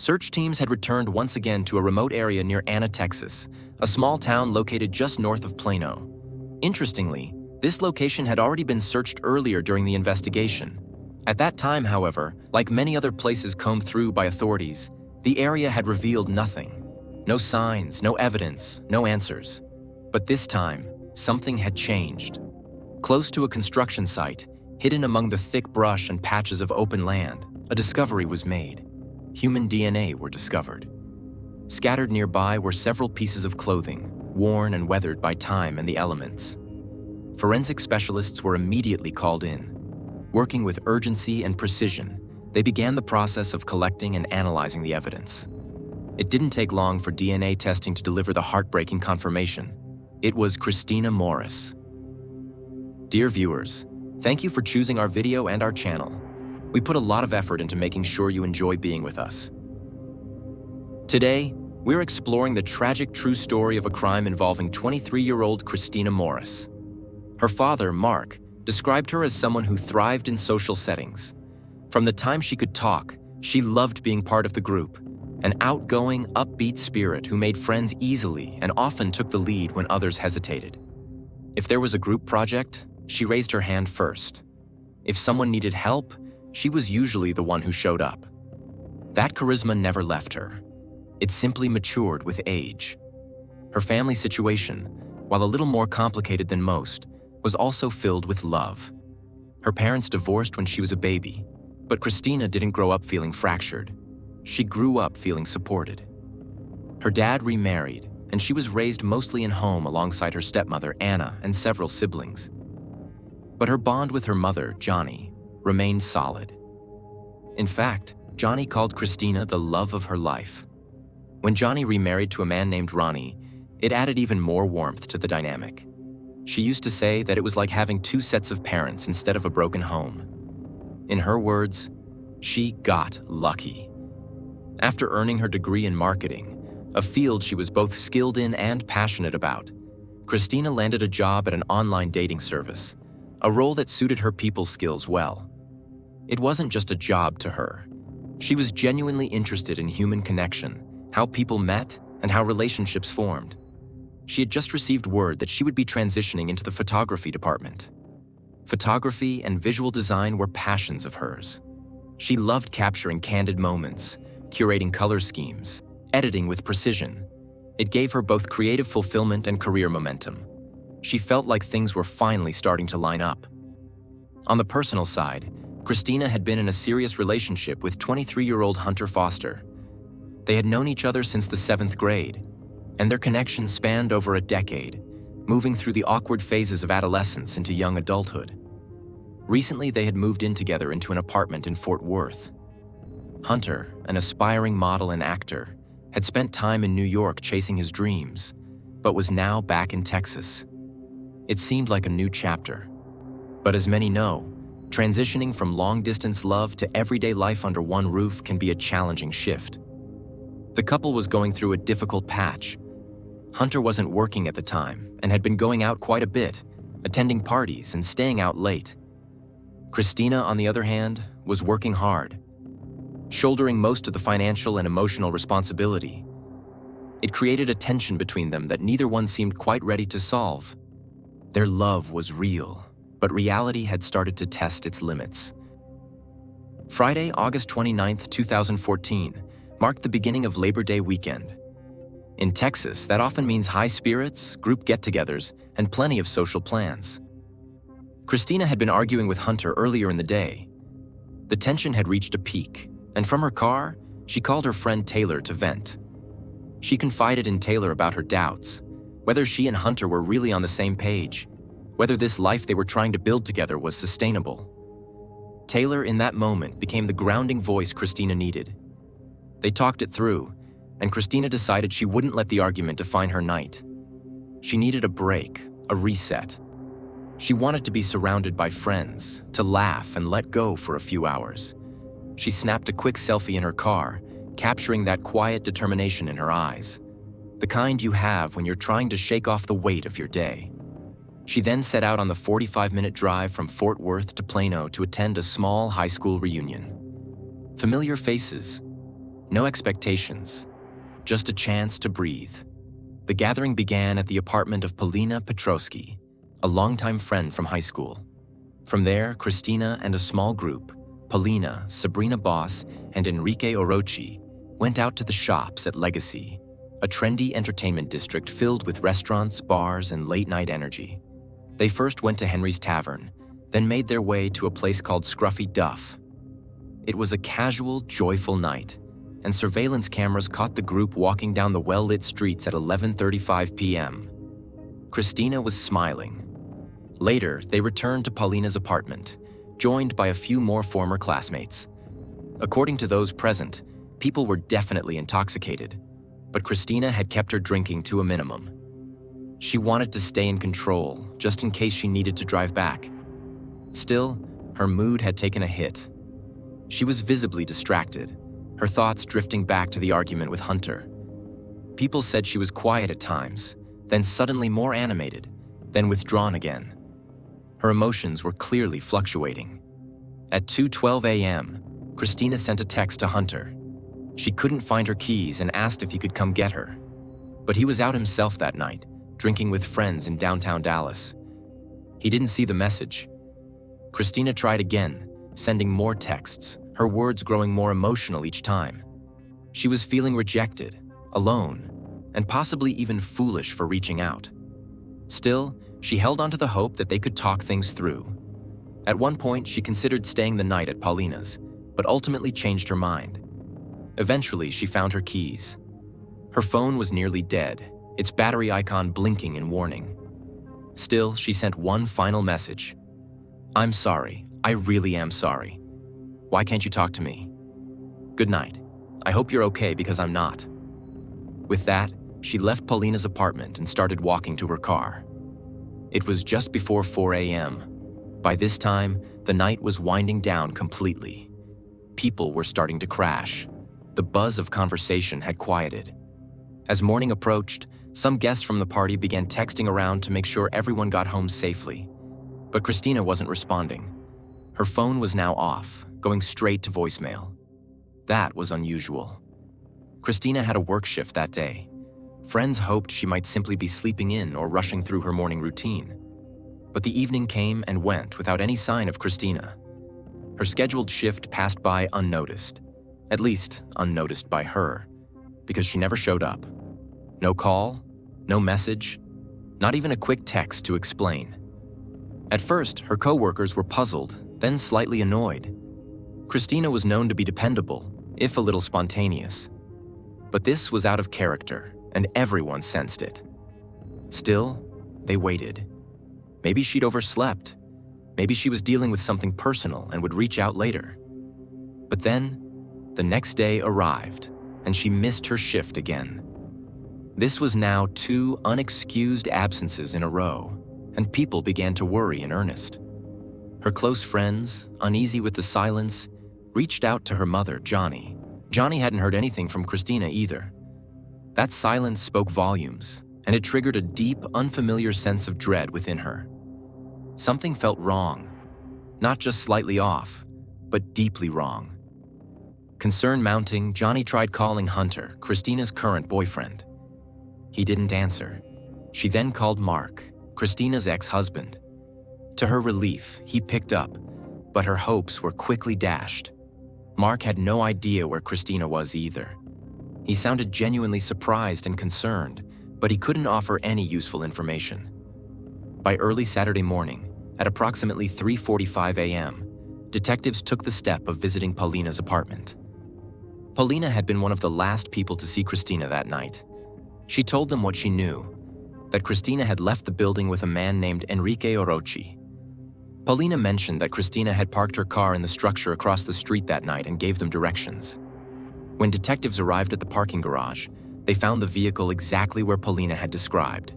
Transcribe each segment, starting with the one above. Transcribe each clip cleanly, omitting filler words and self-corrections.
Search teams had returned once again to a remote area near Anna, Texas, a small town located just north of Plano. Interestingly, this location had already been searched earlier during the investigation. At that time, however, like many other places combed through by authorities, the area had revealed nothing. No signs, no evidence, no answers. But this time, something had changed. Close to a construction site, hidden among the thick brush and patches of open land, a discovery was made. Human DNA were discovered. Scattered nearby were several pieces of clothing, worn and weathered by time and the elements. Forensic specialists were immediately called in. Working with urgency and precision, they began the process of collecting and analyzing the evidence. It didn't take long for DNA testing to deliver the heartbreaking confirmation. It was Christina Morris. Dear viewers, thank you for choosing our video and our channel. We put a lot of effort into making sure you enjoy being with us. Today, we're exploring the tragic true story of a crime involving 23-year-old Christina Morris. Her father, Mark, described her as someone who thrived in social settings. From the time she could talk, she loved being part of the group, an outgoing, upbeat spirit who made friends easily and often took the lead when others hesitated. If there was a group project, she raised her hand first. If someone needed help, she was usually the one who showed up. That charisma never left her. It simply matured with age. Her family situation, while a little more complicated than most, was also filled with love. Her parents divorced when she was a baby, but Christina didn't grow up feeling fractured. She grew up feeling supported. Her dad remarried, and she was raised mostly in home alongside her stepmother, Anna, and several siblings. But her bond with her mother, Johnny, remained solid. In fact, Johnny called Christina the love of her life. When Johnny remarried to a man named Ronnie, it added even more warmth to the dynamic. She used to say that it was like having two sets of parents instead of a broken home. In her words, she got lucky. After earning her degree in marketing, a field she was both skilled in and passionate about, Christina landed a job at an online dating service, a role that suited her people skills well. It wasn't just a job to her. She was genuinely interested in human connection, how people met, and how relationships formed. She had just received word that she would be transitioning into the photography department. Photography and visual design were passions of hers. She loved capturing candid moments, curating color schemes, editing with precision. It gave her both creative fulfillment and career momentum. She felt like things were finally starting to line up. On the personal side, Christina had been in a serious relationship with 23-year-old Hunter Foster. They had known each other since the 7th grade, and their connection spanned over a decade, moving through the awkward phases of adolescence into young adulthood. Recently, they had moved in together into an apartment in Fort Worth. Hunter, an aspiring model and actor, had spent time in New York chasing his dreams, but was now back in Texas. It seemed like a new chapter. But as many know, transitioning from long-distance love to everyday life under one roof can be a challenging shift. The couple was going through a difficult patch. Hunter wasn't working at the time and had been going out quite a bit, attending parties and staying out late. Christina, on the other hand, was working hard, shouldering most of the financial and emotional responsibility. It created a tension between them that neither one seemed quite ready to solve. Their love was real, but reality had started to test its limits. Friday, August 29, 2014, marked the beginning of Labor Day weekend. In Texas, that often means high spirits, group get-togethers, and plenty of social plans. Christina had been arguing with Hunter earlier in the day. The tension had reached a peak, and from her car, she called her friend Taylor to vent. She confided in Taylor about her doubts, whether she and Hunter were really on the same page, whether this life they were trying to build together was sustainable. Taylor, in that moment, became the grounding voice Christina needed. They talked it through, and Christina decided she wouldn't let the argument define her night. She needed a break, a reset. She wanted to be surrounded by friends, to laugh and let go for a few hours. She snapped a quick selfie in her car, capturing that quiet determination in her eyes, the kind you have when you're trying to shake off the weight of your day. She then set out on the 45-minute drive from Fort Worth to Plano to attend a small high school reunion. Familiar faces, No expectations, just a chance to breathe. The gathering began at the apartment of Polina Petrowski, a longtime friend from high school. From there, Christina and a small group, Polina, Sabrina Boss, and Enrique Arochi, went out to the shops at Legacy, a trendy entertainment district filled with restaurants, bars, and late-night energy. They first went to Henry's Tavern, then made their way to a place called Scruffy Duff. It was a casual, joyful night, and surveillance cameras caught the group walking down the well-lit streets at 11:35 p.m. Christina was smiling. Later, they returned to Paulina's apartment, joined by a few more former classmates. According to those present, people were definitely intoxicated, but Christina had kept her drinking to a minimum. She wanted to stay in control, just in case she needed to drive back. Still, her mood had taken a hit. She was visibly distracted, her thoughts drifting back to the argument with Hunter. People said she was quiet at times, then suddenly more animated, then withdrawn again. Her emotions were clearly fluctuating. At 2:12 a.m., Christina sent a text to Hunter. She couldn't find her keys and asked if he could come get her. But he was out himself that night, drinking with friends in downtown Dallas. He didn't see the message. Christina tried again, sending more texts, her words growing more emotional each time. She was feeling rejected, alone, and possibly even foolish for reaching out. Still, she held onto the hope that they could talk things through. At one point, she considered staying the night at Paulina's, but ultimately changed her mind. Eventually, she found her keys. Her phone was nearly dead, its battery icon blinking in warning. Still, she sent one final message. "I'm sorry. I really am sorry. Why can't you talk to me? Good night. I hope you're okay because I'm not." With that, she left Paulina's apartment and started walking to her car. It was just before 4 a.m. By this time, the night was winding down completely. People were starting to crash. The buzz of conversation had quieted. As morning approached, some guests from the party began texting around to make sure everyone got home safely. But Christina wasn't responding. Her phone was now off, going straight to voicemail. That was unusual. Christina had a work shift that day. Friends hoped she might simply be sleeping in or rushing through her morning routine. But the evening came and went without any sign of Christina. Her scheduled shift passed by unnoticed. At least, unnoticed by her, because she never showed up. No call, no message, not even a quick text to explain. At first, her coworkers were puzzled, then slightly annoyed. Christina was known to be dependable, if a little spontaneous. But this was out of character, and everyone sensed it. Still, they waited. Maybe she'd overslept. Maybe she was dealing with something personal and would reach out later. But then, the next day arrived, and she missed her shift again. This was now 2 unexcused absences in a row, and people began to worry in earnest. Her close friends, uneasy with the silence, reached out to her mother, Johnny. Johnny hadn't heard anything from Christina either. That silence spoke volumes, and it triggered a deep, unfamiliar sense of dread within her. Something felt wrong, not just slightly off, but deeply wrong. Concern mounting, Johnny tried calling Hunter, Christina's current boyfriend. He didn't answer. She then called Mark, Christina's ex-husband. To her relief, he picked up, but her hopes were quickly dashed. Mark had no idea where Christina was either. He sounded genuinely surprised and concerned, but he couldn't offer any useful information. By early Saturday morning, at approximately 3:45 a.m., detectives took the step of visiting Paulina's apartment. Paulina had been one of the last people to see Christina that night. She told them what she knew, that Christina had left the building with a man named Enrique Arochi. Paulina mentioned that Christina had parked her car in the structure across the street that night and gave them directions. When detectives arrived at the parking garage, they found the vehicle exactly where Paulina had described,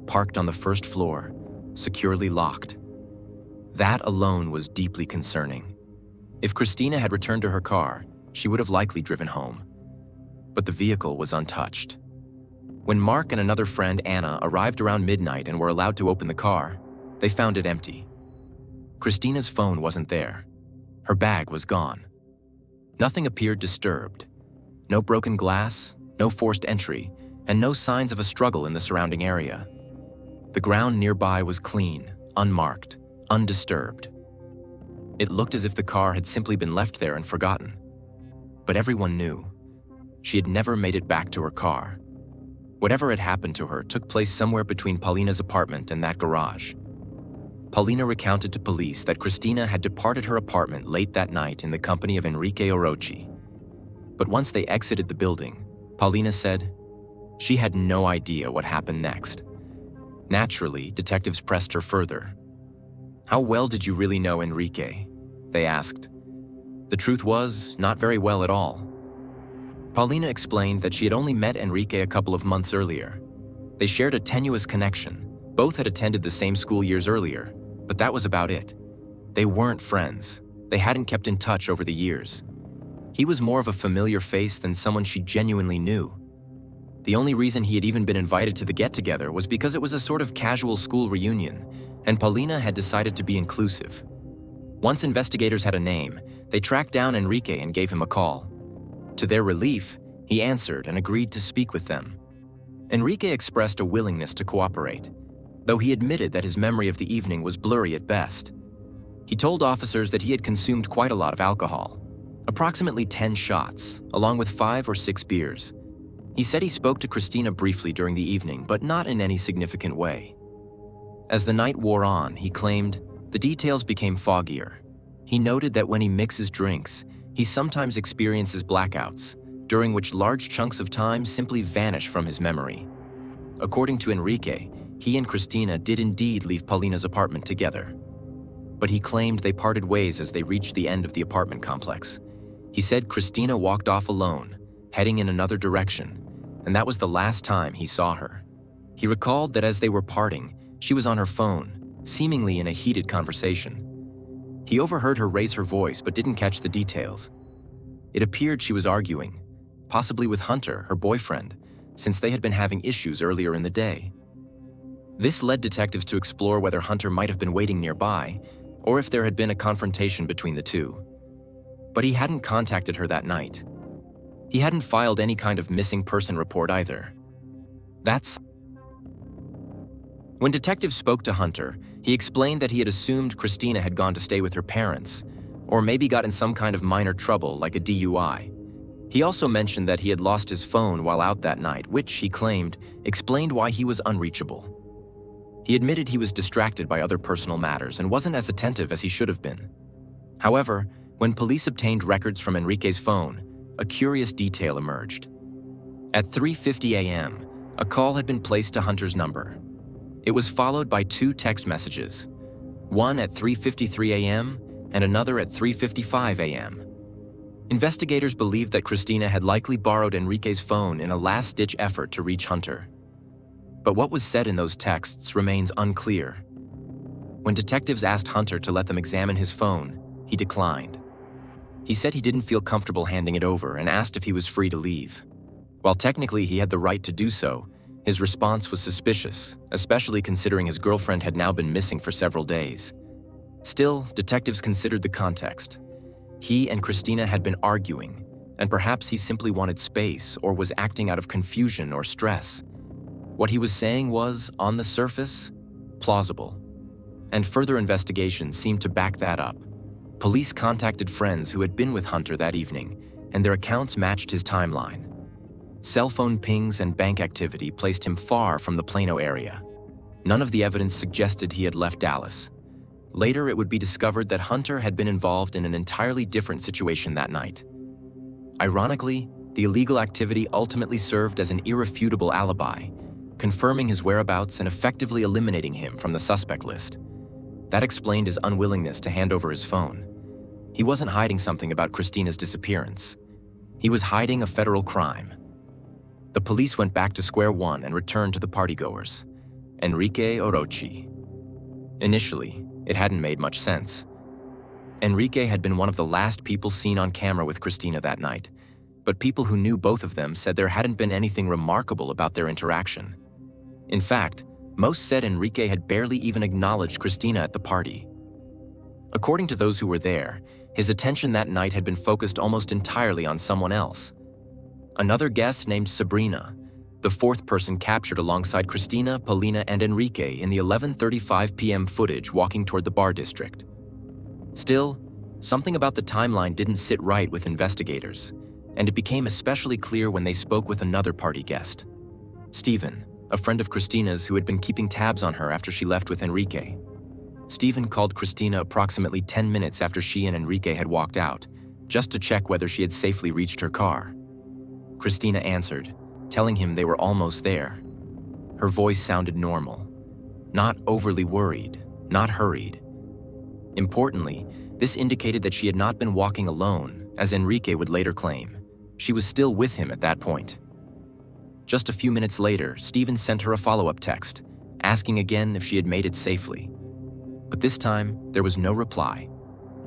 parked on the first floor, securely locked. That alone was deeply concerning. If Christina had returned to her car, she would have likely driven home. But the vehicle was untouched. When Mark and another friend, Anna, arrived around midnight and were allowed to open the car, they found it empty. Christina's phone wasn't there. Her bag was gone. Nothing appeared disturbed. No broken glass, no forced entry, and no signs of a struggle in the surrounding area. The ground nearby was clean, unmarked, undisturbed. It looked as if the car had simply been left there and forgotten. But everyone knew. She had never made it back to her car. Whatever had happened to her took place somewhere between Paulina's apartment and that garage. Paulina recounted to police that Christina had departed her apartment late that night in the company of Enrique Arochi. But once they exited the building, Paulina said she had no idea what happened next. Naturally, detectives pressed her further. "How well did you really know Enrique?" they asked. The truth was, not very well at all. Paulina explained that she had only met Enrique a couple of months earlier. They shared a tenuous connection. Both had attended the same school years earlier, but that was about it. They weren't friends. They hadn't kept in touch over the years. He was more of a familiar face than someone she genuinely knew. The only reason he had even been invited to the get-together was because it was a sort of casual school reunion, and Paulina had decided to be inclusive. Once investigators had a name, they tracked down Enrique and gave him a call. To their relief, he answered and agreed to speak with them. Enrique expressed a willingness to cooperate, though he admitted that his memory of the evening was blurry at best. He told officers that he had consumed quite a lot of alcohol, approximately 10 shots, along with 5 or 6 beers. He said he spoke to Christina briefly during the evening, but not in any significant way. As the night wore on, he claimed, the details became foggier. He noted that when he mixes drinks, he sometimes experiences blackouts, during which large chunks of time simply vanish from his memory. According to Enrique, he and Christina did indeed leave Paulina's apartment together. But he claimed they parted ways as they reached the end of the apartment complex. He said Christina walked off alone, heading in another direction, and that was the last time he saw her. He recalled that as they were parting, she was on her phone, seemingly in a heated conversation. He overheard her raise her voice but didn't catch the details. It appeared she was arguing, possibly with Hunter, her boyfriend, since they had been having issues earlier in the day. This led detectives to explore whether Hunter might have been waiting nearby, or if there had been a confrontation between the two. But he hadn't contacted her that night. He hadn't filed any kind of missing person report either. When detectives spoke to Hunter, he explained that he had assumed Christina had gone to stay with her parents, or maybe got in some kind of minor trouble like a DUI. He also mentioned that he had lost his phone while out that night, which, he claimed, explained why he was unreachable. He admitted he was distracted by other personal matters and wasn't as attentive as he should have been. However, when police obtained records from Enrique's phone, a curious detail emerged. At 3:50 a.m., a call had been placed to Hunter's number. It was followed by 2 text messages, one at 3:53 a.m. and another at 3:55 a.m. Investigators believed that Christina had likely borrowed Enrique's phone in a last-ditch effort to reach Hunter. But what was said in those texts remains unclear. When detectives asked Hunter to let them examine his phone, he declined. He said he didn't feel comfortable handing it over and asked if he was free to leave. While technically he had the right to do so, his response was suspicious, especially considering his girlfriend had now been missing for several days. Still, detectives considered the context. He and Christina had been arguing, and perhaps he simply wanted space or was acting out of confusion or stress. What he was saying was, on the surface, plausible. And further investigation seemed to back that up. Police contacted friends who had been with Hunter that evening, and their accounts matched his timeline. Cell phone pings and bank activity placed him far from the Plano area. None of the evidence suggested he had left Dallas. Later, it would be discovered that Hunter had been involved in an entirely different situation that night. Ironically, the illegal activity ultimately served as an irrefutable alibi, confirming his whereabouts and effectively eliminating him from the suspect list. That explained his unwillingness to hand over his phone. He wasn't hiding something about Christina's disappearance. He was hiding a federal crime. The police went back to square one and returned to the partygoers, Enrique Arochi. Initially, it hadn't made much sense. Enrique had been one of the last people seen on camera with Christina that night, but people who knew both of them said there hadn't been anything remarkable about their interaction. In fact, most said Enrique had barely even acknowledged Christina at the party. According to those who were there, his attention that night had been focused almost entirely on someone else. Another guest named Sabrina, the fourth person captured alongside Christina, Paulina, and Enrique in the 11:35 p.m. footage walking toward the bar district. Still, something about the timeline didn't sit right with investigators, and it became especially clear when they spoke with another party guest, Stephen, a friend of Christina's who had been keeping tabs on her after she left with Enrique. Stephen called Christina approximately 10 minutes after she and Enrique had walked out, just to check whether she had safely reached her car. Christina answered, telling him they were almost there. Her voice sounded normal, not overly worried, not hurried. Importantly, this indicated that she had not been walking alone, as Enrique would later claim. She was still with him at that point. Just a few minutes later, Stephen sent her a follow-up text, asking again if she had made it safely. But this time, there was no reply.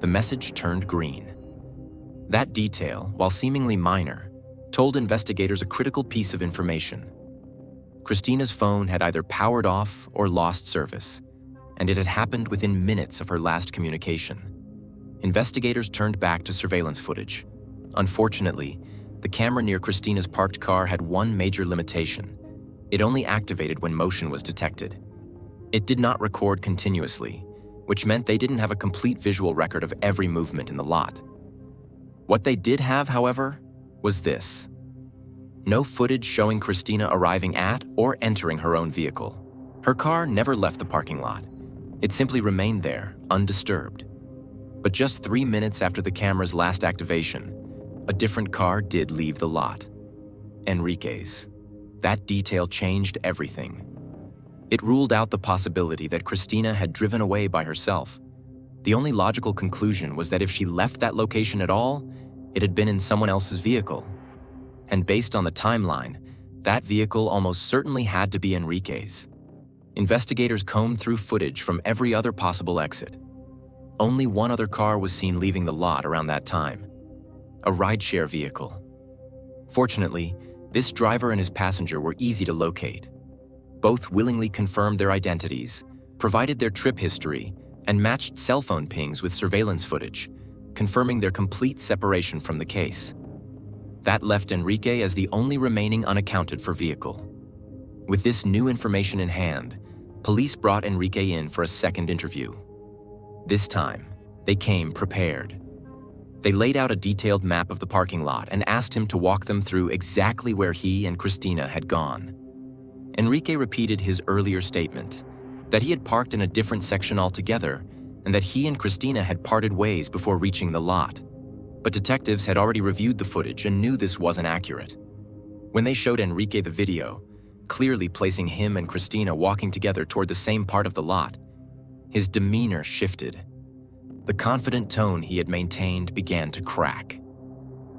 The message turned green. That detail, while seemingly minor, told investigators a critical piece of information. Christina's phone had either powered off or lost service, and it had happened within minutes of her last communication. Investigators turned back to surveillance footage. Unfortunately, the camera near Christina's parked car had one major limitation. It only activated when motion was detected. It did not record continuously, which meant they didn't have a complete visual record of every movement in the lot. What they did have, however, was this. No footage showing Christina arriving at or entering her own vehicle. Her car never left the parking lot. It simply remained there, undisturbed. But just 3 minutes after the camera's last activation, a different car did leave the lot. Enrique's. That detail changed everything. It ruled out the possibility that Christina had driven away by herself. The only logical conclusion was that if she left that location at all, it had been in someone else's vehicle. And based on the timeline, that vehicle almost certainly had to be Enrique's. Investigators combed through footage from every other possible exit. Only one other car was seen leaving the lot around that time. A rideshare vehicle. Fortunately, this driver and his passenger were easy to locate. Both willingly confirmed their identities, provided their trip history, and matched cell phone pings with surveillance footage, confirming their complete separation from the case. That left Enrique as the only remaining unaccounted for vehicle. With this new information in hand, police brought Enrique in for a second interview. This time, they came prepared. They laid out a detailed map of the parking lot and asked him to walk them through exactly where he and Christina had gone. Enrique repeated his earlier statement, that he had parked in a different section altogether and that he and Christina had parted ways before reaching the lot. But detectives had already reviewed the footage and knew this wasn't accurate. When they showed Enrique the video, clearly placing him and Christina walking together toward the same part of the lot, his demeanor shifted. The confident tone he had maintained began to crack.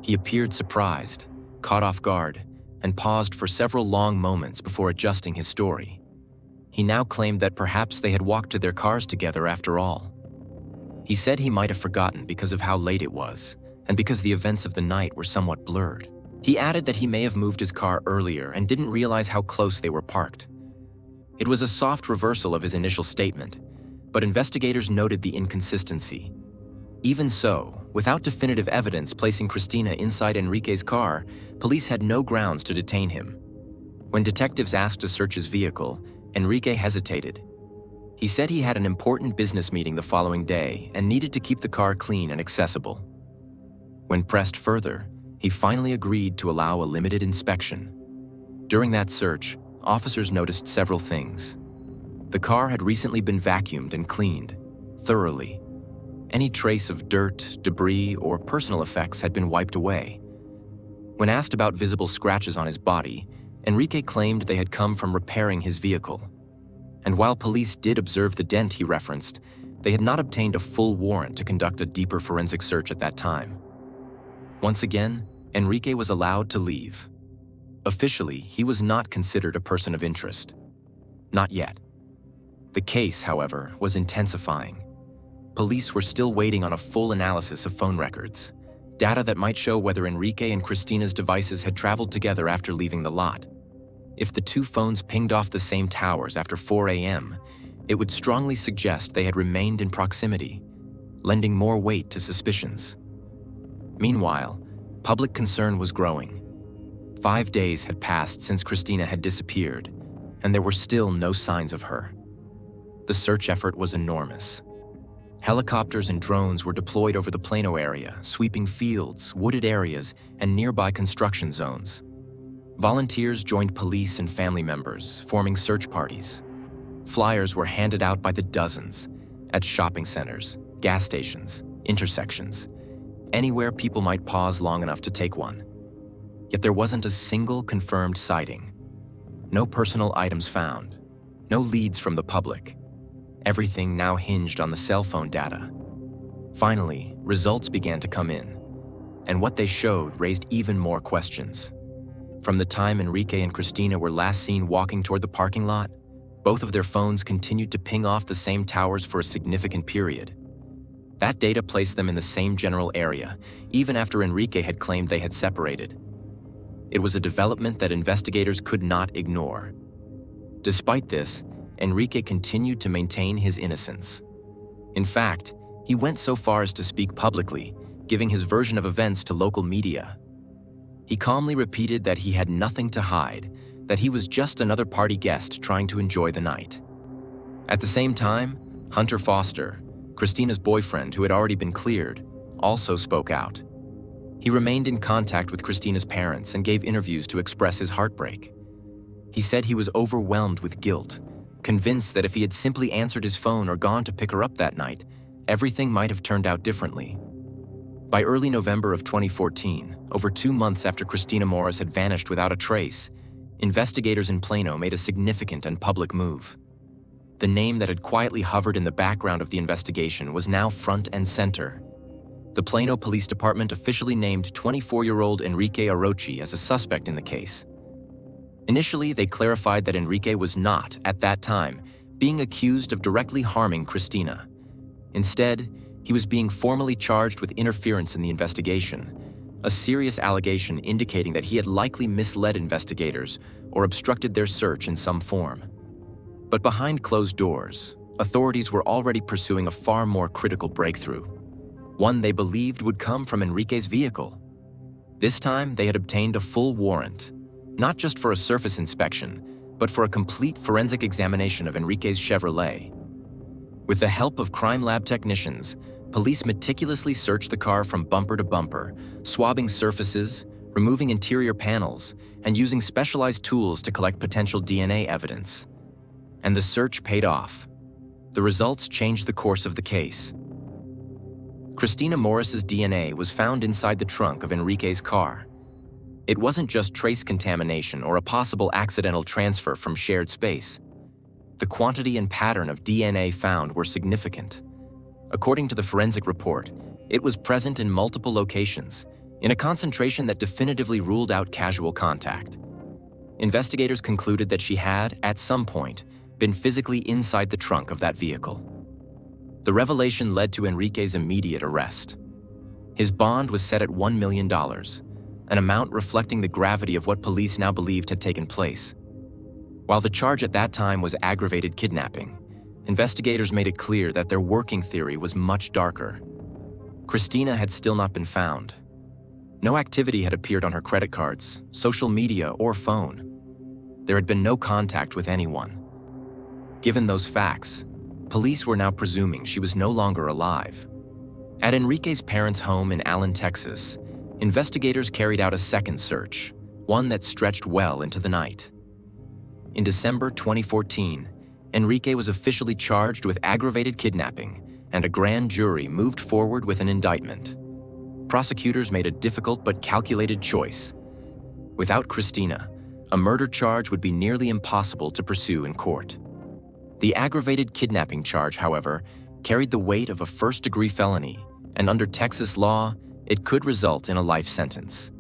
He appeared surprised, caught off guard, and paused for several long moments before adjusting his story. He now claimed that perhaps they had walked to their cars together after all. He said he might have forgotten because of how late it was, and because the events of the night were somewhat blurred. He added that he may have moved his car earlier and didn't realize how close they were parked. It was a soft reversal of his initial statement, but investigators noted the inconsistency. Even so, without definitive evidence placing Christina inside Enrique's car, police had no grounds to detain him. When detectives asked to search his vehicle, Enrique hesitated. He said he had an important business meeting the following day and needed to keep the car clean and accessible. When pressed further, he finally agreed to allow a limited inspection. During that search, officers noticed several things. The car had recently been vacuumed and cleaned, thoroughly. Any trace of dirt, debris, or personal effects had been wiped away. When asked about visible scratches on his body, Enrique claimed they had come from repairing his vehicle. And while police did observe the dent he referenced, they had not obtained a full warrant to conduct a deeper forensic search at that time. Once again, Enrique was allowed to leave. Officially, he was not considered a person of interest. Not yet. The case, however, was intensifying. Police were still waiting on a full analysis of phone records, data that might show whether Enrique and Christina's devices had traveled together after leaving the lot. If the two phones pinged off the same towers after 4 a.m., it would strongly suggest they had remained in proximity, lending more weight to suspicions. Meanwhile, public concern was growing. 5 days had passed since Christina had disappeared, and there were still no signs of her. The search effort was enormous. Helicopters and drones were deployed over the Plano area, sweeping fields, wooded areas, and nearby construction zones. Volunteers joined police and family members, forming search parties. Flyers were handed out by the dozens at shopping centers, gas stations, intersections, anywhere people might pause long enough to take one. Yet there wasn't a single confirmed sighting. No personal items found, no leads from the public. Everything now hinged on the cell phone data. Finally, results began to come in, and what they showed raised even more questions. From the time Enrique and Christina were last seen walking toward the parking lot, both of their phones continued to ping off the same towers for a significant period. That data placed them in the same general area, even after Enrique had claimed they had separated. It was a development that investigators could not ignore. Despite this, Enrique continued to maintain his innocence. In fact, he went so far as to speak publicly, giving his version of events to local media. He calmly repeated that he had nothing to hide, that he was just another party guest trying to enjoy the night. At the same time, Hunter Foster, Christina's boyfriend who had already been cleared, also spoke out. He remained in contact with Christina's parents and gave interviews to express his heartbreak. He said he was overwhelmed with guilt, convinced that if he had simply answered his phone or gone to pick her up that night, everything might have turned out differently. By early November of 2014, over 2 months after Christina Morris had vanished without a trace, investigators in Plano made a significant and public move. The name that had quietly hovered in the background of the investigation was now front and center. The Plano Police Department officially named 24-year-old Enrique Arochi as a suspect in the case. Initially, they clarified that Enrique was not, at that time, being accused of directly harming Christina. Instead, he was being formally charged with interference in the investigation, a serious allegation indicating that he had likely misled investigators or obstructed their search in some form. But behind closed doors, authorities were already pursuing a far more critical breakthrough, one they believed would come from Enrique's vehicle. This time, they had obtained a full warrant, not just for a surface inspection, but for a complete forensic examination of Enrique's Chevrolet. With the help of crime lab technicians, police meticulously searched the car from bumper to bumper, swabbing surfaces, removing interior panels, and using specialized tools to collect potential DNA evidence. And the search paid off. The results changed the course of the case. Christina Morris's DNA was found inside the trunk of Enrique's car. It wasn't just trace contamination or a possible accidental transfer from shared space. The quantity and pattern of DNA found were significant. According to the forensic report, it was present in multiple locations, in a concentration that definitively ruled out casual contact. Investigators concluded that she had, at some point, been physically inside the trunk of that vehicle. The revelation led to Enrique's immediate arrest. His bond was set at $1 million, an amount reflecting the gravity of what police now believed had taken place. While the charge at that time was aggravated kidnapping, investigators made it clear that their working theory was much darker. Christina had still not been found. No activity had appeared on her credit cards, social media, or phone. There had been no contact with anyone. Given those facts, police were now presuming she was no longer alive. At Enrique's parents' home in Allen, Texas, investigators carried out a second search, one that stretched well into the night. In December 2014, Enrique was officially charged with aggravated kidnapping, and a grand jury moved forward with an indictment. Prosecutors made a difficult but calculated choice. Without Christina, a murder charge would be nearly impossible to pursue in court. The aggravated kidnapping charge, however, carried the weight of a first-degree felony, and under Texas law, it could result in a life sentence.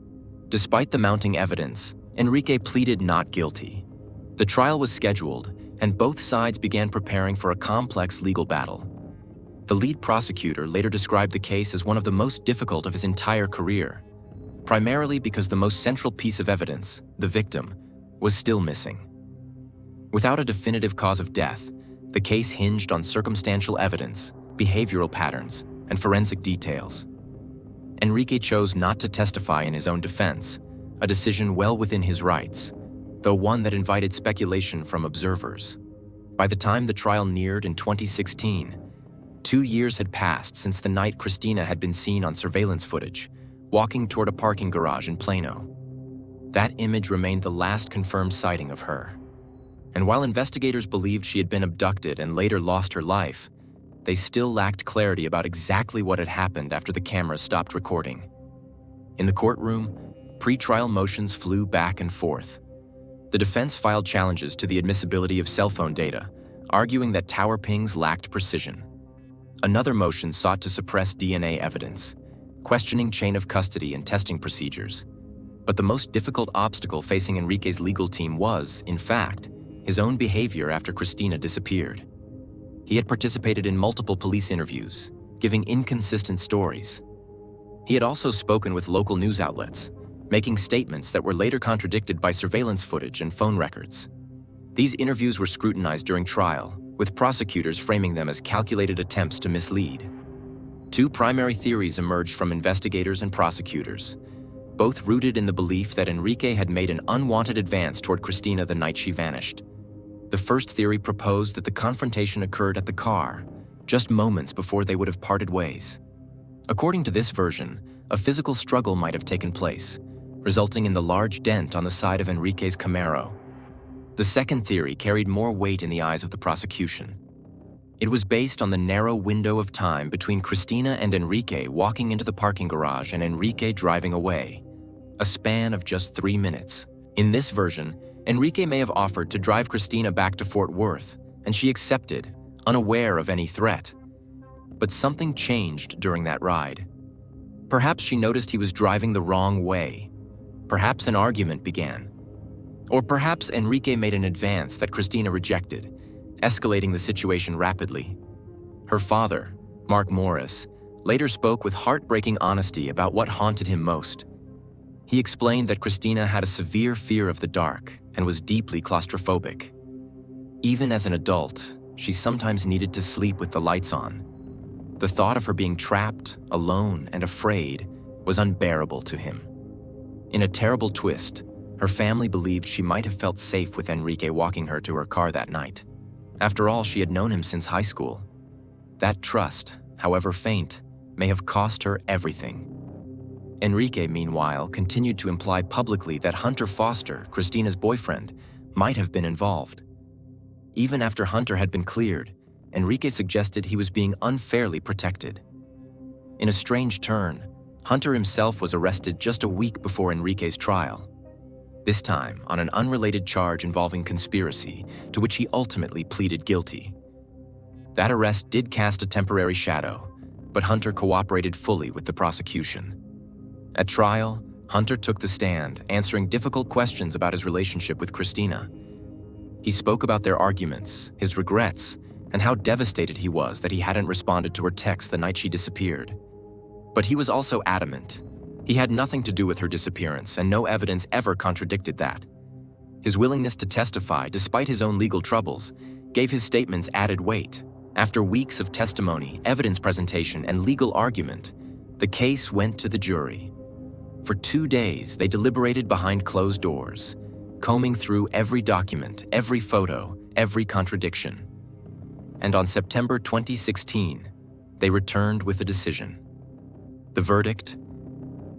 Despite the mounting evidence, Enrique pleaded not guilty. The trial was scheduled, and both sides began preparing for a complex legal battle. The lead prosecutor later described the case as one of the most difficult of his entire career, primarily because the most central piece of evidence, the victim, was still missing. Without a definitive cause of death, the case hinged on circumstantial evidence, behavioral patterns, and forensic details. Enrique chose not to testify in his own defense, a decision well within his rights, though one that invited speculation from observers. By the time the trial neared in 2016, 2 years had passed since the night Christina had been seen on surveillance footage, walking toward a parking garage in Plano. That image remained the last confirmed sighting of her. And while investigators believed she had been abducted and later lost her life, they still lacked clarity about exactly what had happened after the cameras stopped recording. In the courtroom, pre-trial motions flew back and forth. The defense filed challenges to the admissibility of cell phone data, arguing that tower pings lacked precision. Another motion sought to suppress DNA evidence, questioning chain of custody and testing procedures. But the most difficult obstacle facing Enrique's legal team was, in fact, his own behavior after Christina disappeared. He had participated in multiple police interviews, giving inconsistent stories. He had also spoken with local news outlets, making statements that were later contradicted by surveillance footage and phone records. These interviews were scrutinized during trial, with prosecutors framing them as calculated attempts to mislead. Two primary theories emerged from investigators and prosecutors, both rooted in the belief that Enrique had made an unwanted advance toward Christina the night she vanished. The first theory proposed that the confrontation occurred at the car, just moments before they would have parted ways. According to this version, a physical struggle might have taken place, resulting in the large dent on the side of Enrique's Camaro. The second theory carried more weight in the eyes of the prosecution. It was based on the narrow window of time between Christina and Enrique walking into the parking garage and Enrique driving away, a span of just 3 minutes. In this version, Enrique may have offered to drive Christina back to Fort Worth, and she accepted, unaware of any threat. But something changed during that ride. Perhaps she noticed he was driving the wrong way. Perhaps an argument began. Or perhaps Enrique made an advance that Christina rejected, escalating the situation rapidly. Her father, Mark Morris, later spoke with heartbreaking honesty about what haunted him most. He explained that Christina had a severe fear of the dark and was deeply claustrophobic. Even as an adult, she sometimes needed to sleep with the lights on. The thought of her being trapped, alone, and afraid was unbearable to him. In a terrible twist, her family believed she might have felt safe with Enrique walking her to her car that night. After all, she had known him since high school. That trust, however faint, may have cost her everything. Enrique, meanwhile, continued to imply publicly that Hunter Foster, Christina's boyfriend, might have been involved. Even after Hunter had been cleared, Enrique suggested he was being unfairly protected. In a strange turn, Hunter himself was arrested just a week before Enrique's trial. This time on an unrelated charge involving conspiracy, to which he ultimately pleaded guilty. That arrest did cast a temporary shadow, but Hunter cooperated fully with the prosecution. At trial, Hunter took the stand, answering difficult questions about his relationship with Christina. He spoke about their arguments, his regrets, and how devastated he was that he hadn't responded to her text the night she disappeared. But he was also adamant. He had nothing to do with her disappearance, and no evidence ever contradicted that. His willingness to testify, despite his own legal troubles, gave his statements added weight. After weeks of testimony, evidence presentation, and legal argument, the case went to the jury. For 2 days, they deliberated behind closed doors, combing through every document, every photo, every contradiction. And on September 2016, they returned with a decision. The verdict: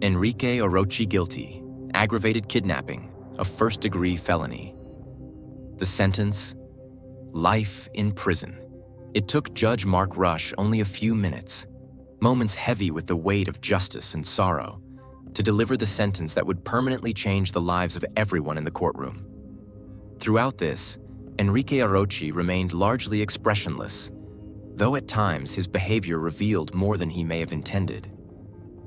Enrique Arochi guilty, aggravated kidnapping, a first-degree felony. The sentence: life in prison. It took Judge Mark Rush only a few minutes, moments heavy with the weight of justice and sorrow, to deliver the sentence that would permanently change the lives of everyone in the courtroom. Throughout this, Enrique Arochi remained largely expressionless, though at times his behavior revealed more than he may have intended.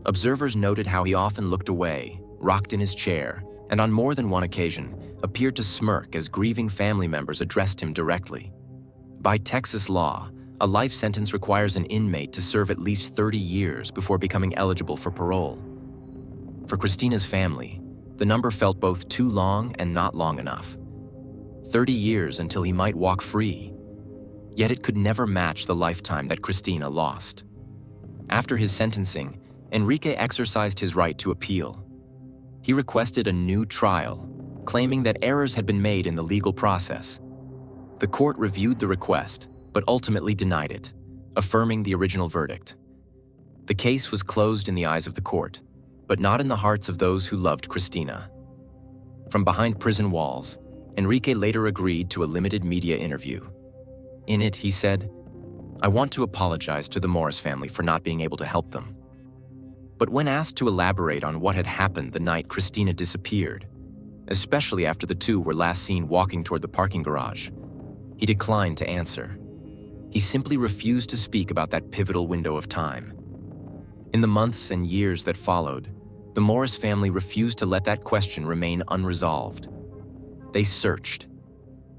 Observers noted how he often looked away, rocked in his chair, and on more than one occasion appeared to smirk as grieving family members addressed him directly. By Texas law, a life sentence requires an inmate to serve at least 30 years before becoming eligible for parole. For Christina's family, the number felt both too long and not long enough. 30 years until he might walk free. Yet it could never match the lifetime that Christina lost. After his sentencing, Enrique exercised his right to appeal. He requested a new trial, claiming that errors had been made in the legal process. The court reviewed the request, but ultimately denied it, affirming the original verdict. The case was closed in the eyes of the court, but not in the hearts of those who loved Christina. From behind prison walls, Enrique later agreed to a limited media interview. In it, he said, "I want to apologize to the Morris family for not being able to help them." But when asked to elaborate on what had happened the night Christina disappeared, especially after the two were last seen walking toward the parking garage, he declined to answer. He simply refused to speak about that pivotal window of time. In the months and years that followed, the Morris family refused to let that question remain unresolved. They searched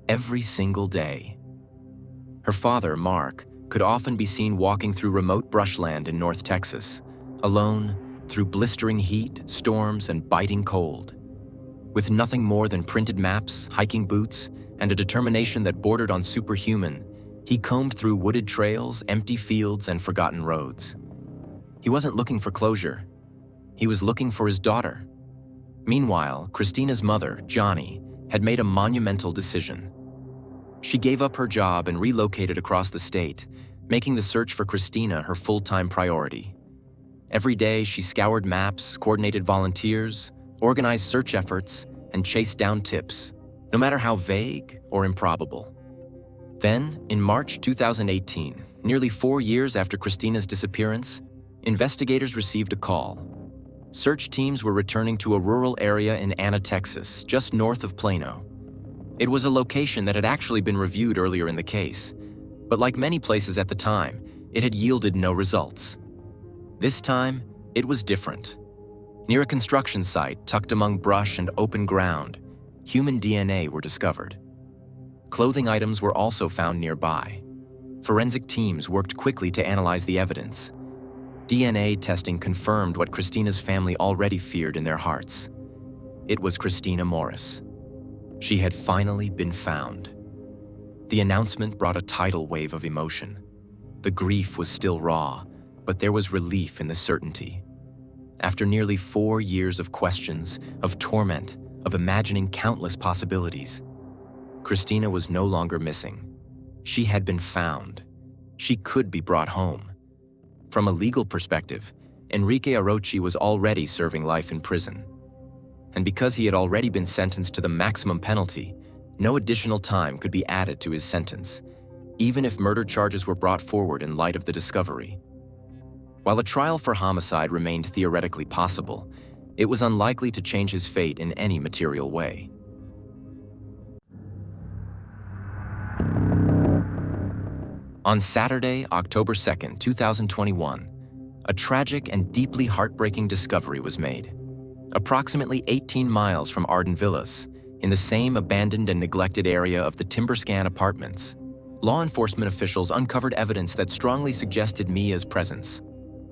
every single day. Her father, Mark, could often be seen walking through remote brushland in North Texas, alone through blistering heat, storms, and biting cold. With nothing more than printed maps, hiking boots, and a determination that bordered on superhuman, he combed through wooded trails, empty fields, and forgotten roads. He wasn't looking for closure. He was looking for his daughter. Meanwhile, Christina's mother, Johnny, had made a monumental decision. She gave up her job and relocated across the state, making the search for Christina her full-time priority. Every day, she scoured maps, coordinated volunteers, organized search efforts, and chased down tips, no matter how vague or improbable. Then, in March 2018, nearly 4 years after Christina's disappearance, investigators received a call. Search teams were returning to a rural area in Anna, Texas, just north of Plano. It was a location that had actually been reviewed earlier in the case, but like many places at the time, it had yielded no results. This time, it was different. Near a construction site tucked among brush and open ground, human DNA were discovered. Clothing items were also found nearby. Forensic teams worked quickly to analyze the evidence. DNA testing confirmed what Christina's family already feared in their hearts. It was Christina Morris. She had finally been found. The announcement brought a tidal wave of emotion. The grief was still raw, but there was relief in the certainty. After nearly 4 years of questions, of torment, of imagining countless possibilities, Christina was no longer missing. She had been found. She could be brought home. From a legal perspective, Enrique Arochi was already serving life in prison. And because he had already been sentenced to the maximum penalty, no additional time could be added to his sentence, even if murder charges were brought forward in light of the discovery. While a trial for homicide remained theoretically possible, it was unlikely to change his fate in any material way. On Saturday, October 2nd, 2021, a tragic and deeply heartbreaking discovery was made. Approximately 18 miles from Ardan Villas, in the same abandoned and neglected area of the Timberscan apartments, law enforcement officials uncovered evidence that strongly suggested Mia's presence.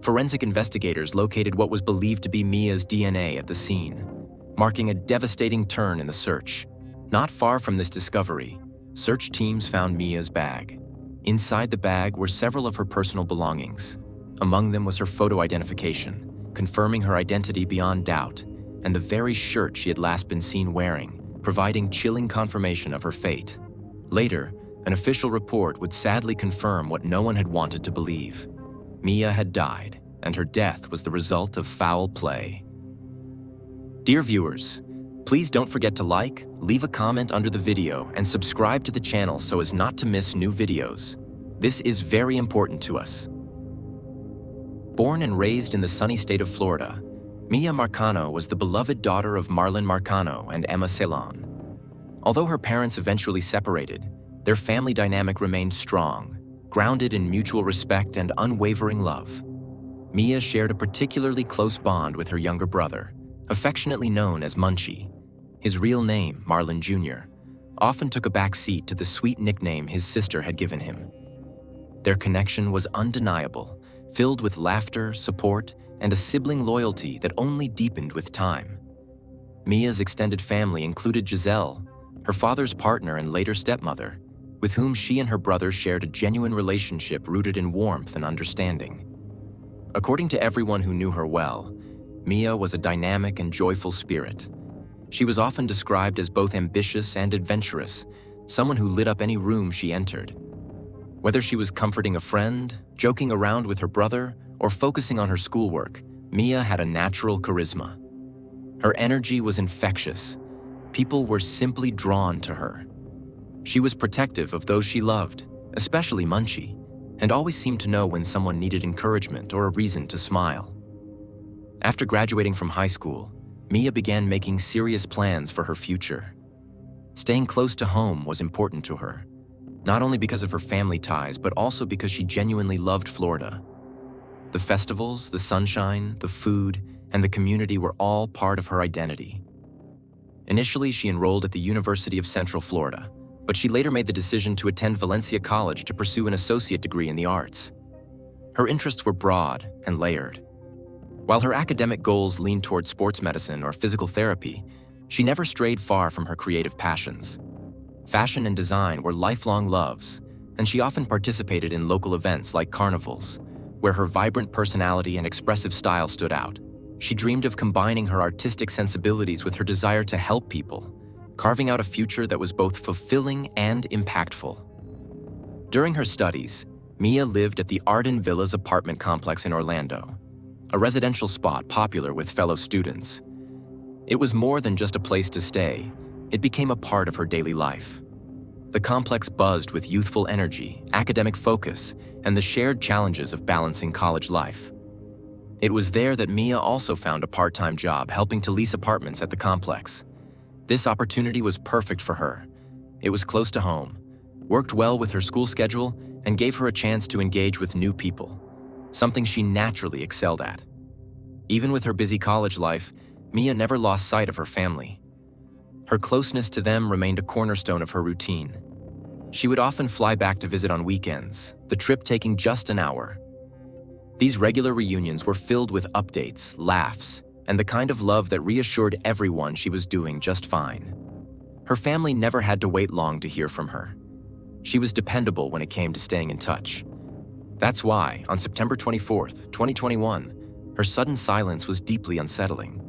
Forensic investigators located what was believed to be Mia's DNA at the scene, marking a devastating turn in the search. Not far from this discovery, search teams found Mia's bag. Inside the bag were several of her personal belongings. Among them was her photo identification, confirming her identity beyond doubt, and the very shirt she had last been seen wearing, providing chilling confirmation of her fate. Later, an official report would sadly confirm what no one had wanted to believe. Mia had died, and her death was the result of foul play. Dear viewers, please don't forget to like, leave a comment under the video, and subscribe to the channel so as not to miss new videos. This is very important to us. Born and raised in the sunny state of Florida, Mia Marano was the beloved daughter of Marlon Marcano and Emma Ceylon. Although her parents eventually separated, their family dynamic remained strong, grounded in mutual respect and unwavering love. Mia shared a particularly close bond with her younger brother, affectionately known as Munchie. His real name, Marlon Jr., often took a back seat to the sweet nickname his sister had given him. Their connection was undeniable, filled with laughter, support, and a sibling loyalty that only deepened with time. Mia's extended family included Giselle, her father's partner and later stepmother, with whom she and her brother shared a genuine relationship rooted in warmth and understanding. According to everyone who knew her well, Mia was a dynamic and joyful spirit. She was often described as both ambitious and adventurous, someone who lit up any room she entered. Whether she was comforting a friend, joking around with her brother, or focusing on her schoolwork, Mia had a natural charisma. Her energy was infectious. People were simply drawn to her. She was protective of those she loved, especially Munchie, and always seemed to know when someone needed encouragement or a reason to smile. After graduating from high school, Mia began making serious plans for her future. Staying close to home was important to her, not only because of her family ties, but also because she genuinely loved Florida. The festivals, the sunshine, the food, and the community were all part of her identity. Initially, she enrolled at the University of Central Florida, but she later made the decision to attend Valencia College to pursue an associate degree in the arts. Her interests were broad and layered. While her academic goals leaned toward sports medicine or physical therapy, she never strayed far from her creative passions. Fashion and design were lifelong loves, and she often participated in local events like carnivals, where her vibrant personality and expressive style stood out. She dreamed of combining her artistic sensibilities with her desire to help people, carving out a future that was both fulfilling and impactful. During her studies, Mia lived at the Ardan Villas apartment complex in Orlando, a residential spot popular with fellow students. It was more than just a place to stay. It became a part of her daily life. The complex buzzed with youthful energy, academic focus, and the shared challenges of balancing college life. It was there that Mia also found a part-time job helping to lease apartments at the complex. This opportunity was perfect for her. It was close to home, worked well with her school schedule, and gave her a chance to engage with new people, something she naturally excelled at. Even with her busy college life, Mia never lost sight of her family. Her closeness to them remained a cornerstone of her routine. She would often fly back to visit on weekends, the trip taking just an hour. These regular reunions were filled with updates, laughs, and the kind of love that reassured everyone she was doing just fine. Her family never had to wait long to hear from her. She was dependable when it came to staying in touch. That's why, on September 24th, 2021, her sudden silence was deeply unsettling.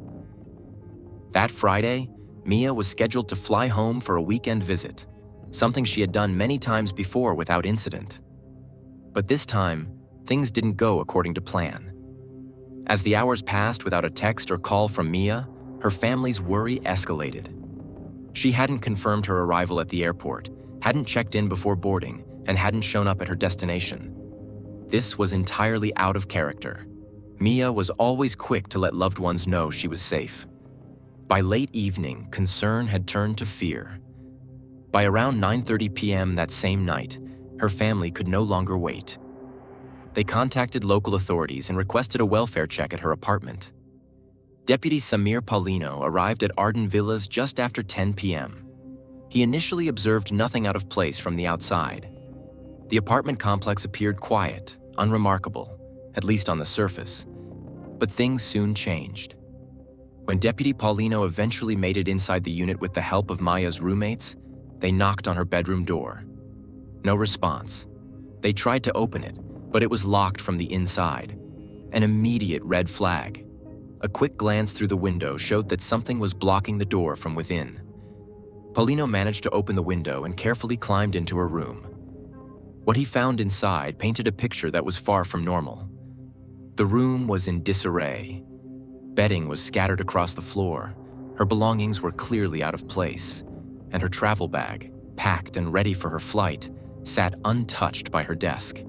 That Friday, Mia was scheduled to fly home for a weekend visit, something she had done many times before without incident. But this time, things didn't go according to plan. As the hours passed without a text or call from Mia, her family's worry escalated. She hadn't confirmed her arrival at the airport, hadn't checked in before boarding, and hadn't shown up at her destination. This was entirely out of character. Mia was always quick to let loved ones know she was safe. By late evening, concern had turned to fear. By around 9:30 p.m. that same night, her family could no longer wait. They contacted local authorities and requested a welfare check at her apartment. Deputy Samir Paulino arrived at Ardan Villas just after 10 p.m. He initially observed nothing out of place from the outside. The apartment complex appeared quiet, unremarkable, at least on the surface. But things soon changed. When Deputy Paulino eventually made it inside the unit with the help of Maya's roommates, they knocked on her bedroom door. No response. They tried to open it, but it was locked from the inside. An immediate red flag. A quick glance through the window showed that something was blocking the door from within. Paulino managed to open the window and carefully climbed into her room. What he found inside painted a picture that was far from normal. The room was in disarray. Bedding was scattered across the floor. Her belongings were clearly out of place, and her travel bag, packed and ready for her flight, sat untouched by her desk.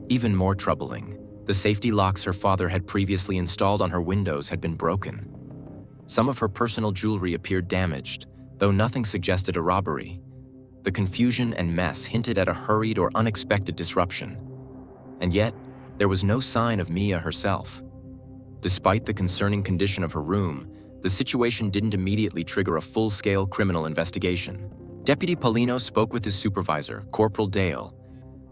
Even more troubling, the safety locks her father had previously installed on her windows had been broken. Some of her personal jewelry appeared damaged, though nothing suggested a robbery. The confusion and mess hinted at a hurried or unexpected disruption. And yet, there was no sign of Mia herself. Despite the concerning condition of her room, the situation didn't immediately trigger a full-scale criminal investigation. Deputy Paulino spoke with his supervisor, Corporal Dale,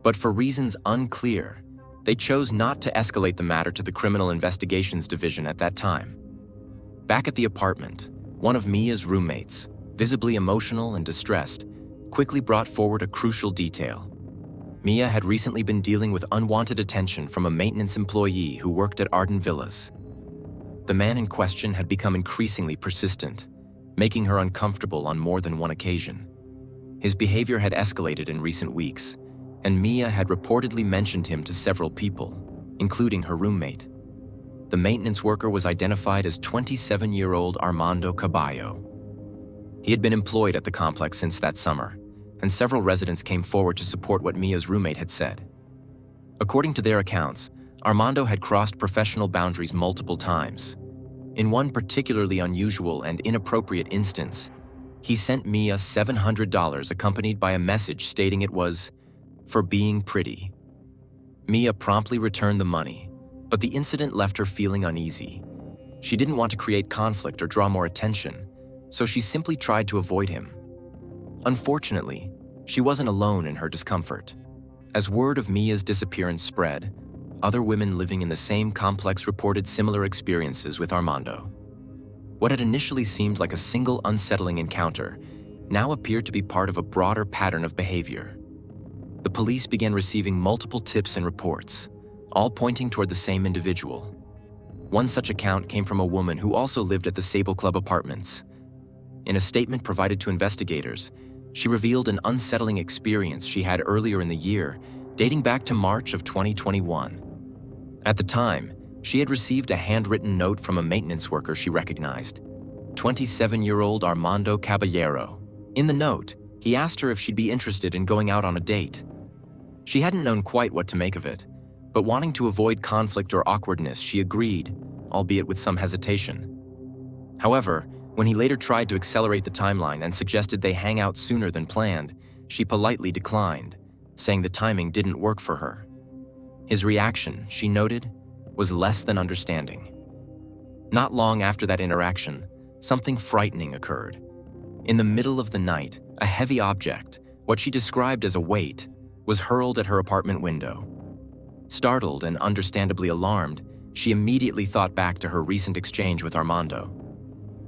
but for reasons unclear, they chose not to escalate the matter to the Criminal Investigations Division at that time. Back at the apartment, one of Mia's roommates, visibly emotional and distressed, quickly brought forward a crucial detail. Mia had recently been dealing with unwanted attention from a maintenance employee who worked at Ardan Villas. The man in question had become increasingly persistent, making her uncomfortable on more than one occasion. His behavior had escalated in recent weeks, and Mia had reportedly mentioned him to several people, including her roommate. The maintenance worker was identified as 27-year-old Armando Caballo. He had been employed at the complex since that summer, and several residents came forward to support what Mia's roommate had said. According to their accounts, Armando had crossed professional boundaries multiple times. In one particularly unusual and inappropriate instance, he sent Mia $700 accompanied by a message stating it was for being pretty. Mia promptly returned the money, but the incident left her feeling uneasy. She didn't want to create conflict or draw more attention, so she simply tried to avoid him. Unfortunately, she wasn't alone in her discomfort. As word of Mia's disappearance spread, other women living in the same complex reported similar experiences with Armando. What had initially seemed like a single unsettling encounter now appeared to be part of a broader pattern of behavior. The police began receiving multiple tips and reports, all pointing toward the same individual. One such account came from a woman who also lived at the Sable Club apartments. In a statement provided to investigators, she revealed an unsettling experience she had earlier in the year, dating back to March of 2021. At the time, she had received a handwritten note from a maintenance worker she recognized, 27-year-old Armando Caballero. In the note, he asked her if she'd be interested in going out on a date. She hadn't known quite what to make of it, but wanting to avoid conflict or awkwardness, she agreed, albeit with some hesitation. However, when he later tried to accelerate the timeline and suggested they hang out sooner than planned, she politely declined, saying the timing didn't work for her. His reaction, she noted, was less than understanding. Not long after that interaction, something frightening occurred. In the middle of the night, a heavy object, what she described as a weight, was hurled at her apartment window. Startled and understandably alarmed, she immediately thought back to her recent exchange with Armando.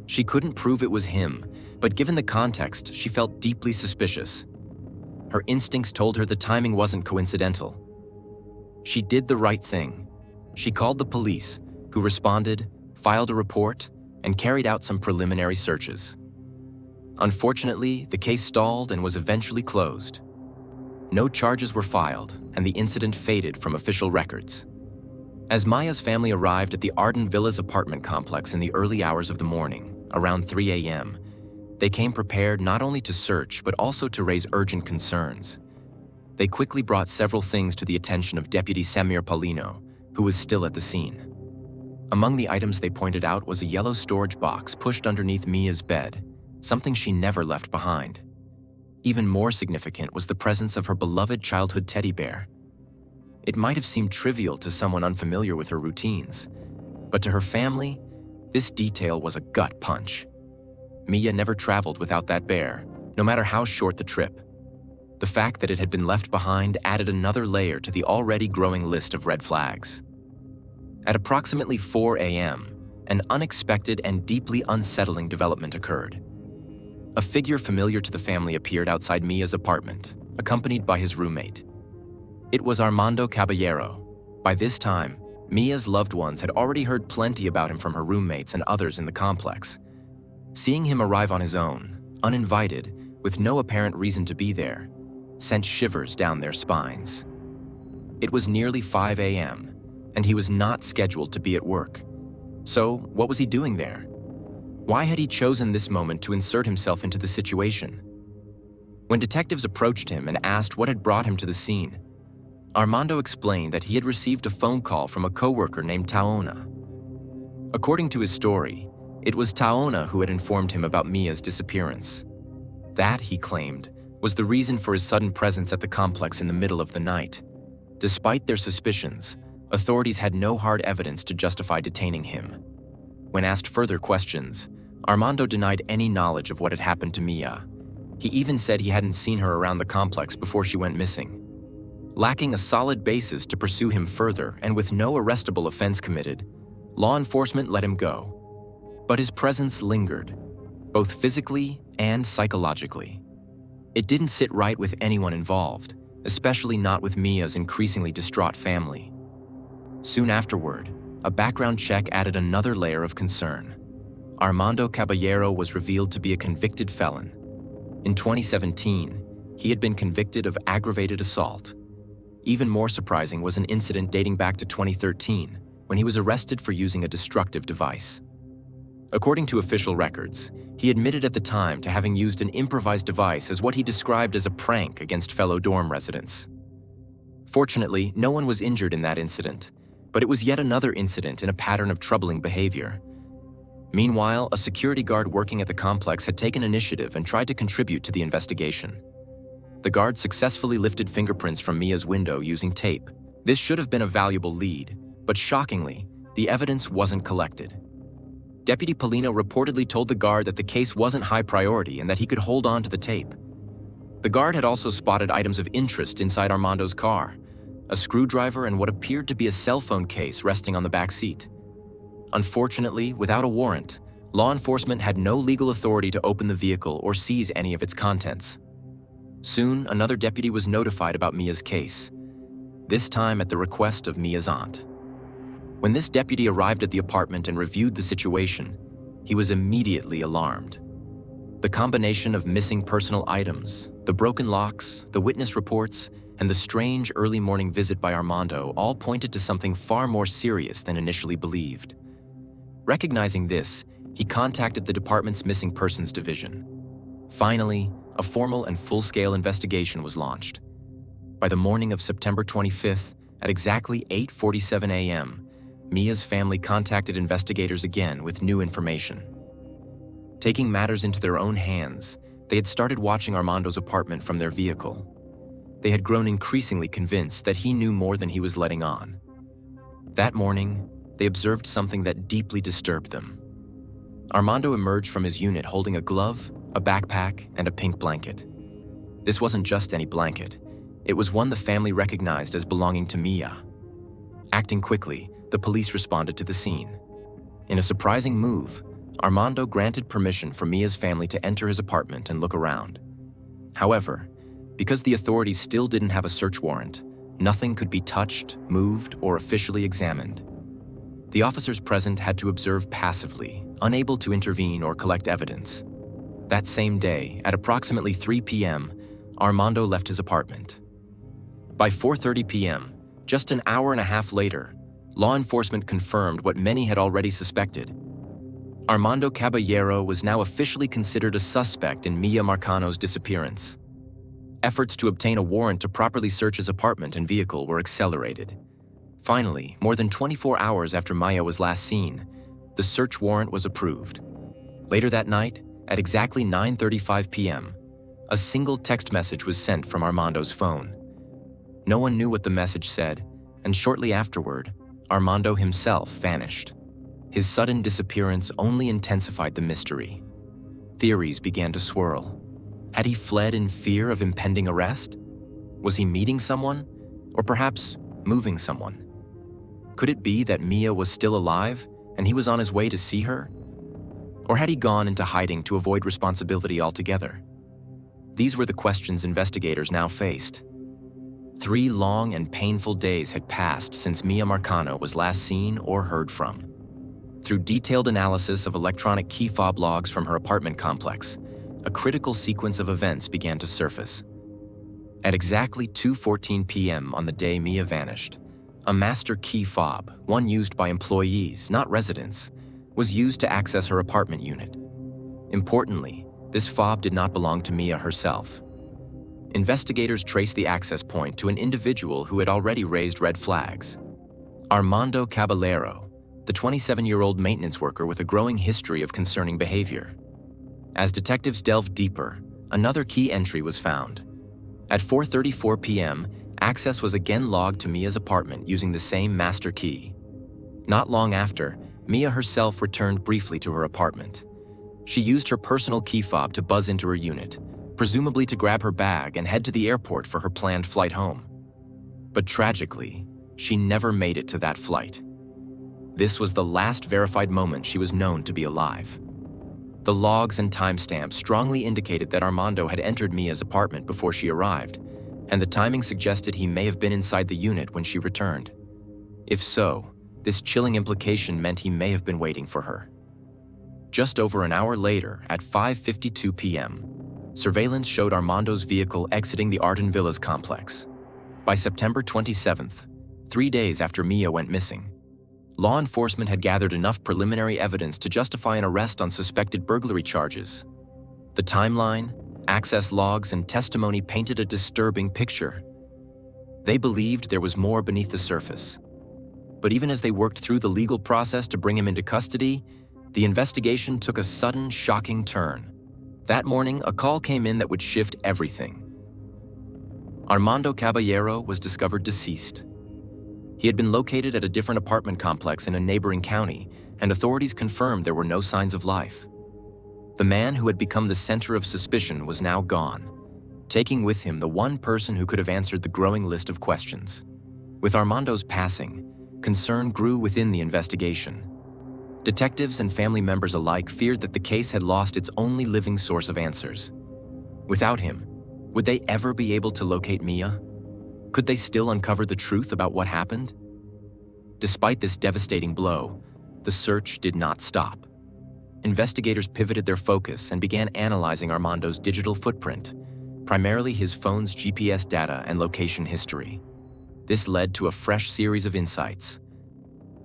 She couldn't prove it was him, but given the context, she felt deeply suspicious. Her instincts told her the timing wasn't coincidental. She did the right thing. She called the police, who responded, filed a report, and carried out some preliminary searches. Unfortunately, the case stalled and was eventually closed. No charges were filed, and the incident faded from official records. As Maya's family arrived at the Ardan Villas apartment complex in the early hours of the morning, around 3 a.m., they came prepared not only to search but also to raise urgent concerns. They quickly brought several things to the attention of Deputy Samir Paulino, who was still at the scene. Among the items they pointed out was a yellow storage box pushed underneath Mia's bed, something she never left behind. Even more significant was the presence of her beloved childhood teddy bear. It might have seemed trivial to someone unfamiliar with her routines, but to her family, this detail was a gut punch. Mia never traveled without that bear, no matter how short the trip. The fact that it had been left behind added another layer to the already growing list of red flags. At approximately 4 a.m., an unexpected and deeply unsettling development occurred. A figure familiar to the family appeared outside Mia's apartment, accompanied by his roommate. It was Armando Caballero. By this time, Mia's loved ones had already heard plenty about him from her roommates and others in the complex. Seeing him arrive on his own, uninvited, with no apparent reason to be there, sent shivers down their spines. It was nearly 5 a.m., and he was not scheduled to be at work. So, what was he doing there? Why had he chosen this moment to insert himself into the situation? When detectives approached him and asked what had brought him to the scene, Armando explained that he had received a phone call from a coworker named Taona. According to his story, it was Taona who had informed him about Mia's disappearance. That, he claimed, was the reason for his sudden presence at the complex in the middle of the night. Despite their suspicions, authorities had no hard evidence to justify detaining him. When asked further questions, Armando denied any knowledge of what had happened to Mia. He even said he hadn't seen her around the complex before she went missing. Lacking a solid basis to pursue him further and with no arrestable offense committed, law enforcement let him go. But his presence lingered, both physically and psychologically. It didn't sit right with anyone involved, especially not with Mia's increasingly distraught family. Soon afterward, a background check added another layer of concern. Armando Caballero was revealed to be a convicted felon. In 2017, he had been convicted of aggravated assault. Even more surprising was an incident dating back to 2013, when he was arrested for using a destructive device. According to official records, he admitted at the time to having used an improvised device as what he described as a prank against fellow dorm residents. Fortunately, no one was injured in that incident, but it was yet another incident in a pattern of troubling behavior. Meanwhile, a security guard working at the complex had taken initiative and tried to contribute to the investigation. The guard successfully lifted fingerprints from Mia's window using tape. This should have been a valuable lead, but shockingly, the evidence wasn't collected. Deputy Polino reportedly told the guard that the case wasn't high priority and that he could hold on to the tape. The guard had also spotted items of interest inside Armando's car, a screwdriver and what appeared to be a cell phone case resting on the back seat. Unfortunately, without a warrant, law enforcement had no legal authority to open the vehicle or seize any of its contents. Soon, another deputy was notified about Mia's case, this time at the request of Mia's aunt. When this deputy arrived at the apartment and reviewed the situation, he was immediately alarmed. The combination of missing personal items, the broken locks, the witness reports, and the strange early morning visit by Armando all pointed to something far more serious than initially believed. Recognizing this, he contacted the department's missing persons division. Finally, a formal and full-scale investigation was launched. By the morning of September 25th, at exactly 8:47 a.m., Mia's family contacted investigators again with new information. Taking matters into their own hands, they had started watching Armando's apartment from their vehicle. They had grown increasingly convinced that he knew more than he was letting on. That morning, they observed something that deeply disturbed them. Armando emerged from his unit holding a glove, a backpack, and a pink blanket. This wasn't just any blanket. It was one the family recognized as belonging to Mia. Acting quickly, the police responded to the scene. In a surprising move, Armando granted permission for Mia's family to enter his apartment and look around. However, because the authorities still didn't have a search warrant, nothing could be touched, moved, or officially examined. The officers present had to observe passively, unable to intervene or collect evidence. That same day, at approximately 3 p.m., Armando left his apartment. By 4:30 p.m., just an hour and a half later, law enforcement confirmed what many had already suspected. Armando Caballero was now officially considered a suspect in Mia Marano's disappearance. Efforts to obtain a warrant to properly search his apartment and vehicle were accelerated. Finally, more than 24 hours after Mia was last seen, the search warrant was approved. Later that night, at exactly 9:35 p.m., a single text message was sent from Armando's phone. No one knew what the message said, and shortly afterward, Armando himself vanished. His sudden disappearance only intensified the mystery. Theories began to swirl. Had he fled in fear of impending arrest? Was he meeting someone? Or perhaps moving someone? Could it be that Mia was still alive and he was on his way to see her? Or had he gone into hiding to avoid responsibility altogether? These were the questions investigators now faced. 3 long and painful days had passed since Mia Marano was last seen or heard from. Through detailed analysis of electronic key fob logs from her apartment complex, a critical sequence of events began to surface. At exactly 2:14 p.m. on the day Mia vanished, a master key fob, one used by employees, not residents, was used to access her apartment unit. Importantly, this fob did not belong to Mia herself. Investigators traced the access point to an individual who had already raised red flags. Armando Caballero, the 27-year-old maintenance worker with a growing history of concerning behavior. As detectives delved deeper, another key entry was found. At 4:34 p.m., access was again logged to Mia's apartment using the same master key. Not long after, Mia herself returned briefly to her apartment. She used her personal key fob to buzz into her unit, presumably to grab her bag and head to the airport for her planned flight home. But tragically, she never made it to that flight. This was the last verified moment she was known to be alive. The logs and timestamps strongly indicated that Armando had entered Mia's apartment before she arrived, and the timing suggested he may have been inside the unit when she returned. If so, This chilling implication meant he may have been waiting for her. Just over an hour later, at 5:52 p.m., surveillance showed Armando's vehicle exiting the Ardan Villas complex. By September 27th, 3 days after Mia went missing, law enforcement had gathered enough preliminary evidence to justify an arrest on suspected burglary charges. The timeline, access logs, and testimony painted a disturbing picture. They believed there was more beneath the surface. But even as they worked through the legal process to bring him into custody, the investigation took a sudden, shocking turn. That morning, a call came in that would shift everything. Armando Caballero was discovered deceased. He had been located at a different apartment complex in a neighboring county, and authorities confirmed there were no signs of life. The man who had become the center of suspicion was now gone, taking with him the one person who could have answered the growing list of questions. With Armando's passing, concern grew within the investigation. Detectives and family members alike feared that the case had lost its only living source of answers. Without him, would they ever be able to locate Mia? Could they still uncover the truth about what happened? Despite this devastating blow, the search did not stop. Investigators pivoted their focus and began analyzing Armando's digital footprint, primarily his phone's GPS data and location history. This led to a fresh series of insights.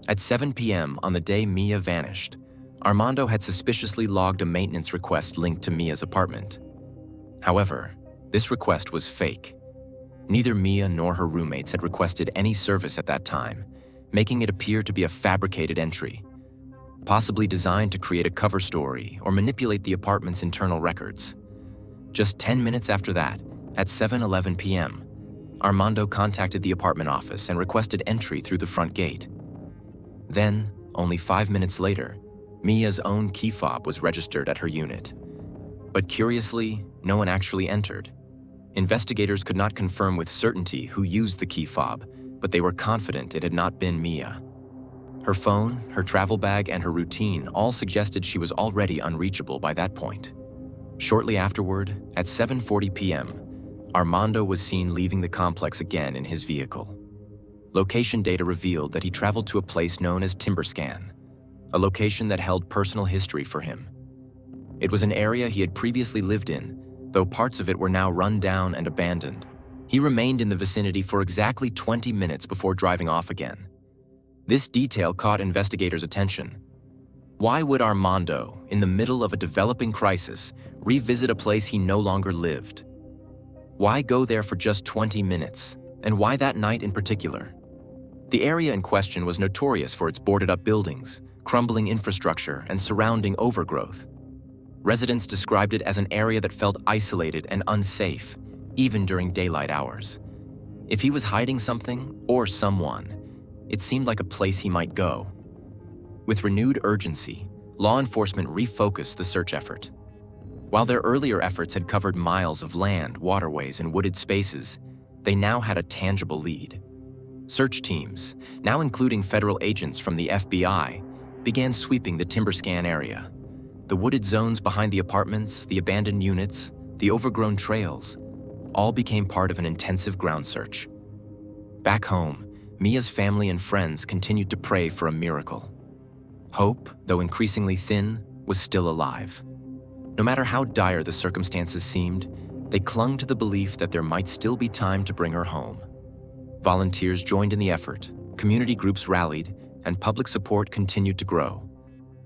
At 7 p.m. on the day Mia vanished, Armando had suspiciously logged a maintenance request linked to Mia's apartment. However, this request was fake. Neither Mia nor her roommates had requested any service at that time, making it appear to be a fabricated entry, possibly designed to create a cover story or manipulate the apartment's internal records. Just 10 minutes after that, at 7:11 p.m., Armando contacted the apartment office and requested entry through the front gate. Then, only 5 minutes later, Mia's own key fob was registered at her unit. But curiously, no one actually entered. Investigators could not confirm with certainty who used the key fob, but they were confident it had not been Mia. Her phone, her travel bag, and her routine all suggested she was already unreachable by that point. Shortly afterward, at 7:40 p.m., Armando was seen leaving the complex again in his vehicle. Location data revealed that he traveled to a place known as Timberscan, a location that held personal history for him. It was an area he had previously lived in, though parts of it were now run down and abandoned. He remained in the vicinity for exactly 20 minutes before driving off again. This detail caught investigators' attention. Why would Armando, in the middle of a developing crisis, revisit a place he no longer lived? Why go there for just 20 minutes, and why that night in particular? The area in question was notorious for its boarded-up buildings, crumbling infrastructure, and surrounding overgrowth. Residents described it as an area that felt isolated and unsafe, even during daylight hours. If he was hiding something, or someone, it seemed like a place he might go. With renewed urgency, law enforcement refocused the search effort. While their earlier efforts had covered miles of land, waterways, and wooded spaces, they now had a tangible lead. Search teams, now including federal agents from the FBI, began sweeping the Timberscan area. The wooded zones behind the apartments, the abandoned units, the overgrown trails, all became part of an intensive ground search. Back home, Mia's family and friends continued to pray for a miracle. Hope, though increasingly thin, was still alive. No matter how dire the circumstances seemed, they clung to the belief that there might still be time to bring her home. Volunteers joined in the effort, community groups rallied, and public support continued to grow.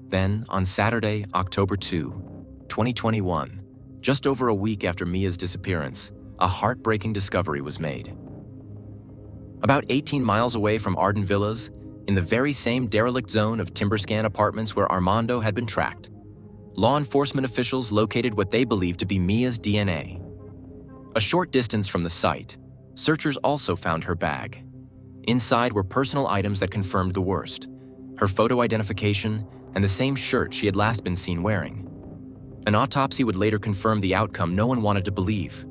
Then, on Saturday, October 2, 2021, just over a week after Mia's disappearance, a heartbreaking discovery was made. About 18 miles away from Ardan Villas, in the very same derelict zone of Timberscan apartments where Armando had been tracked, law enforcement officials located what they believed to be Mia's DNA. A short distance from the site, searchers also found her bag. Inside were personal items that confirmed the worst: her photo identification and the same shirt she had last been seen wearing. An autopsy would later confirm the outcome no one wanted to believe.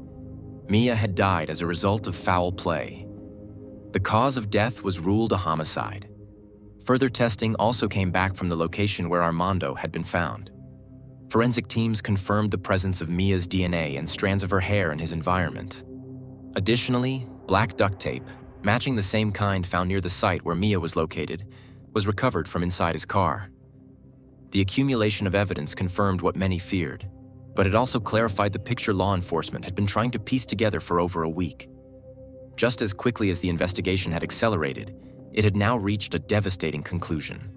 Mia had died as a result of foul play. The cause of death was ruled a homicide. Further testing also came back from the location where Armando had been found. Forensic teams confirmed the presence of Mia's DNA and strands of her hair in his environment. Additionally, black duct tape, matching the same kind found near the site where Mia was located, was recovered from inside his car. The accumulation of evidence confirmed what many feared, but it also clarified the picture law enforcement had been trying to piece together for over a week. Just as quickly as the investigation had accelerated, it had now reached a devastating conclusion.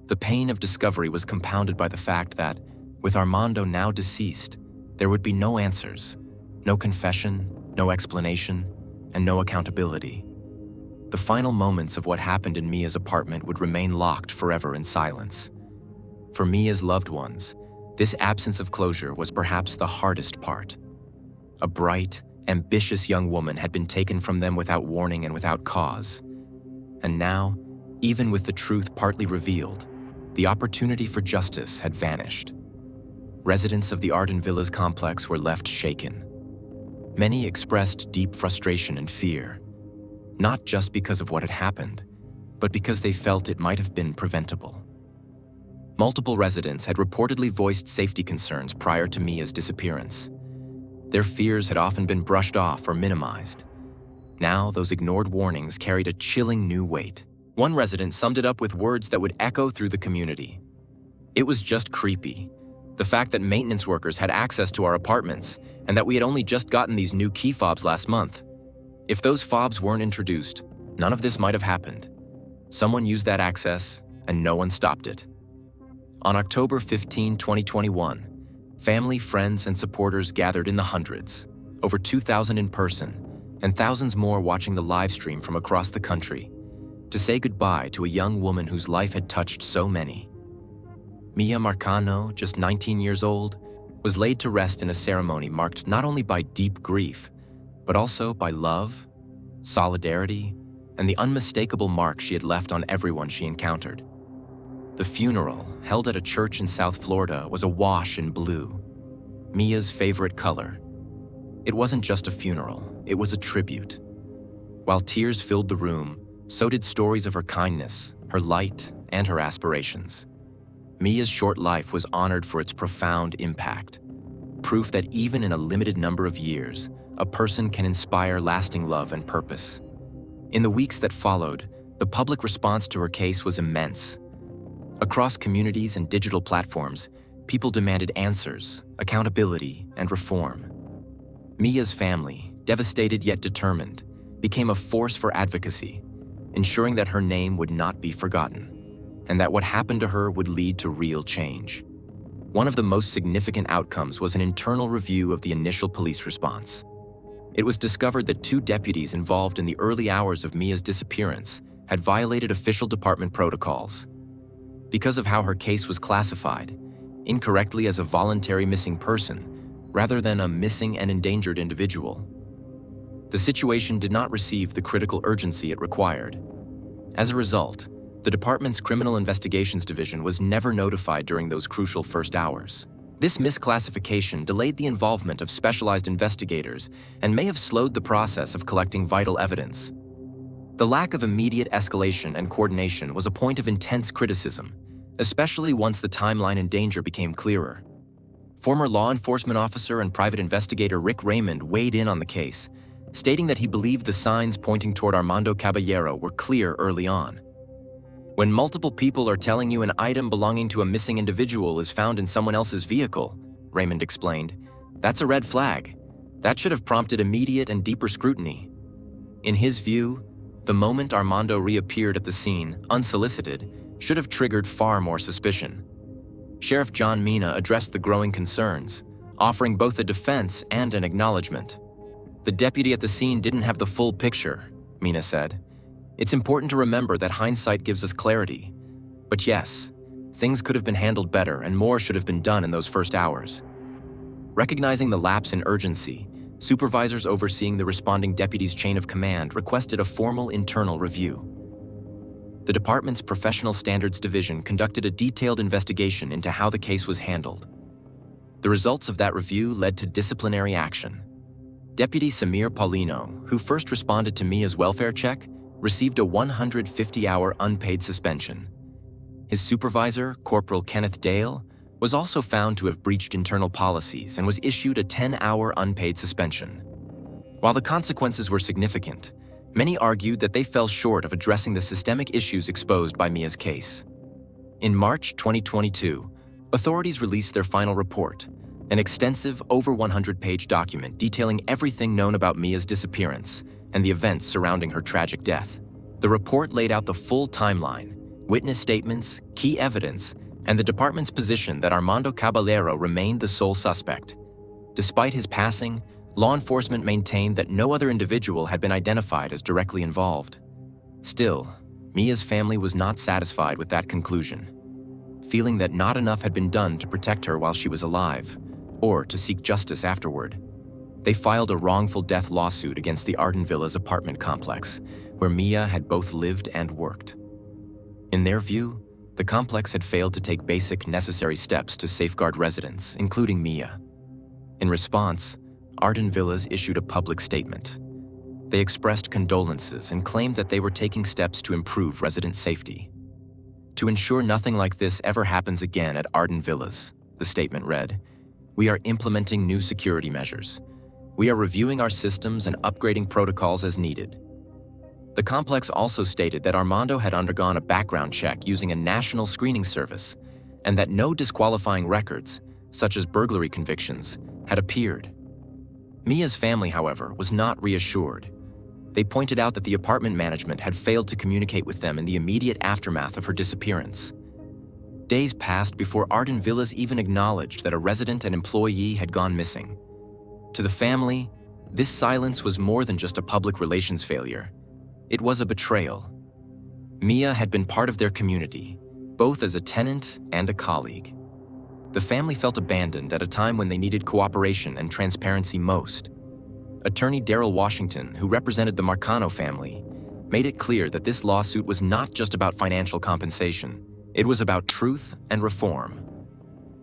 The pain of discovery was compounded by the fact that, with Armando now deceased, there would be no answers, no confession, no explanation, and no accountability. The final moments of what happened in Mia's apartment would remain locked forever in silence. For Mia's loved ones, this absence of closure was perhaps the hardest part. A bright, ambitious young woman had been taken from them without warning and without cause. And now, even with the truth partly revealed, the opportunity for justice had vanished. Residents of the Ardan Villas complex were left shaken. Many expressed deep frustration and fear, not just because of what had happened, but because they felt it might have been preventable. Multiple residents had reportedly voiced safety concerns prior to Mia's disappearance. Their fears had often been brushed off or minimized. Now, those ignored warnings carried a chilling new weight. One resident summed it up with words that would echo through the community. It was just creepy. The fact that maintenance workers had access to our apartments and that we had only just gotten these new key fobs last month. If those fobs weren't introduced, none of this might have happened. Someone used that access and no one stopped it. On October 15, 2021, family, friends, and supporters gathered in the hundreds, over 2,000 in person, and thousands more watching the live stream from across the country, to say goodbye to a young woman whose life had touched so many. Mia Marano, just 19 years old, was laid to rest in a ceremony marked not only by deep grief, but also by love, solidarity, and the unmistakable mark she had left on everyone she encountered. The funeral, held at a church in South Florida, was awash in blue, Mia's favorite color. It wasn't just a funeral, it was a tribute. While tears filled the room, so did stories of her kindness, her light, and her aspirations. Mia's short life was honored for its profound impact, proof that even in a limited number of years, a person can inspire lasting love and purpose. In the weeks that followed, the public response to her case was immense. Across communities and digital platforms, people demanded answers, accountability, and reform. Mia's family, devastated yet determined, became a force for advocacy, ensuring that her name would not be forgotten, and that what happened to her would lead to real change. One of the most significant outcomes was an internal review of the initial police response. It was discovered that 2 deputies involved in the early hours of Mia's disappearance had violated official department protocols. Because of how her case was classified, incorrectly as a voluntary missing person, rather than a missing and endangered individual, the situation did not receive the critical urgency it required. As a result, the department's Criminal Investigations Division was never notified during those crucial first hours. This misclassification delayed the involvement of specialized investigators and may have slowed the process of collecting vital evidence. The lack of immediate escalation and coordination was a point of intense criticism, especially once the timeline and danger became clearer. Former law enforcement officer and private investigator Rick Raymond weighed in on the case, stating that he believed the signs pointing toward Armando Caballero were clear early on. When multiple people are telling you an item belonging to a missing individual is found in someone else's vehicle, Raymond explained, that's a red flag. That should have prompted immediate and deeper scrutiny. In his view, the moment Armando reappeared at the scene, unsolicited, should have triggered far more suspicion. Sheriff John Mina addressed the growing concerns, offering both a defense and an acknowledgement. The deputy at the scene didn't have the full picture, Mina said. It's important to remember that hindsight gives us clarity. But yes, things could have been handled better and more should have been done in those first hours. Recognizing the lapse in urgency, supervisors overseeing the responding deputy's chain of command requested a formal internal review. The department's Professional Standards Division conducted a detailed investigation into how the case was handled. The results of that review led to disciplinary action. Deputy Samir Paulino, who first responded to Mia's welfare check, received a 150-hour unpaid suspension. His supervisor, Corporal Kenneth Dale, was also found to have breached internal policies and was issued a 10-hour unpaid suspension. While the consequences were significant, Many argued that they fell short of addressing the systemic issues exposed by Mia's case. In March 2022, authorities released their final report, an extensive, over 100-page document detailing everything known about Mia's disappearance and the events surrounding her tragic death. The report laid out the full timeline, witness statements, key evidence, and the department's position that Armando Caballero remained the sole suspect. Despite his passing, law enforcement maintained that no other individual had been identified as directly involved. Still, Mia's family was not satisfied with that conclusion, feeling that not enough had been done to protect her while she was alive, or to seek justice afterward. They filed a wrongful death lawsuit against the Ardan Villas apartment complex, where Mia had both lived and worked. In their view, the complex had failed to take basic necessary steps to safeguard residents, including Mia. In response, Ardan Villas issued a public statement. They expressed condolences and claimed that they were taking steps to improve resident safety. To ensure nothing like this ever happens again at Ardan Villas, the statement read, "We are implementing new security measures. We are reviewing our systems and upgrading protocols as needed." The complex also stated that Armando had undergone a background check using a national screening service and that no disqualifying records, such as burglary convictions, had appeared. Mia's family, however, was not reassured. They pointed out that the apartment management had failed to communicate with them in the immediate aftermath of her disappearance. Days passed before Ardan Villas even acknowledged that a resident and employee had gone missing. To the family, this silence was more than just a public relations failure. It was a betrayal. Mia had been part of their community, both as a tenant and a colleague. The family felt abandoned at a time when they needed cooperation and transparency most. Attorney Daryl Washington, who represented the Marano family, made it clear that this lawsuit was not just about financial compensation. It was about truth and reform.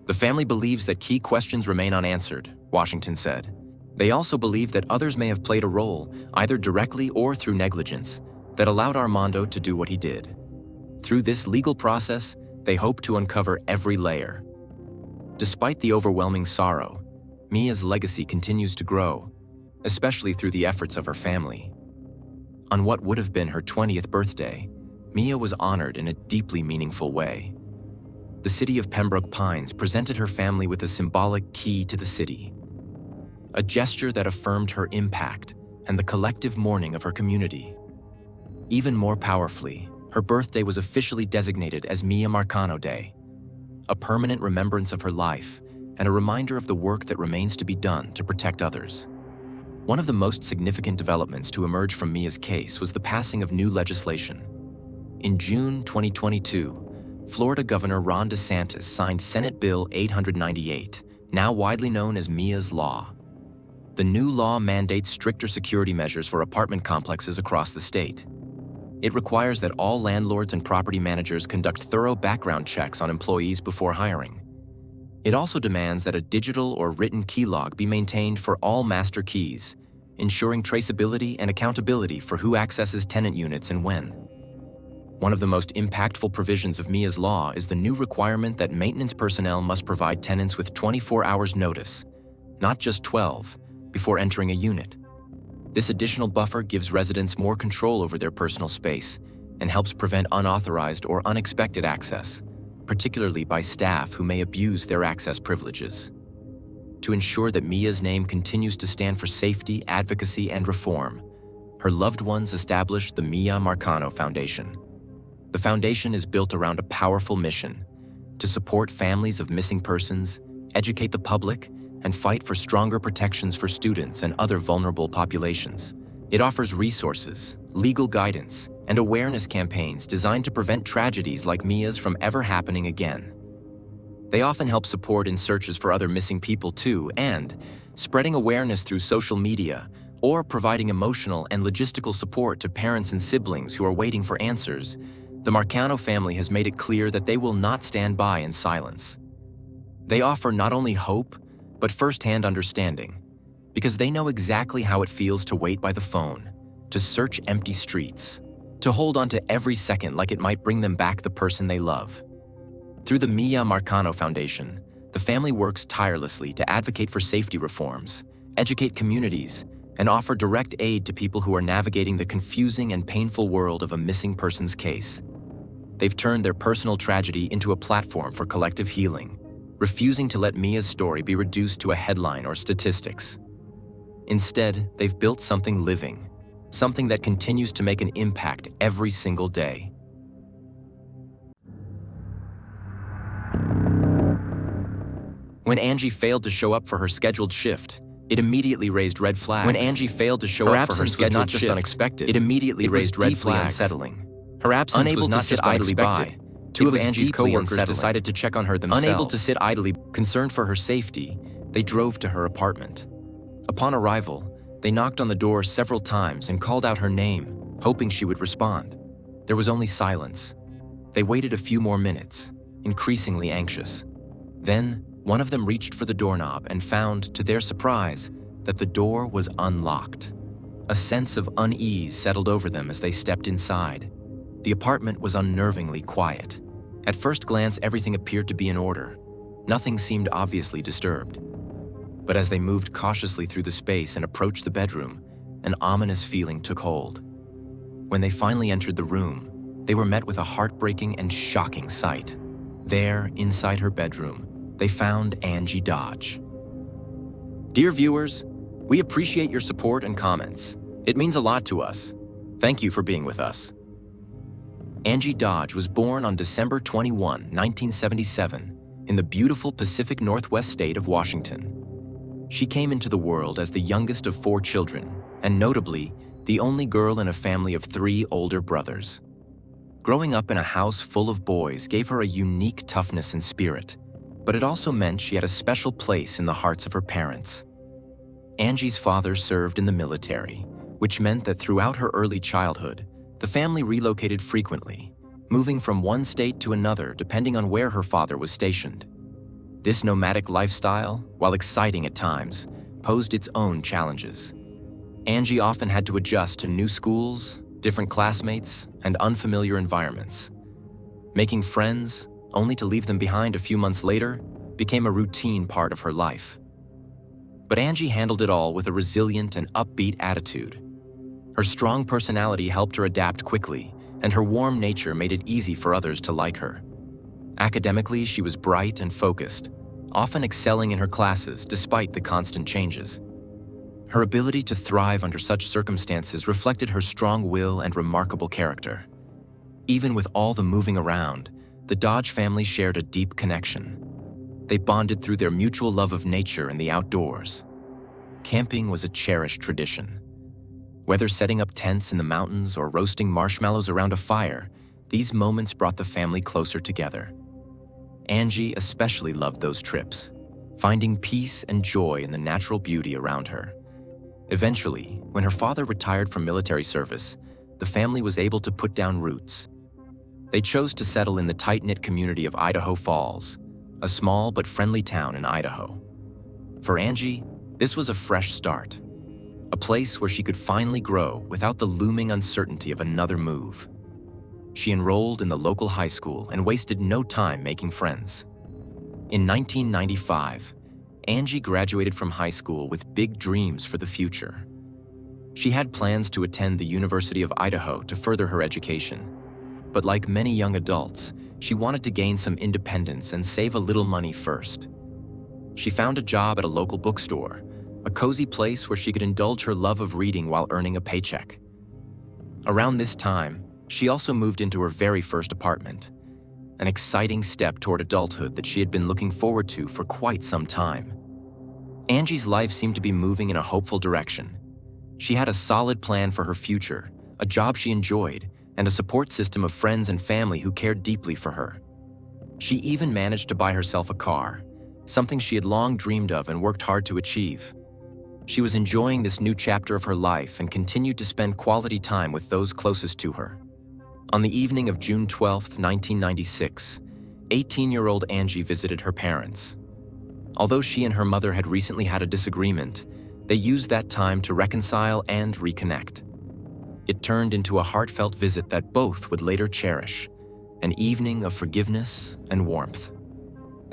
The family believes that key questions remain unanswered, Washington said. They also believe that others may have played a role, either directly or through negligence, that allowed Armando to do what he did. Through this legal process, they hope to uncover every layer. Despite the overwhelming sorrow, Mia's legacy continues to grow, especially through the efforts of her family. On what would have been her 20th birthday, Mia was honored in a deeply meaningful way. The city of Pembroke Pines presented her family with a symbolic key to the city, a gesture that affirmed her impact and the collective mourning of her community. Even more powerfully, her birthday was officially designated as Mia Marano Day, a permanent remembrance of her life and a reminder of the work that remains to be done to protect others. One of the most significant developments to emerge from Mia's case was the passing of new legislation. In June 2022, Florida Governor Ron DeSantis signed Senate Bill 898, now widely known as Mia's Law. The new law mandates stricter security measures for apartment complexes across the state. It requires that all landlords and property managers conduct thorough background checks on employees before hiring. It also demands that a digital or written key log be maintained for all master keys, ensuring traceability and accountability for who accesses tenant units and when. One of the most impactful provisions of Mia's Law is the new requirement that maintenance personnel must provide tenants with 24 hours notice, not just 12, before entering a unit. This additional buffer gives residents more control over their personal space and helps prevent unauthorized or unexpected access, particularly by staff who may abuse their access privileges. To ensure that Mia's name continues to stand for safety, advocacy, and reform, her loved ones established the Mia Marano Foundation. The foundation is built around a powerful mission: to support families of missing persons, educate the public, and fight for stronger protections for students and other vulnerable populations. It offers resources, legal guidance, and awareness campaigns designed to prevent tragedies like Mia's from ever happening again. They often help support in searches for other missing people too, and spreading awareness through social media or providing emotional and logistical support to parents and siblings who are waiting for answers. The Marano family has made it clear that they will not stand by in silence. They offer not only hope, but firsthand understanding, because they know exactly how it feels to wait by the phone, to search empty streets, to hold on to every second like it might bring them back the person they love. Through the Mia Marano Foundation, the family works tirelessly to advocate for safety reforms, educate communities, and offer direct aid to people who are navigating the confusing and painful world of a missing persons case. They've turned their personal tragedy into a platform for collective healing, refusing to let Mia's story be reduced to a headline or statistics. Instead, they've built something living, something that continues to make an impact every single day. When Angie failed to show up for her scheduled shift, it immediately raised red flags. When Angie failed to show up for her scheduled not just shift, unexpected, it immediately raised red flags. Unsettling. Her absence was not just idly by. Two of Angie's coworkers decided to check on her themselves. Unable to sit idly, concerned for her safety, they drove to her apartment. Upon arrival, they knocked on the door several times and called out her name, hoping she would respond. There was only silence. They waited a few more minutes, increasingly anxious. Then, one of them reached for the doorknob and found, to their surprise, that the door was unlocked. A sense of unease settled over them as they stepped inside. The apartment was unnervingly quiet. At first glance, everything appeared to be in order. Nothing seemed obviously disturbed. But as they moved cautiously through the space and approached the bedroom, an ominous feeling took hold. When they finally entered the room, they were met with a heartbreaking and shocking sight. There, inside her bedroom, they found Angie Dodge. Dear viewers, we appreciate your support and comments. It means a lot to us. Thank you for being with us. Angie Dodge was born on December 21, 1977, in the beautiful Pacific Northwest state of Washington. She came into the world as the youngest of 4 children, and notably, the only girl in a family of 3 older brothers. Growing up in a house full of boys gave her a unique toughness and spirit, but it also meant she had a special place in the hearts of her parents. Angie's father served in the military, which meant that throughout her early childhood, the family relocated frequently, moving from one state to another depending on where her father was stationed. This nomadic lifestyle, while exciting at times, posed its own challenges. Angie often had to adjust to new schools, different classmates, and unfamiliar environments. Making friends, only to leave them behind a few months later, became a routine part of her life. But Angie handled it all with a resilient and upbeat attitude. Her strong personality helped her adapt quickly, and her warm nature made it easy for others to like her. Academically, she was bright and focused, often excelling in her classes despite the constant changes. Her ability to thrive under such circumstances reflected her strong will and remarkable character. Even with all the moving around, the Dodge family shared a deep connection. They bonded through their mutual love of nature and the outdoors. Camping was a cherished tradition. Whether setting up tents in the mountains or roasting marshmallows around a fire, these moments brought the family closer together. Angie especially loved those trips, finding peace and joy in the natural beauty around her. Eventually, when her father retired from military service, the family was able to put down roots. They chose to settle in the tight-knit community of Idaho Falls, a small but friendly town in Idaho. For Angie, this was a fresh start, a place where she could finally grow without the looming uncertainty of another move. She enrolled in the local high school and wasted no time making friends. In 1995, Angie graduated from high school with big dreams for the future. She had plans to attend the University of Idaho to further her education, but like many young adults, she wanted to gain some independence and save a little money first. She found a job at a local bookstore, a cozy place where she could indulge her love of reading while earning a paycheck. Around this time, she also moved into her very first apartment, an exciting step toward adulthood that she had been looking forward to for quite some time. Angie's life seemed to be moving in a hopeful direction. She had a solid plan for her future, a job she enjoyed, and a support system of friends and family who cared deeply for her. She even managed to buy herself a car, something she had long dreamed of and worked hard to achieve. She was enjoying this new chapter of her life and continued to spend quality time with those closest to her. On the evening of June 12, 1996, 18-year-old Angie visited her parents. Although she and her mother had recently had a disagreement, they used that time to reconcile and reconnect. It turned into a heartfelt visit that both would later cherish, an evening of forgiveness and warmth.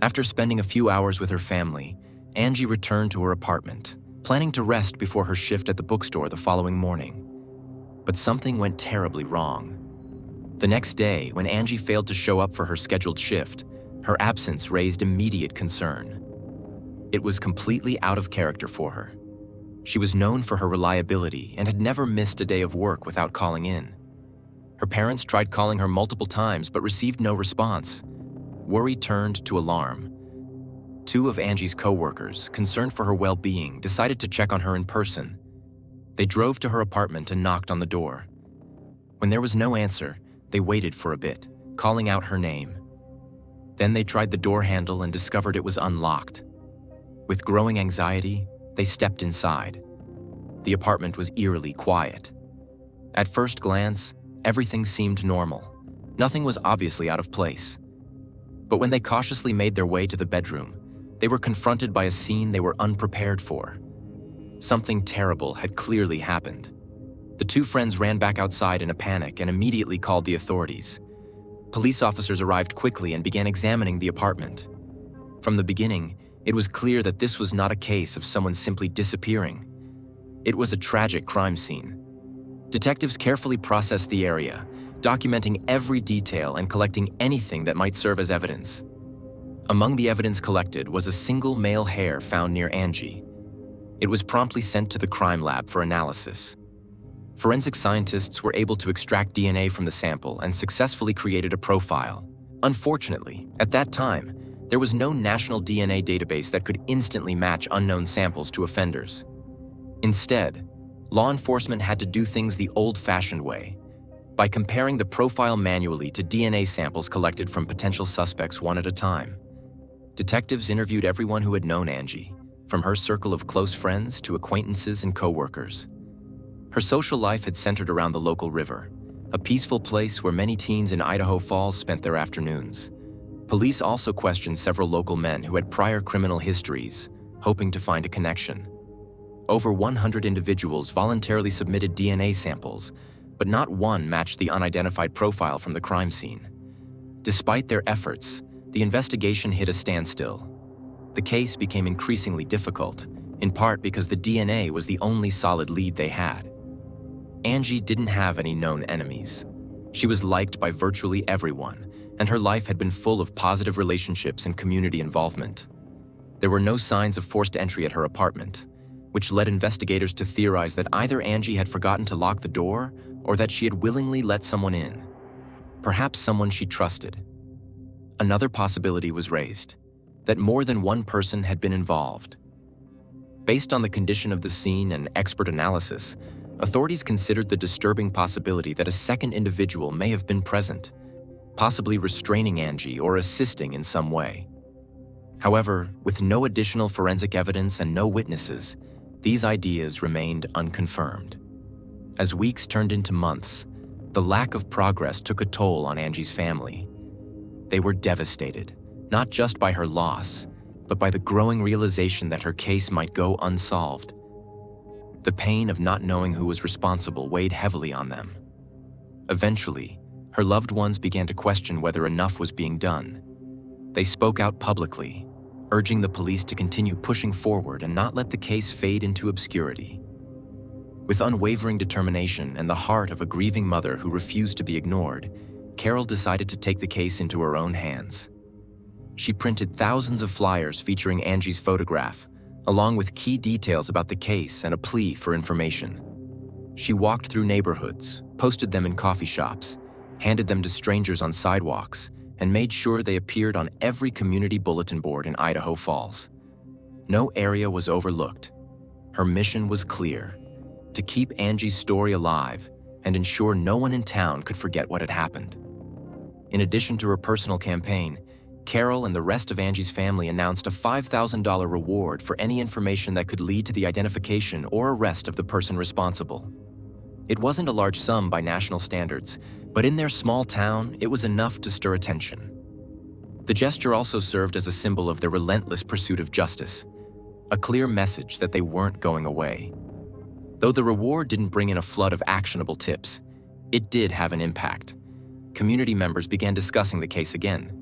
After spending a few hours with her family, Angie returned to her apartment, planning to rest before her shift at the bookstore the following morning. But something went terribly wrong. The next day, when Angie failed to show up for her scheduled shift, her absence raised immediate concern. It was completely out of character for her. She was known for her reliability and had never missed a day of work without calling in. Her parents tried calling her multiple times but received no response. Worry turned to alarm. Two of Angie's co-workers, concerned for her well-being, decided to check on her in person. They drove to her apartment and knocked on the door. When there was no answer, they waited for a bit, calling out her name. Then they tried the door handle and discovered it was unlocked. With growing anxiety, they stepped inside. The apartment was eerily quiet. At first glance, everything seemed normal. Nothing was obviously out of place. But when they cautiously made their way to the bedroom, they were confronted by a scene they were unprepared for. Something terrible had clearly happened. The two friends ran back outside in a panic and immediately called the authorities. Police officers arrived quickly and began examining the apartment. From the beginning, it was clear that this was not a case of someone simply disappearing. It was a tragic crime scene. Detectives carefully processed the area, documenting every detail and collecting anything that might serve as evidence. Among the evidence collected was a single male hair found near Angie. It was promptly sent to the crime lab for analysis. Forensic scientists were able to extract DNA from the sample and successfully created a profile. Unfortunately, at that time, there was no national DNA database that could instantly match unknown samples to offenders. Instead, law enforcement had to do things the old-fashioned way, by comparing the profile manually to DNA samples collected from potential suspects one at a time. Detectives interviewed everyone who had known Angie, from her circle of close friends to acquaintances and co-workers. Her social life had centered around the local river, a peaceful place where many teens in Idaho Falls spent their afternoons. Police also questioned several local men who had prior criminal histories, hoping to find a connection. Over 100 individuals voluntarily submitted DNA samples, but not one matched the unidentified profile from the crime scene. Despite their efforts, the investigation hit a standstill. The case became increasingly difficult, in part because the DNA was the only solid lead they had. Angie didn't have any known enemies. She was liked by virtually everyone, and her life had been full of positive relationships and community involvement. There were no signs of forced entry at her apartment, which led investigators to theorize that either Angie had forgotten to lock the door or that she had willingly let someone in, perhaps someone she trusted. Another possibility was raised, that more than one person had been involved. Based on the condition of the scene and expert analysis, authorities considered the disturbing possibility that a second individual may have been present, possibly restraining Angie or assisting in some way. However, with no additional forensic evidence and no witnesses, these ideas remained unconfirmed. As weeks turned into months, the lack of progress took a toll on Angie's family. They were devastated, not just by her loss, but by the growing realization that her case might go unsolved. The pain of not knowing who was responsible weighed heavily on them. Eventually, her loved ones began to question whether enough was being done. They spoke out publicly, urging the police to continue pushing forward and not let the case fade into obscurity. With unwavering determination and the heart of a grieving mother who refused to be ignored, Carol decided to take the case into her own hands. She printed thousands of flyers featuring Angie's photograph, along with key details about the case and a plea for information. She walked through neighborhoods, posted them in coffee shops, handed them to strangers on sidewalks, and made sure they appeared on every community bulletin board in Idaho Falls. No area was overlooked. Her mission was clear: to keep Angie's story alive and ensure no one in town could forget what had happened. In addition to her personal campaign, Carol and the rest of Angie's family announced a $5,000 reward for any information that could lead to the identification or arrest of the person responsible. It wasn't a large sum by national standards, but in their small town, it was enough to stir attention. The gesture also served as a symbol of their relentless pursuit of justice, a clear message that they weren't going away. Though the reward didn't bring in a flood of actionable tips, it did have an impact. Community members began discussing the case again.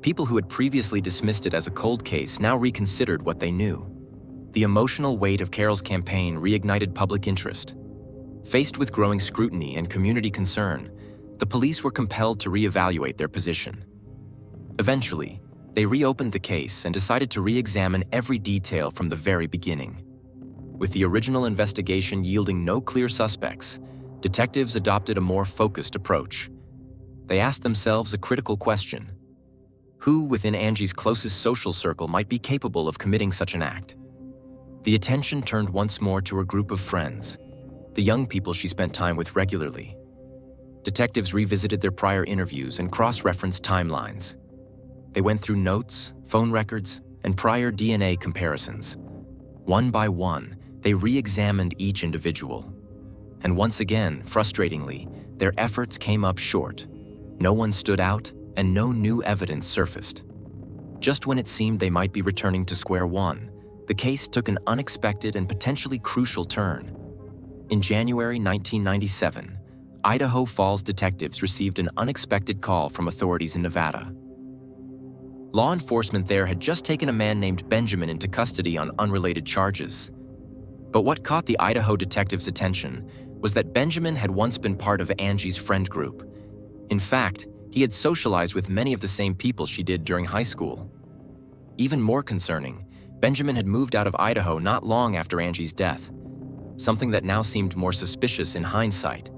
People who had previously dismissed it as a cold case now reconsidered what they knew. The emotional weight of Carol's campaign reignited public interest. Faced with growing scrutiny and community concern, the police were compelled to reevaluate their position. Eventually, they reopened the case and decided to re-examine every detail from the very beginning. With the original investigation yielding no clear suspects, detectives adopted a more focused approach. They asked themselves a critical question: who within Angie's closest social circle might be capable of committing such an act? The attention turned once more to her group of friends, the young people she spent time with regularly. Detectives revisited their prior interviews and cross-referenced timelines. They went through notes, phone records, and prior DNA comparisons. One by one, they re-examined each individual. And once again, frustratingly, their efforts came up short. No one stood out, and no new evidence surfaced. Just when it seemed they might be returning to square one, the case took an unexpected and potentially crucial turn. In January 1997, Idaho Falls detectives received an unexpected call from authorities in Nevada. Law enforcement there had just taken a man named Benjamin into custody on unrelated charges. But what caught the Idaho detectives' attention was that Benjamin had once been part of Angie's friend group. In fact, he had socialized with many of the same people she did during high school. Even more concerning, Benjamin had moved out of Idaho not long after Angie's death, something that now seemed more suspicious in hindsight.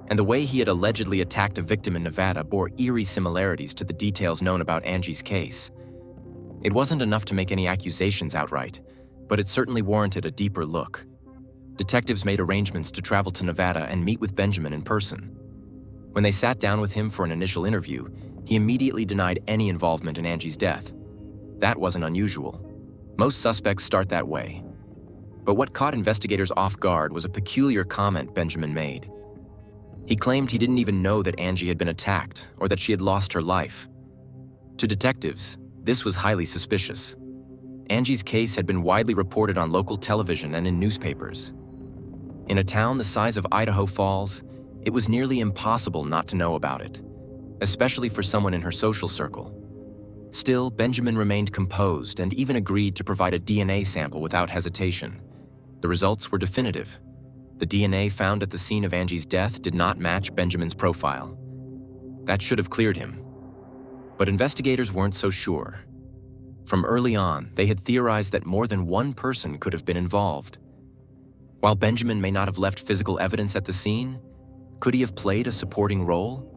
And the way he had allegedly attacked a victim in Nevada bore eerie similarities to the details known about Angie's case. It wasn't enough to make any accusations outright, but it certainly warranted a deeper look. Detectives made arrangements to travel to Nevada and meet with Benjamin in person. When they sat down with him for an initial interview, he immediately denied any involvement in Angie's death. That wasn't unusual. Most suspects start that way. But what caught investigators off guard was a peculiar comment Benjamin made. He claimed he didn't even know that Angie had been attacked or that she had lost her life. To detectives, this was highly suspicious. Angie's case had been widely reported on local television and in newspapers. In a town the size of Idaho Falls, it was nearly impossible not to know about it, especially for someone in her social circle. Still, Benjamin remained composed and even agreed to provide a DNA sample without hesitation. The results were definitive. The DNA found at the scene of Angie's death did not match Benjamin's profile. That should have cleared him. But investigators weren't so sure. From early on, they had theorized that more than one person could have been involved. While Benjamin may not have left physical evidence at the scene, could he have played a supporting role?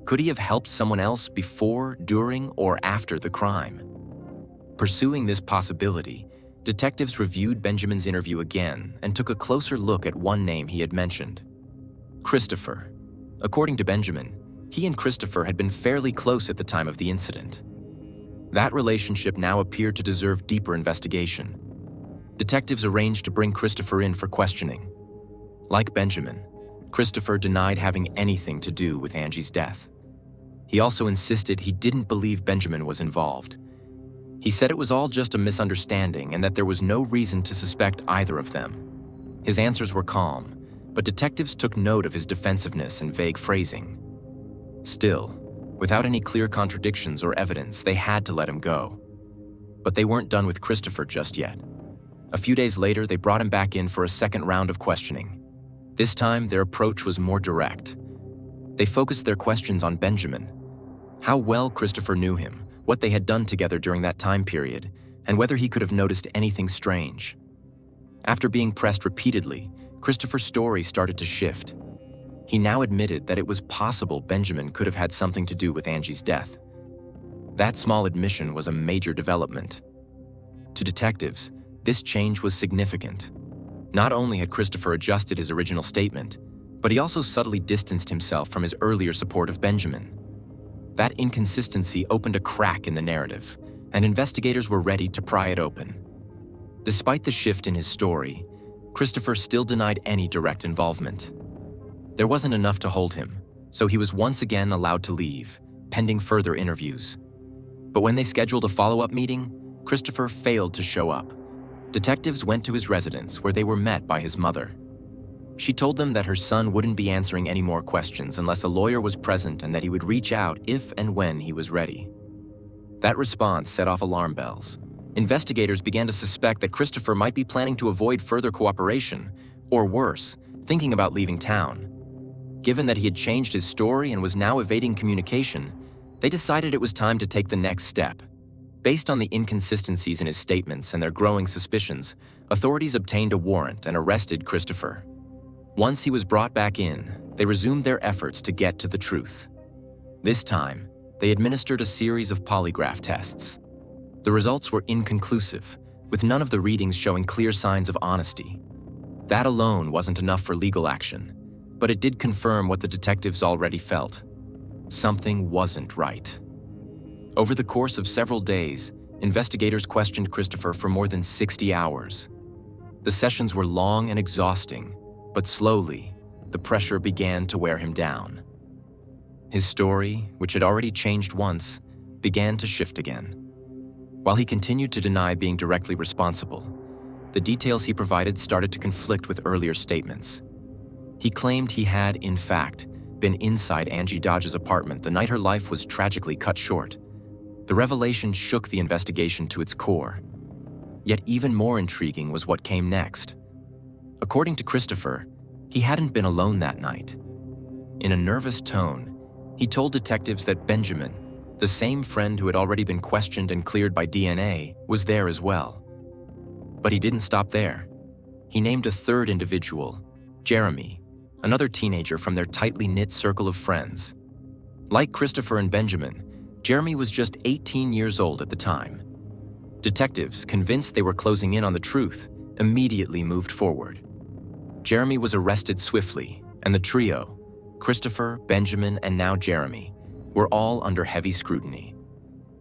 Could he have helped someone else before, during, or after the crime? Pursuing this possibility, detectives reviewed Benjamin's interview again and took a closer look at one name he had mentioned: Christopher. According to Benjamin, he and Christopher had been fairly close at the time of the incident. That relationship now appeared to deserve deeper investigation. Detectives arranged to bring Christopher in for questioning. Like Benjamin, Christopher denied having anything to do with Angie's death. He also insisted he didn't believe Benjamin was involved. He said it was all just a misunderstanding and that there was no reason to suspect either of them. His answers were calm, but detectives took note of his defensiveness and vague phrasing. Still, without any clear contradictions or evidence, they had to let him go. But they weren't done with Christopher just yet. A few days later, they brought him back in for a second round of questioning. This time, their approach was more direct. They focused their questions on Benjamin: how well Christopher knew him, what they had done together during that time period, and whether he could have noticed anything strange. After being pressed repeatedly, Christopher's story started to shift. He now admitted that it was possible Benjamin could have had something to do with Angie's death. That small admission was a major development. To detectives, this change was significant. Not only had Christopher adjusted his original statement, but he also subtly distanced himself from his earlier support of Benjamin. That inconsistency opened a crack in the narrative, and investigators were ready to pry it open. Despite the shift in his story, Christopher still denied any direct involvement. There wasn't enough to hold him, so he was once again allowed to leave, pending further interviews. But when they scheduled a follow-up meeting, Christopher failed to show up. Detectives went to his residence where they were met by his mother. She told them that her son wouldn't be answering any more questions unless a lawyer was present and that he would reach out if and when he was ready. That response set off alarm bells. investigators began to suspect that Christopher might be planning to avoid further cooperation, or worse, thinking about leaving town. Given that he had changed his story and was now evading communication, they decided it was time to take the next step. Based on the inconsistencies in his statements and their growing suspicions, authorities obtained a warrant and arrested Christopher. Once he was brought back in, they resumed their efforts to get to the truth. This time, they administered a series of polygraph tests. The results were inconclusive, with none of the readings showing clear signs of honesty. That alone wasn't enough for legal action, but it did confirm what the detectives already felt. Something wasn't right. Over the course of several days, investigators questioned Christopher for more than 60 hours. The sessions were long and exhausting, but slowly, the pressure began to wear him down. His story, which had already changed once, began to shift again. While he continued to deny being directly responsible, the details he provided started to conflict with earlier statements. He claimed he had, in fact, been inside Angie Dodge's apartment the night her life was tragically cut short. The revelation shook the investigation to its core. Yet even more intriguing was what came next. According to Christopher, he hadn't been alone that night. In a nervous tone, he told detectives that Benjamin, the same friend who had already been questioned and cleared by DNA, was there as well. But he didn't stop there. He named a third individual, Jeremy, another teenager from their tightly knit circle of friends. Like Christopher and Benjamin, Jeremy was just 18 years old at the time. Detectives, convinced they were closing in on the truth, immediately moved forward. Jeremy was arrested swiftly, and the trio, Christopher, Benjamin, and now Jeremy, were all under heavy scrutiny.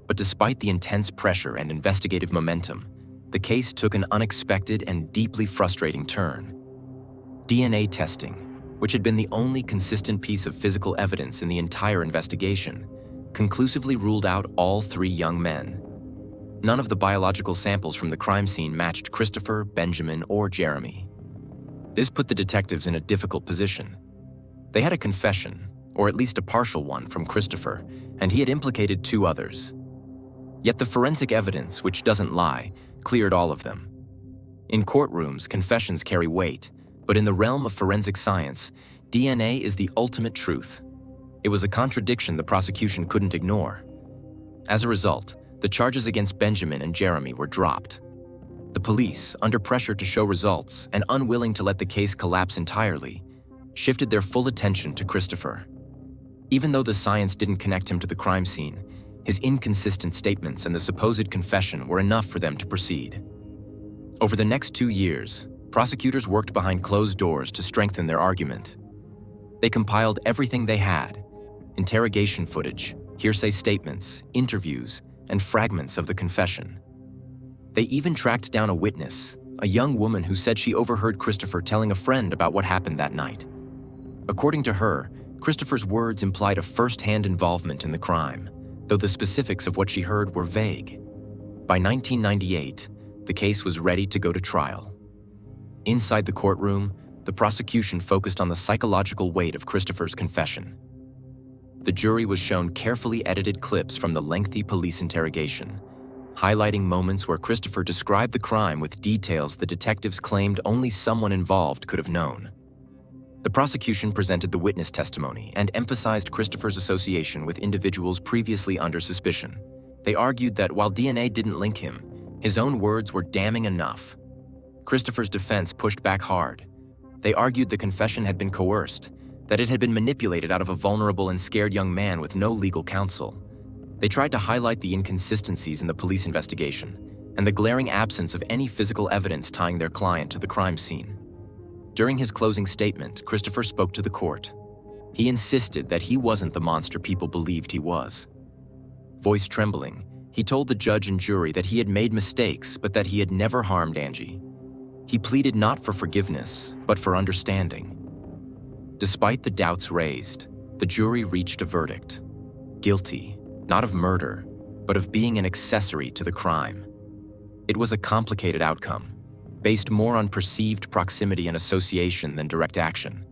But despite the intense pressure and investigative momentum, the case took an unexpected and deeply frustrating turn. DNA testing, which had been the only consistent piece of physical evidence in the entire investigation, conclusively ruled out all three young men. None of the biological samples from the crime scene matched Christopher, Benjamin, or Jeremy. This put the detectives in a difficult position. They had a confession, or at least a partial one, from Christopher, and he had implicated two others. Yet the forensic evidence, which doesn't lie, cleared all of them. In courtrooms, confessions carry weight, but in the realm of forensic science, DNA is the ultimate truth. It was a contradiction the prosecution couldn't ignore. As a result, the charges against Benjamin and Jeremy were dropped. The police, under pressure to show results and unwilling to let the case collapse entirely, shifted their full attention to Christopher. Even though the science didn't connect him to the crime scene, his inconsistent statements and the supposed confession were enough for them to proceed. Over the next 2 years, prosecutors worked behind closed doors to strengthen their argument. They compiled everything they had: interrogation footage, hearsay statements, interviews, and fragments of the confession. They even tracked down a witness, a young woman who said she overheard Christopher telling a friend about what happened that night. According to her, Christopher's words implied a first-hand involvement in the crime, though the specifics of what she heard were vague. By 1998, the case was ready to go to trial. Inside the courtroom, the prosecution focused on the psychological weight of Christopher's confession. The jury was shown carefully edited clips from the lengthy police interrogation, highlighting moments where Christopher described the crime with details the detectives claimed only someone involved could have known. The prosecution presented the witness testimony and emphasized Christopher's association with individuals previously under suspicion. They argued that while DNA didn't link him, his own words were damning enough. Christopher's defense pushed back hard. They argued the confession had been coerced, that it had been manipulated out of a vulnerable and scared young man with no legal counsel. They tried to highlight the inconsistencies in the police investigation and the glaring absence of any physical evidence tying their client to the crime scene. During his closing statement, Christopher spoke to the court. He insisted that he wasn't the monster people believed he was. Voice trembling, he told the judge and jury that he had made mistakes, but that he had never harmed Angie. He pleaded not for forgiveness, but for understanding. Despite the doubts raised, the jury reached a verdict: guilty, not of murder, but of being an accessory to the crime. It was a complicated outcome, based more on perceived proximity and association than direct action.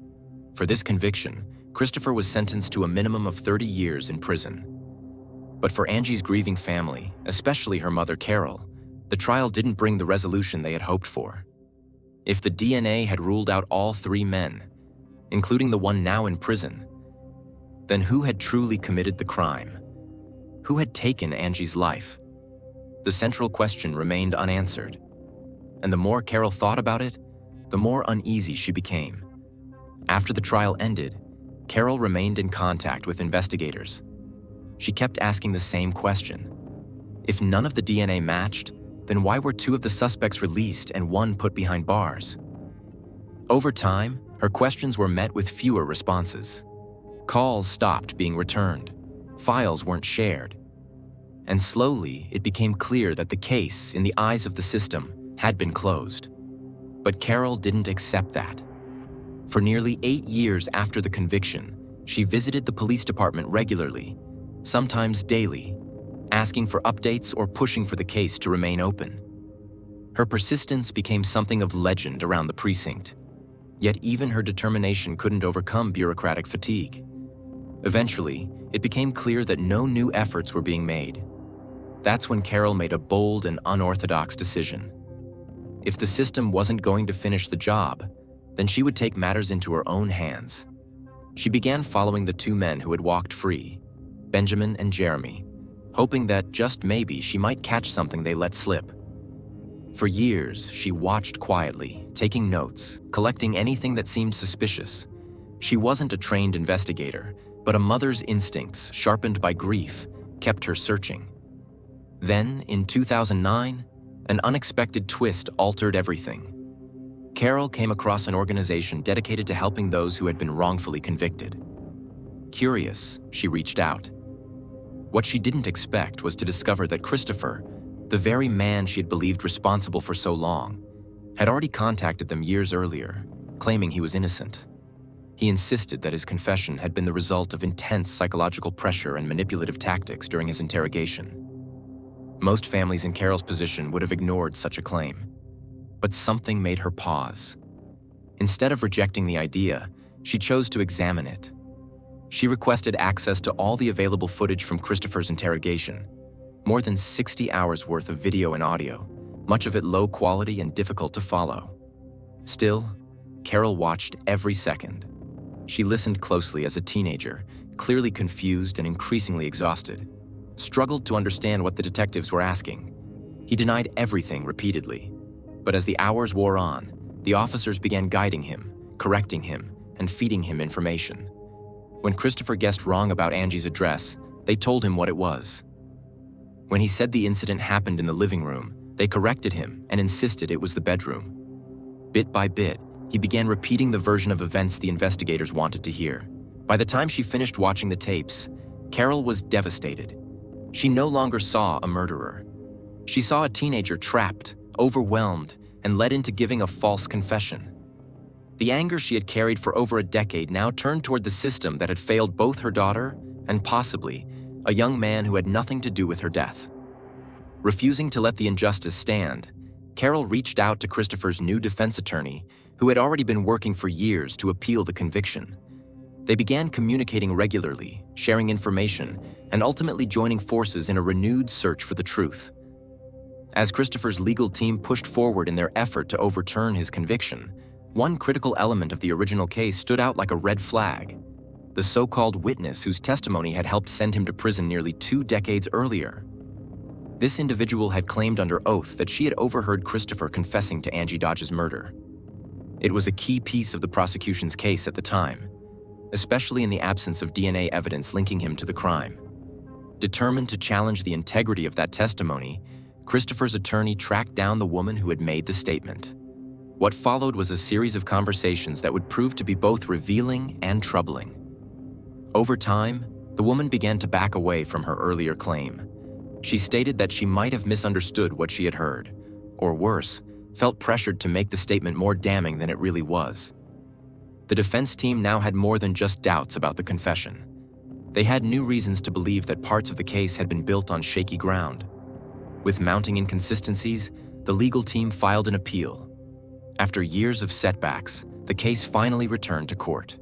For this conviction, Christopher was sentenced to a minimum of 30 years in prison. But for Angie's grieving family, especially her mother Carol, The trial didn't bring the resolution they had hoped for. If the DNA had ruled out all three men, including the one now in prison, then who had truly committed the crime? Who had taken Angie's life? The central question remained unanswered, and the more Carol thought about it, the more uneasy she became. After the trial ended, Carol remained in contact with investigators. She kept asking the same question. If none of the DNA matched, then why were two of the suspects released and one put behind bars? Over time, her questions were met with fewer responses. Calls stopped being returned. Files weren't shared. And slowly, it became clear that the case, in the eyes of the system, had been closed. But Carol didn't accept that. For nearly 8 years after the conviction, she visited the police department regularly, sometimes daily, asking for updates or pushing for the case to remain open. Her persistence became something of legend around the precinct. Yet even her determination couldn't overcome bureaucratic fatigue. Eventually, it became clear that no new efforts were being made. That's when Carol made a bold and unorthodox decision. If the system wasn't going to finish the job, then she would take matters into her own hands. She began following the two men who had walked free, Benjamin and Jeremy, hoping that just maybe she might catch something they let slip. For years, she watched quietly, taking notes, collecting anything that seemed suspicious. She wasn't a trained investigator, but a mother's instincts, sharpened by grief, kept her searching. Then, in 2009, an unexpected twist altered everything. Carol came across an organization dedicated to helping those who had been wrongfully convicted. Curious, she reached out. What she didn't expect was to discover that Christopher, the very man she had believed responsible for so long, had already contacted them years earlier, claiming he was innocent. He insisted that his confession had been the result of intense psychological pressure and manipulative tactics during his interrogation. Most families in Carol's position would have ignored such a claim. But something made her pause. Instead of rejecting the idea, she chose to examine it. She requested access to all the available footage from Christopher's interrogation, more than 60 hours worth of video and audio, much of it low quality and difficult to follow. Still, Carol watched every second. She listened closely as a teenager, clearly confused and increasingly exhausted, struggled to understand what the detectives were asking. He denied everything repeatedly. But as the hours wore on, the officers began guiding him, correcting him, and feeding him information. When Christopher guessed wrong about Angie's address, they told him what it was. When he said the incident happened in the living room, they corrected him and insisted it was the bedroom. Bit by bit, he began repeating the version of events the investigators wanted to hear. By the time she finished watching the tapes, Carol was devastated. She no longer saw a murderer. She saw a teenager trapped, overwhelmed, and led into giving a false confession. The anger she had carried for over a decade now turned toward the system that had failed both her daughter and possibly a young man who had nothing to do with her death. Refusing to let the injustice stand, Carol reached out to Christopher's new defense attorney, who had already been working for years to appeal the conviction. They began communicating regularly, sharing information, and ultimately joining forces in a renewed search for the truth. As Christopher's legal team pushed forward in their effort to overturn his conviction, one critical element of the original case stood out like a red flag: the so-called witness whose testimony had helped send him to prison nearly 2 decades earlier. This individual had claimed under oath that she had overheard Christopher confessing to Angie Dodge's murder. It was a key piece of the prosecution's case at the time, especially in the absence of DNA evidence linking him to the crime. Determined to challenge the integrity of that testimony, Christopher's attorney tracked down the woman who had made the statement. What followed was a series of conversations that would prove to be both revealing and troubling. Over time, the woman began to back away from her earlier claim. She stated that she might have misunderstood what she had heard, or worse, felt pressured to make the statement more damning than it really was. The defense team now had more than just doubts about the confession. They had new reasons to believe that parts of the case had been built on shaky ground. With mounting inconsistencies, the legal team filed an appeal. After years of setbacks, the case finally returned to court.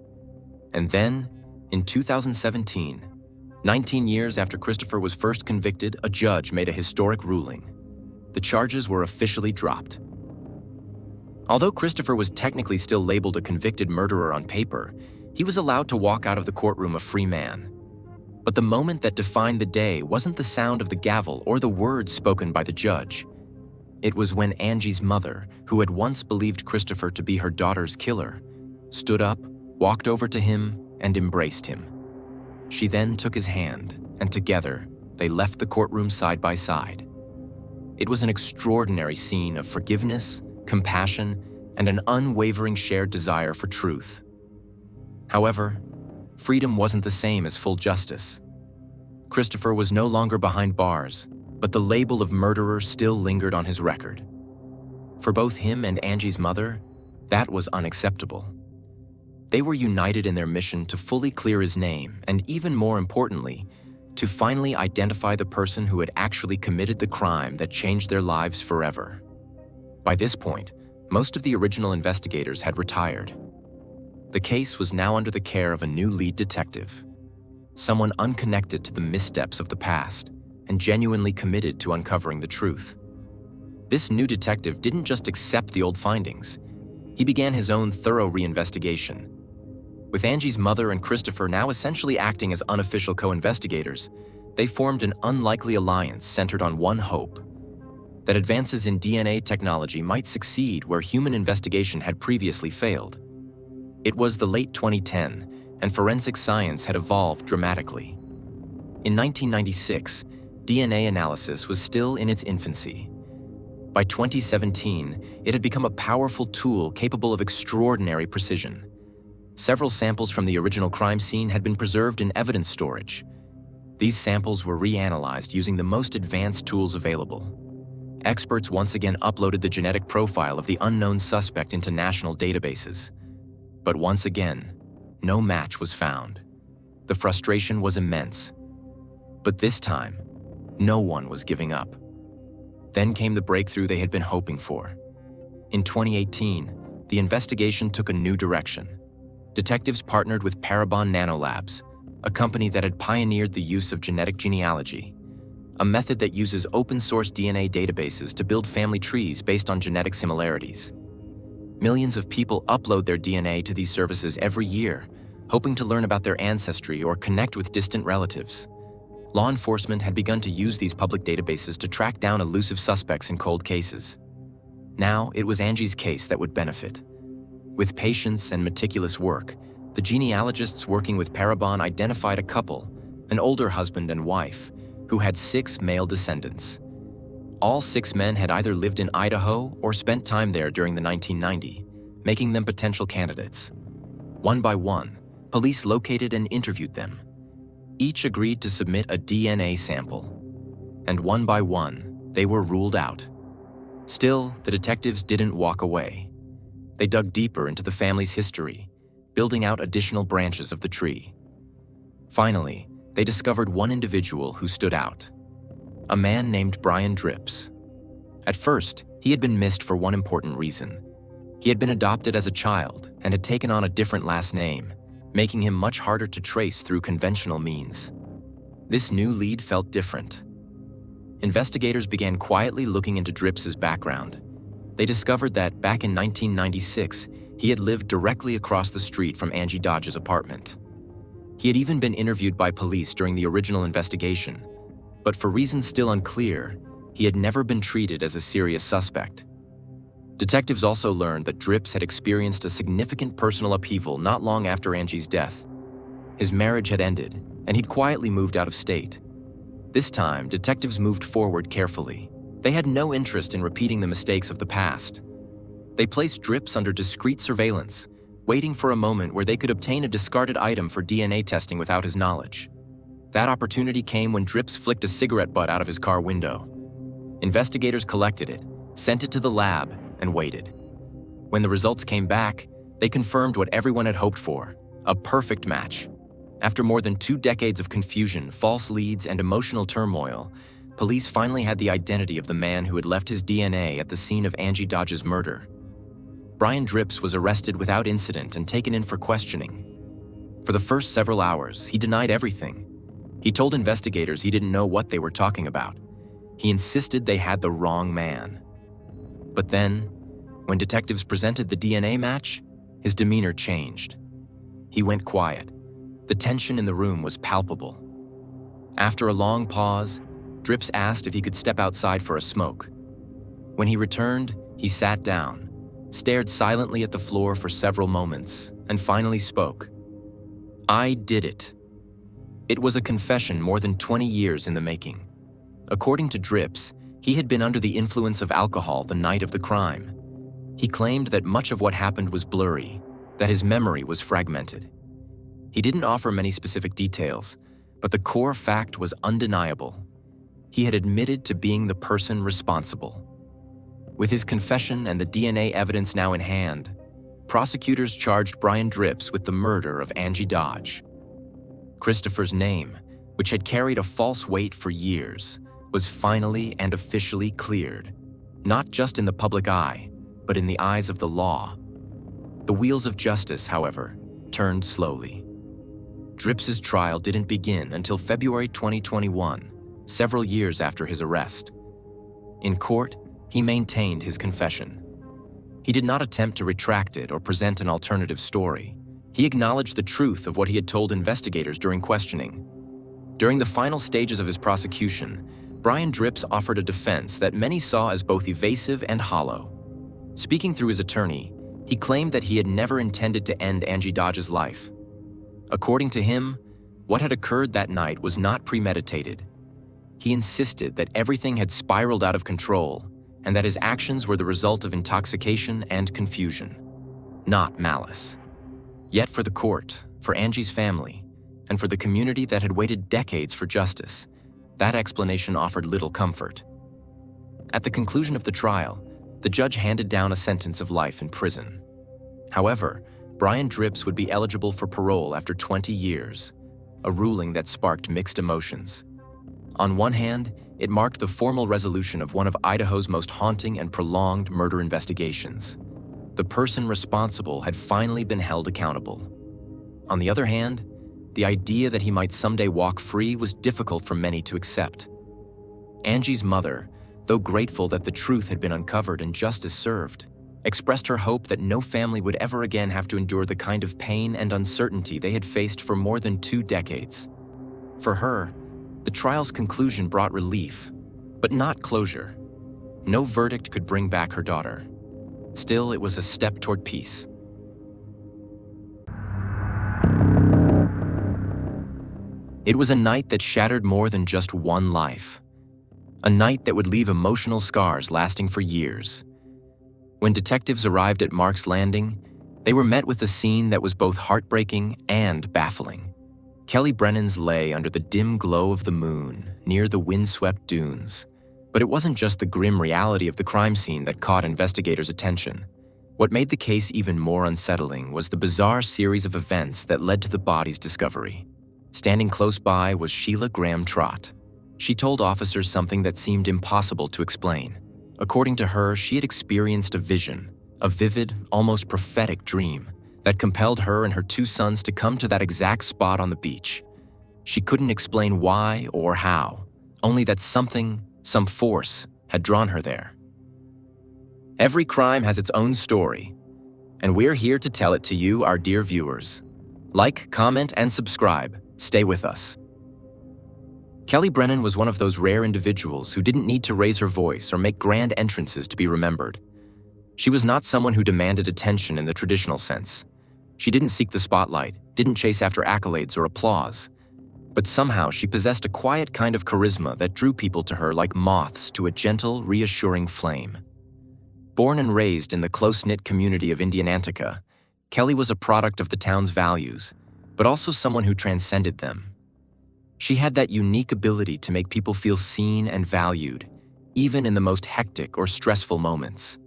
And then, in 2017, 19 years after Christopher was first convicted, a judge made a historic ruling. the charges were officially dropped. Although Christopher was technically still labeled a convicted murderer on paper, he was allowed to walk out of the courtroom a free man. But the moment that defined the day wasn't the sound of the gavel or the words spoken by the judge. It was when Angie's mother, who had once believed Christopher to be her daughter's killer, stood up, walked over to him, and embraced him. She then took his hand, and together, they left the courtroom side by side. It was an extraordinary scene of forgiveness, compassion, and an unwavering shared desire for truth. However, freedom wasn't the same as full justice. Christopher was no longer behind bars, but the label of murderer still lingered on his record. For both him and Angie's mother, that was unacceptable. They were united in their mission to fully clear his name and, even more importantly, to finally identify the person who had actually committed the crime that changed their lives forever. By this point, most of the original investigators had retired. The case was now under the care of a new lead detective, someone unconnected to the missteps of the past and genuinely committed to uncovering the truth. This new detective didn't just accept the old findings. He began his own thorough reinvestigation. With Angie's mother and Christopher now essentially acting as unofficial co-investigators, they formed an unlikely alliance centered on one hope: that advances in DNA technology might succeed where human investigation had previously failed. It was the late 2010, and forensic science had evolved dramatically. In 1996, DNA analysis was still in its infancy. By 2017, it had become a powerful tool capable of extraordinary precision. Several samples from the original crime scene had been preserved in evidence storage. These samples were reanalyzed using the most advanced tools available. Experts once again uploaded the genetic profile of the unknown suspect into national databases. But once again, no match was found. The frustration was immense. But this time, no one was giving up. Then came the breakthrough they had been hoping for. In 2018, the investigation took a new direction. Detectives partnered with Ardan Nanolabs, a company that had pioneered the use of genetic genealogy, a method that uses open-source DNA databases to build family trees based on genetic similarities. Millions of people upload their DNA to these services every year, hoping to learn about their ancestry or connect with distant relatives. Law enforcement had begun to use these public databases to track down elusive suspects in cold cases. Now, it was Angie's case that would benefit. With patience and meticulous work, the genealogists working with Ardan identified a couple, an older husband and wife, who had 6 male descendants. All 6 men had either lived in Idaho or spent time there during the 1990s, making them potential candidates. One by one, police located and interviewed them. Each agreed to submit a DNA sample. And one by one, they were ruled out. Still, the detectives didn't walk away. They dug deeper into the family's history, building out additional branches of the tree. Finally, they discovered one individual who stood out: a man named Brian Drips. At first, he had been missed for one important reason. He had been adopted as a child and had taken on a different last name, making him much harder to trace through conventional means. This new lead felt different. Investigators began quietly looking into Drips's background. They discovered that back in 1996, he had lived directly across the street from Angie Dodge's apartment. He had even been interviewed by police during the original investigation, but for reasons still unclear, he had never been treated as a serious suspect. Detectives also learned that Drips had experienced a significant personal upheaval not long after Angie's death. His marriage had ended, and he'd quietly moved out of state. This time, detectives moved forward carefully. They had no interest in repeating the mistakes of the past. They placed Drips under discreet surveillance, waiting for a moment where they could obtain a discarded item for DNA testing without his knowledge. That opportunity came when Drips flicked a cigarette butt out of his car window. Investigators collected it, sent it to the lab, and waited. When the results came back, they confirmed what everyone had hoped for: a perfect match. After more than 2 decades of confusion, false leads, and emotional turmoil, police finally had the identity of the man who had left his DNA at the scene of Angie Dodge's murder. Brian Drips was arrested without incident and taken in for questioning. For the first several hours, he denied everything. He told investigators he didn't know what they were talking about. He insisted they had the wrong man. But then, when detectives presented the DNA match, his demeanor changed. He went quiet. The tension in the room was palpable. After a long pause, Drips asked if he could step outside for a smoke. When he returned, he sat down, stared silently at the floor for several moments, and finally spoke. "I did it." It was a confession more than 20 years in the making. According to Drips, he had been under the influence of alcohol the night of the crime. He claimed that much of what happened was blurry, that his memory was fragmented. He didn't offer many specific details, but the core fact was undeniable. He had admitted to being the person responsible. With his confession and the DNA evidence now in hand, prosecutors charged Brian Drips with the murder of Angie Dodge. Christopher's name, which had carried a false weight for years, was finally and officially cleared, not just in the public eye, but in the eyes of the law. The wheels of justice, however, turned slowly. Drips's trial didn't begin until February 2021, several years after his arrest. In court, he maintained his confession. He did not attempt to retract it or present an alternative story. He acknowledged the truth of what he had told investigators during questioning. During the final stages of his prosecution, Brian Drips offered a defense that many saw as both evasive and hollow. Speaking through his attorney, he claimed that he had never intended to end Angie Dodge's life. According to him, what had occurred that night was not premeditated. He insisted that everything had spiraled out of control and that his actions were the result of intoxication and confusion, not malice. Yet for the court, for Angie's family, and for the community that had waited decades for justice, that explanation offered little comfort. At the conclusion of the trial, the judge handed down a sentence of life in prison. However, Brian Drips would be eligible for parole after 20 years, a ruling that sparked mixed emotions. On one hand, it marked the formal resolution of one of Idaho's most haunting and prolonged murder investigations. The person responsible had finally been held accountable. On the other hand, the idea that he might someday walk free was difficult for many to accept. Angie's mother, though grateful that the truth had been uncovered and justice served, expressed her hope that no family would ever again have to endure the kind of pain and uncertainty they had faced for more than 2 decades. For her, the trial's conclusion brought relief, but not closure. No verdict could bring back her daughter. Still, it was a step toward peace. It was a night that shattered more than just one life. A night that would leave emotional scars lasting for years. When detectives arrived at Mark's Landing, they were met with a scene that was both heartbreaking and baffling. Kelly Brennan's lay under the dim glow of the moon near the windswept dunes. But it wasn't just the grim reality of the crime scene that caught investigators' attention. What made the case even more unsettling was the bizarre series of events that led to the body's discovery. Standing close by was Sheila Graham Trott. She told officers something that seemed impossible to explain. According to her, she had experienced a vision, a vivid, almost prophetic dream that compelled her and her 2 sons to come to that exact spot on the beach. She couldn't explain why or how, only that something, some force, had drawn her there. Every crime has its own story, and we're here to tell it to you, our dear viewers. Like, comment, and subscribe. Stay with us. Kelly Brennan was one of those rare individuals who didn't need to raise her voice or make grand entrances to be remembered. She was not someone who demanded attention in the traditional sense. She didn't seek the spotlight, didn't chase after accolades or applause. But somehow she possessed a quiet kind of charisma that drew people to her like moths to a gentle, reassuring flame. Born and raised in the close-knit community of Indianantica, Kelly was a product of the town's values, but also someone who transcended them. She had that unique ability to make people feel seen and valued, even in the most hectic or stressful moments.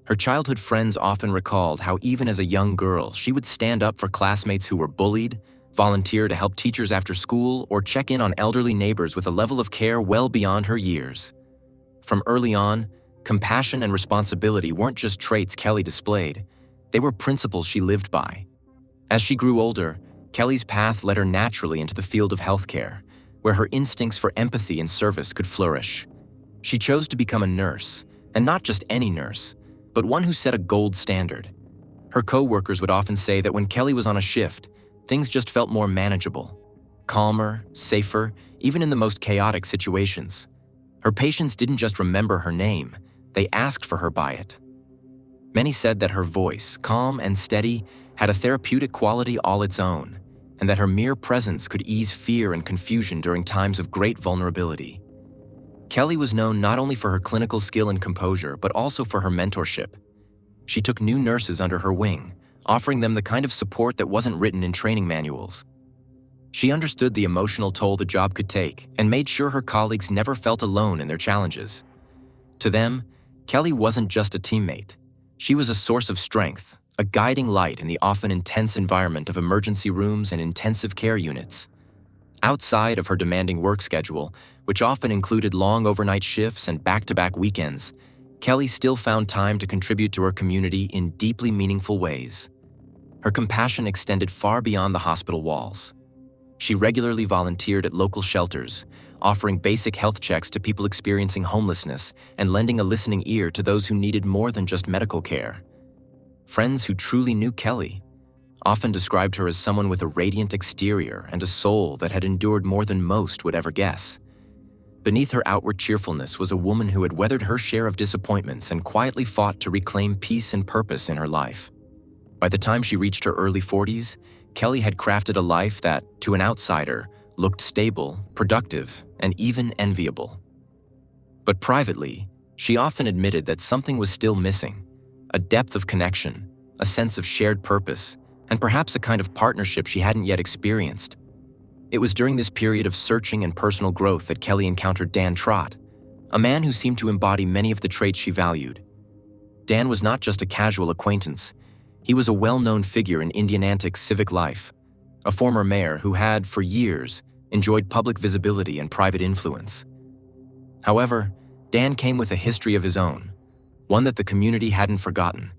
Her childhood friends often recalled how even as a young girl, she would stand up for classmates who were bullied, volunteer to help teachers after school, or check in on elderly neighbors with a level of care well beyond her years. From early on, compassion and responsibility weren't just traits Kelly displayed, they were principles she lived by. As she grew older, Kelly's path led her naturally into the field of healthcare, where her instincts for empathy and service could flourish. She chose to become a nurse, and not just any nurse, but one who set a gold standard. Her co-workers would often say that when Kelly was on a shift, things just felt more manageable, calmer, safer, even in the most chaotic situations. Her patients didn't just remember her name, they asked for her by it. Many said that her voice, calm and steady, had a therapeutic quality all its own, and that her mere presence could ease fear and confusion during times of great vulnerability. Kelly was known not only for her clinical skill and composure, but also for her mentorship. She took new nurses under her wing, offering them the kind of support that wasn't written in training manuals. She understood the emotional toll the job could take and made sure her colleagues never felt alone in their challenges. To them, Kelly wasn't just a teammate. She was a source of strength, a guiding light in the often intense environment of emergency rooms and intensive care units. Outside of her demanding work schedule, which often included long overnight shifts and back-to-back weekends, Kelly still found time to contribute to her community in deeply meaningful ways. Her compassion extended far beyond the hospital walls. She regularly volunteered at local shelters, offering basic health checks to people experiencing homelessness and lending a listening ear to those who needed more than just medical care. Friends who truly knew Kelly often described her as someone with a radiant exterior and a soul that had endured more than most would ever guess. Beneath her outward cheerfulness was a woman who had weathered her share of disappointments and quietly fought to reclaim peace and purpose in her life. By the time she reached her early 40s, Kelly had crafted a life that, to an outsider, looked stable, productive, and even enviable. But privately, she often admitted that something was still missing: a depth of connection, a sense of shared purpose, and perhaps a kind of partnership she hadn't yet experienced. It was during this period of searching and personal growth that Kelly encountered Dan Trott, a man who seemed to embody many of the traits she valued. Dan was not just a casual acquaintance. He was a well-known figure in Indianantic's civic life, a former mayor who had, for years, enjoyed public visibility and private influence. However, Dan came with a history of his own, one that the community hadn't forgotten.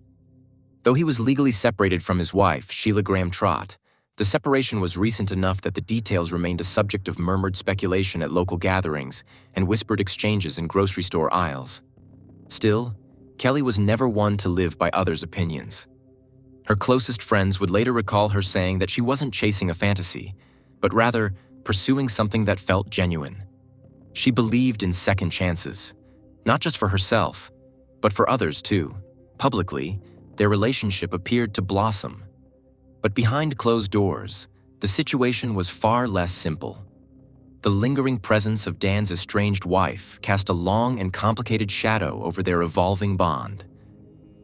Though he was legally separated from his wife, Sheila Graham Trott, the separation was recent enough that the details remained a subject of murmured speculation at local gatherings and whispered exchanges in grocery store aisles. Still, Kelly was never one to live by others' opinions. Her closest friends would later recall her saying that she wasn't chasing a fantasy, but rather pursuing something that felt genuine. She believed in second chances, not just for herself, but for others too. Publicly, their relationship appeared to blossom. But behind closed doors, the situation was far less simple. The lingering presence of Dan's estranged wife cast a long and complicated shadow over their evolving bond.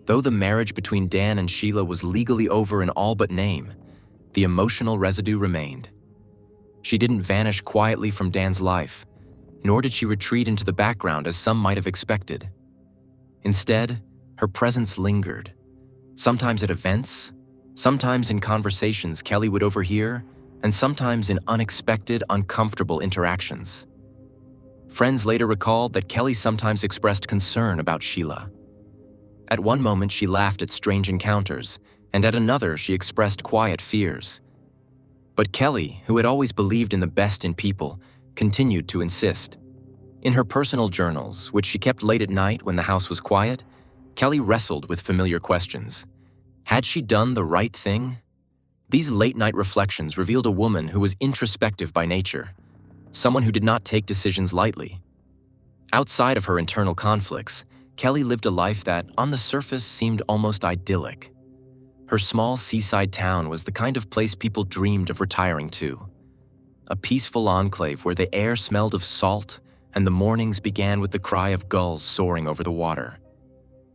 Though the marriage between Dan and Sheila was legally over in all but name, the emotional residue remained. She didn't vanish quietly from Dan's life, nor did she retreat into the background as some might have expected. Instead, her presence lingered, sometimes at events, sometimes in conversations Kelly would overhear, and sometimes in unexpected, uncomfortable interactions. Friends later recalled that Kelly sometimes expressed concern about Sheila. At one moment, she laughed at strange encounters, and at another, she expressed quiet fears. But Kelly, who had always believed in the best in people, continued to insist. In her personal journals, which she kept late at night when the house was quiet, Kelly wrestled with familiar questions. Had she done the right thing? These late-night reflections revealed a woman who was introspective by nature, someone who did not take decisions lightly. Outside of her internal conflicts, Kelly lived a life that, on the surface, seemed almost idyllic. Her small seaside town was the kind of place people dreamed of retiring to. A peaceful enclave where the air smelled of salt and the mornings began with the cry of gulls soaring over the water.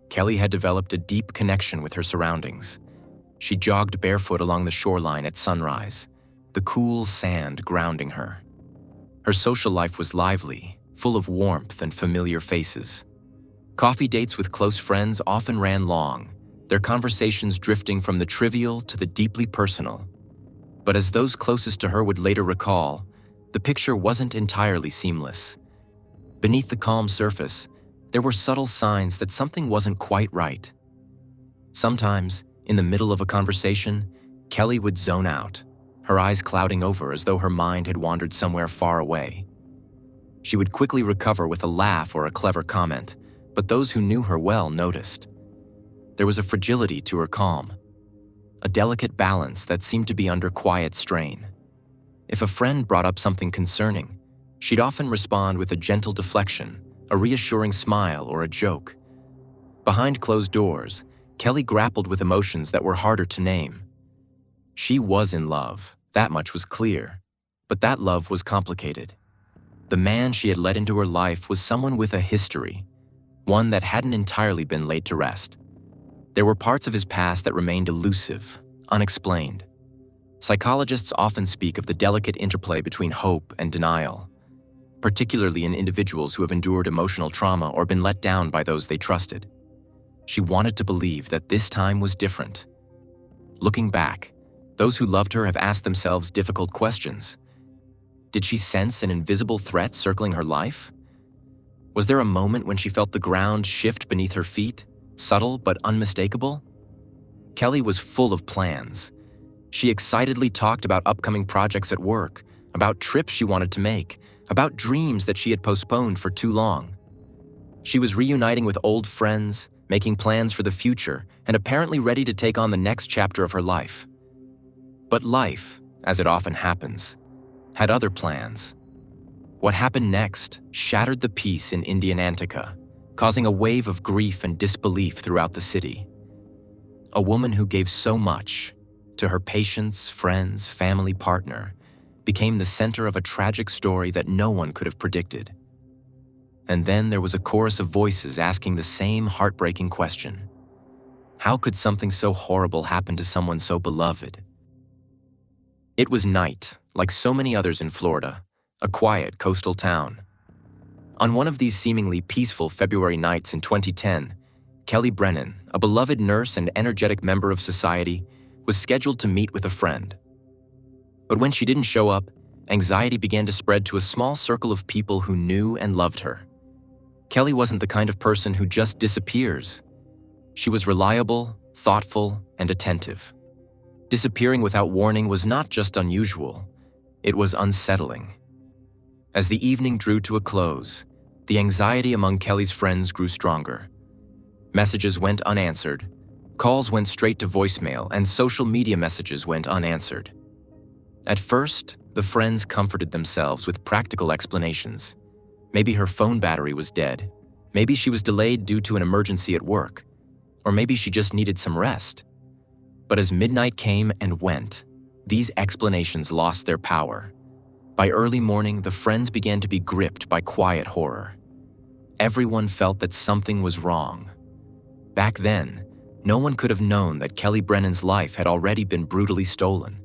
Kelly had developed a deep connection with her surroundings. She jogged barefoot along the shoreline at sunrise, the cool sand grounding her. Her social life was lively, full of warmth and familiar faces. Coffee dates with close friends often ran long, their conversations drifting from the trivial to the deeply personal. But as those closest to her would later recall, the picture wasn't entirely seamless. Beneath the calm surface, there were subtle signs that something wasn't quite right. Sometimes, in the middle of a conversation, Kelly would zone out, her eyes clouding over as though her mind had wandered somewhere far away. She would quickly recover with a laugh or a clever comment, but those who knew her well noticed. There was a fragility to her calm, a delicate balance that seemed to be under quiet strain. If a friend brought up something concerning, she'd often respond with a gentle deflection, a reassuring smile, or a joke. Behind closed doors, Kelly grappled with emotions that were harder to name. She was in love, that much was clear, but that love was complicated. The man she had let into her life was someone with a history, one that hadn't entirely been laid to rest. There were parts of his past that remained elusive, unexplained. Psychologists often speak of the delicate interplay between hope and denial, particularly in individuals who have endured emotional trauma or been let down by those they trusted. She wanted to believe that this time was different. Looking back, those who loved her have asked themselves difficult questions. Did she sense an invisible threat circling her life? Was there a moment when she felt the ground shift beneath her feet, subtle but unmistakable? Kelly was full of plans. She excitedly talked about upcoming projects at work, about trips she wanted to make, about dreams that she had postponed for too long. She was reuniting with old friends, making plans for the future, and apparently ready to take on the next chapter of her life. But life, as it often happens, had other plans. What happened next shattered the peace in Indianatica, causing a wave of grief and disbelief throughout the city. A woman who gave so much to her patients, friends, family, partner, became the center of a tragic story that no one could have predicted. And then there was a chorus of voices asking the same heartbreaking question. How could something so horrible happen to someone so beloved? It was night, like so many others in Florida, a quiet coastal town. On one of these seemingly peaceful February nights in 2010, Kelly Brennan, a beloved nurse and energetic member of society, was scheduled to meet with a friend. But when she didn't show up, anxiety began to spread to a small circle of people who knew and loved her. Kelly wasn't the kind of person who just disappears. She was reliable, thoughtful, and attentive. Disappearing without warning was not just unusual, it was unsettling. As the evening drew to a close, the anxiety among Kelly's friends grew stronger. Messages went unanswered, calls went straight to voicemail, and social media messages went unanswered. At first, the friends comforted themselves with practical explanations. Maybe her phone battery was dead, maybe she was delayed due to an emergency at work, or maybe she just needed some rest. But as midnight came and went, these explanations lost their power. By early morning, the friends began to be gripped by quiet horror. Everyone felt that something was wrong. Back then, no one could have known that Kelly Brennan's life had already been brutally stolen.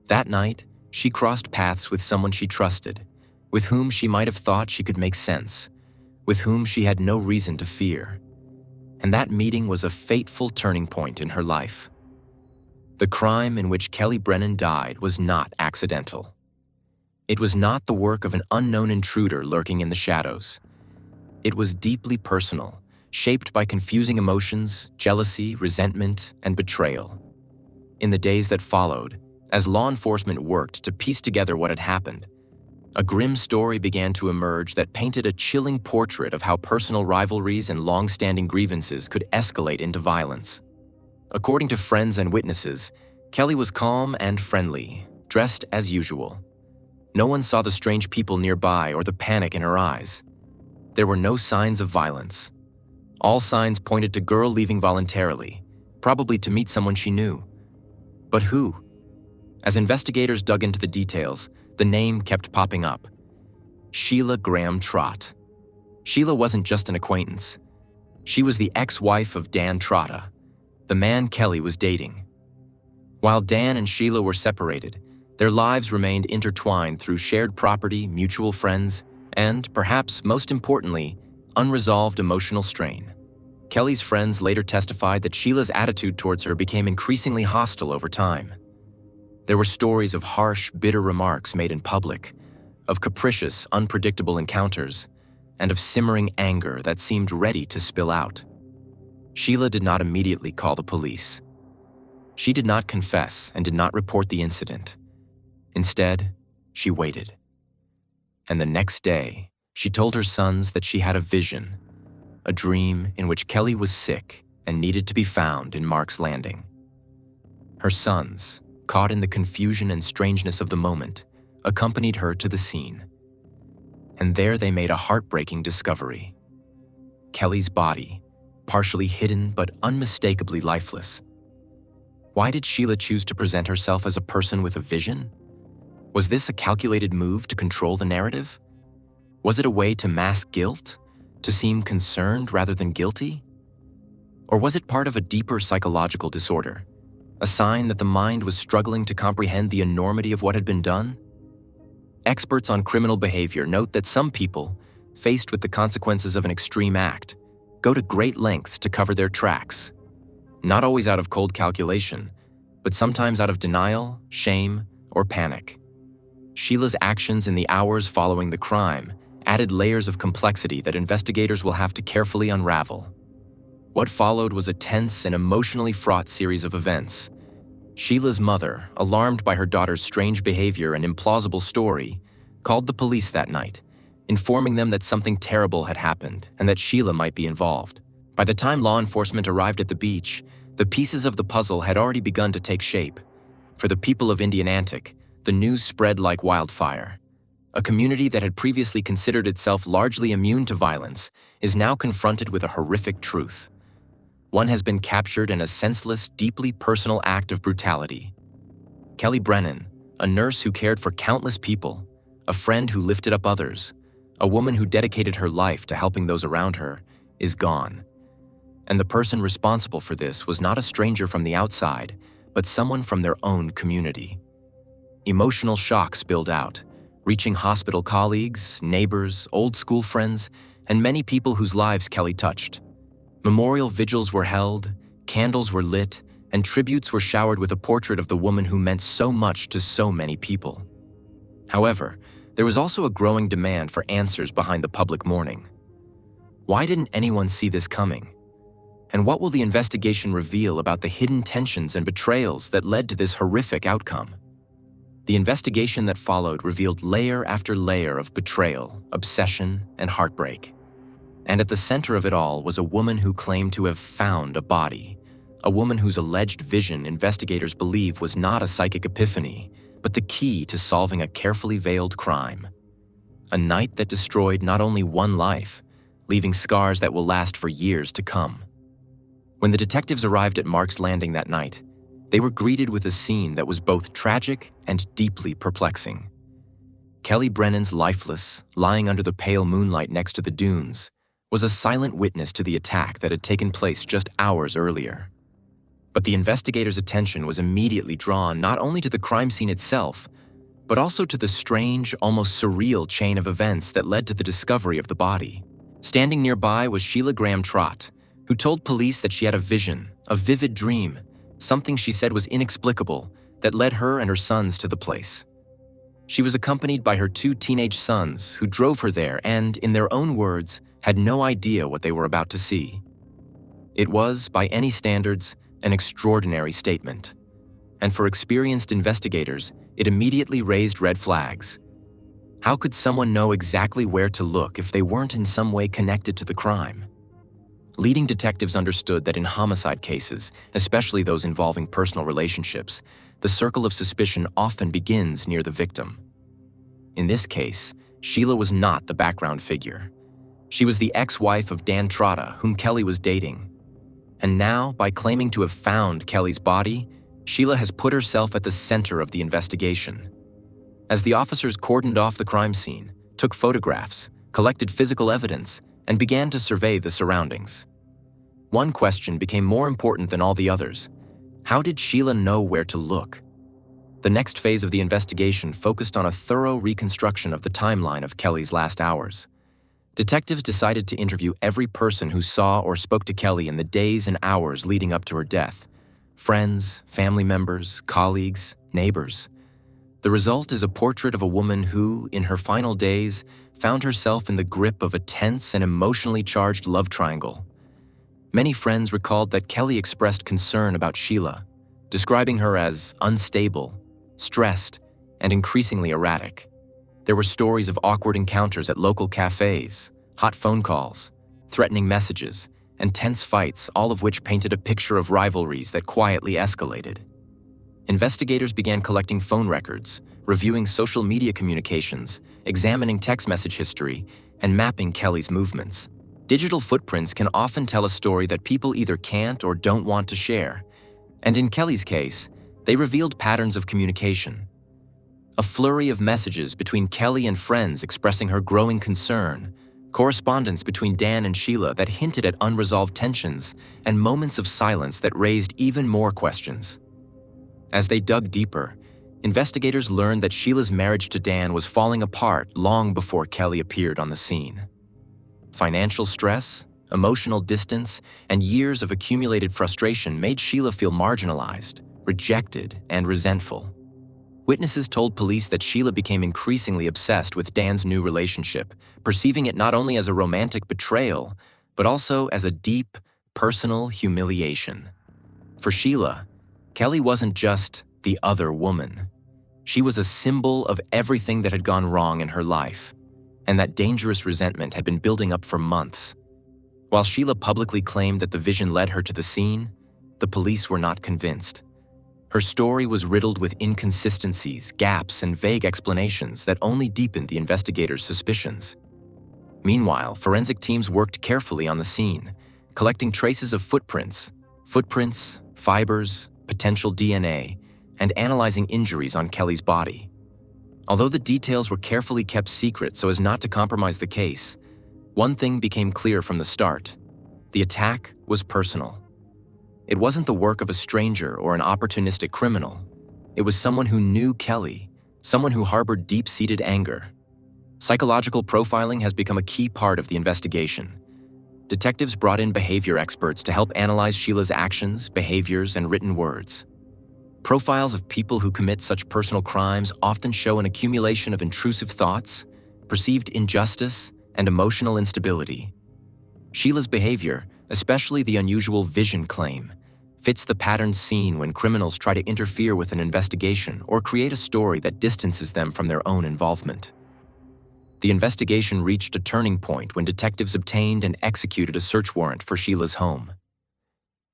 That night, she crossed paths with someone she trusted, with whom she might have thought she could make sense, with whom she had no reason to fear. And that meeting was a fateful turning point in her life. The crime in which Kelly Brennan died was not accidental. It was not the work of an unknown intruder lurking in the shadows. It was deeply personal, shaped by confusing emotions, jealousy, resentment, and betrayal. In the days that followed, as law enforcement worked to piece together what had happened, a grim story began to emerge that painted a chilling portrait of how personal rivalries and long-standing grievances could escalate into violence. According to friends and witnesses, Kelly was calm and friendly, dressed as usual. No one saw the strange people nearby or the panic in her eyes. There were no signs of violence. All signs pointed to girl leaving voluntarily, probably to meet someone she knew. But who? As investigators dug into the details, the name kept popping up. Sheila Graham Trott. Sheila wasn't just an acquaintance. She was the ex-wife of Dan Trotta, the man Kelly was dating. While Dan and Sheila were separated, their lives remained intertwined through shared property, mutual friends, and, perhaps most importantly, unresolved emotional strain. Kelly's friends later testified that Sheila's attitude towards her became increasingly hostile over time. There were stories of harsh, bitter remarks made in public, of capricious, unpredictable encounters, and of simmering anger that seemed ready to spill out. Sheila did not immediately call the police. She did not confess and did not report the incident. Instead, she waited. And the next day, she told her sons that she had a vision, a dream in which Kelly was sick and needed to be found in Mark's Landing. Her sons, caught in the confusion and strangeness of the moment, accompanied her to the scene. And there they made a heartbreaking discovery. Kelly's body, partially hidden but unmistakably lifeless. Why did Sheila choose to present herself as a person with a vision? Was this a calculated move to control the narrative? Was it a way to mask guilt, to seem concerned rather than guilty? Or was it part of a deeper psychological disorder, a sign that the mind was struggling to comprehend the enormity of what had been done? Experts on criminal behavior note that some people, faced with the consequences of an extreme act, go to great lengths to cover their tracks, not always out of cold calculation, but sometimes out of denial, shame, or panic. Sheila's actions in the hours following the crime added layers of complexity that investigators will have to carefully unravel. What followed was a tense and emotionally fraught series of events. Sheila's mother, alarmed by her daughter's strange behavior and implausible story, called the police that night, informing them that something terrible had happened and that Sheila might be involved. By the time law enforcement arrived at the beach, the pieces of the puzzle had already begun to take shape. For the people of Indianantic, the news spread like wildfire. A community that had previously considered itself largely immune to violence is now confronted with a horrific truth. One has been captured in a senseless, deeply personal act of brutality. Kelly Brennan, a nurse who cared for countless people, a friend who lifted up others, a woman who dedicated her life to helping those around her, is gone. And the person responsible for this was not a stranger from the outside, but someone from their own community. Emotional shock spilled out, reaching hospital colleagues, neighbors, old school friends, and many people whose lives Kelly touched. Memorial vigils were held, candles were lit, and tributes were showered with a portrait of the woman who meant so much to so many people. However, there was also a growing demand for answers behind the public mourning. Why didn't anyone see this coming? And what will the investigation reveal about the hidden tensions and betrayals that led to this horrific outcome? The investigation that followed revealed layer after layer of betrayal, obsession, and heartbreak. And at the center of it all was a woman who claimed to have found a body, a woman whose alleged vision investigators believe was not a psychic epiphany, but the key to solving a carefully veiled crime. A night that destroyed not only one life, leaving scars that will last for years to come. When the detectives arrived at Mark's Landing that night, they were greeted with a scene that was both tragic and deeply perplexing. Kelly Brennan's lifeless, lying under the pale moonlight next to the dunes, was a silent witness to the attack that had taken place just hours earlier. But the investigators' attention was immediately drawn not only to the crime scene itself, but also to the strange, almost surreal chain of events that led to the discovery of the body. Standing nearby was Sheila Graham Trott, who told police that she had a vision, a vivid dream, something she said was inexplicable that led her and her sons to the place. She was accompanied by her 2 teenage sons who drove her there and, in their own words, had no idea what they were about to see. It was, by any standards, an extraordinary statement. And for experienced investigators, it immediately raised red flags. How could someone know exactly where to look if they weren't in some way connected to the crime? Leading detectives understood that in homicide cases, especially those involving personal relationships, the circle of suspicion often begins near the victim. In this case, Sheila was not the background figure. She was the ex-wife of Dan Trotta, whom Kelly was dating. And now, by claiming to have found Kelly's body, Sheila has put herself at the center of the investigation. As the officers cordoned off the crime scene, took photographs, collected physical evidence, and began to survey the surroundings, one question became more important than all the others. How did Sheila know where to look? The next phase of the investigation focused on a thorough reconstruction of the timeline of Kelly's last hours. Detectives decided to interview every person who saw or spoke to Kelly in the days and hours leading up to her death. Friends, family members, colleagues, neighbors. The result is a portrait of a woman who, in her final days, found herself in the grip of a tense and emotionally charged love triangle. Many friends recalled that Kelly expressed concern about Sheila, describing her as unstable, stressed, and increasingly erratic. There were stories of awkward encounters at local cafes, hot phone calls, threatening messages, and tense fights, all of which painted a picture of rivalries that quietly escalated. Investigators began collecting phone records, reviewing social media communications, examining text message history, and mapping Kelly's movements. Digital footprints can often tell a story that people either can't or don't want to share. And in Kelly's case, they revealed patterns of communication. A flurry of messages between Kelly and friends expressing her growing concern, correspondence between Dan and Sheila that hinted at unresolved tensions, and moments of silence that raised even more questions. As they dug deeper, investigators learned that Sheila's marriage to Dan was falling apart long before Kelly appeared on the scene. Financial stress, emotional distance, and years of accumulated frustration made Sheila feel marginalized, rejected, and resentful. Witnesses told police that Sheila became increasingly obsessed with Dan's new relationship, perceiving it not only as a romantic betrayal, but also as a deep, personal humiliation. For Sheila, Kelly wasn't just the other woman. She was a symbol of everything that had gone wrong in her life, and that dangerous resentment had been building up for months. While Sheila publicly claimed that the vision led her to the scene, the police were not convinced. Her story was riddled with inconsistencies, gaps, and vague explanations that only deepened the investigators' suspicions. Meanwhile, forensic teams worked carefully on the scene, collecting traces of footprints, fibers, potential DNA, and analyzing injuries on Kelly's body. Although the details were carefully kept secret so as not to compromise the case, one thing became clear from the start: the attack was personal. It wasn't the work of a stranger or an opportunistic criminal. It was someone who knew Kelly, someone who harbored deep-seated anger. Psychological profiling has become a key part of the investigation. Detectives brought in behavior experts to help analyze Sheila's actions, behaviors, and written words. Profiles of people who commit such personal crimes often show an accumulation of intrusive thoughts, perceived injustice, and emotional instability. Sheila's behavior, especially the unusual vision claim, fits the pattern seen when criminals try to interfere with an investigation or create a story that distances them from their own involvement. The investigation reached a turning point when detectives obtained and executed a search warrant for Sheila's home.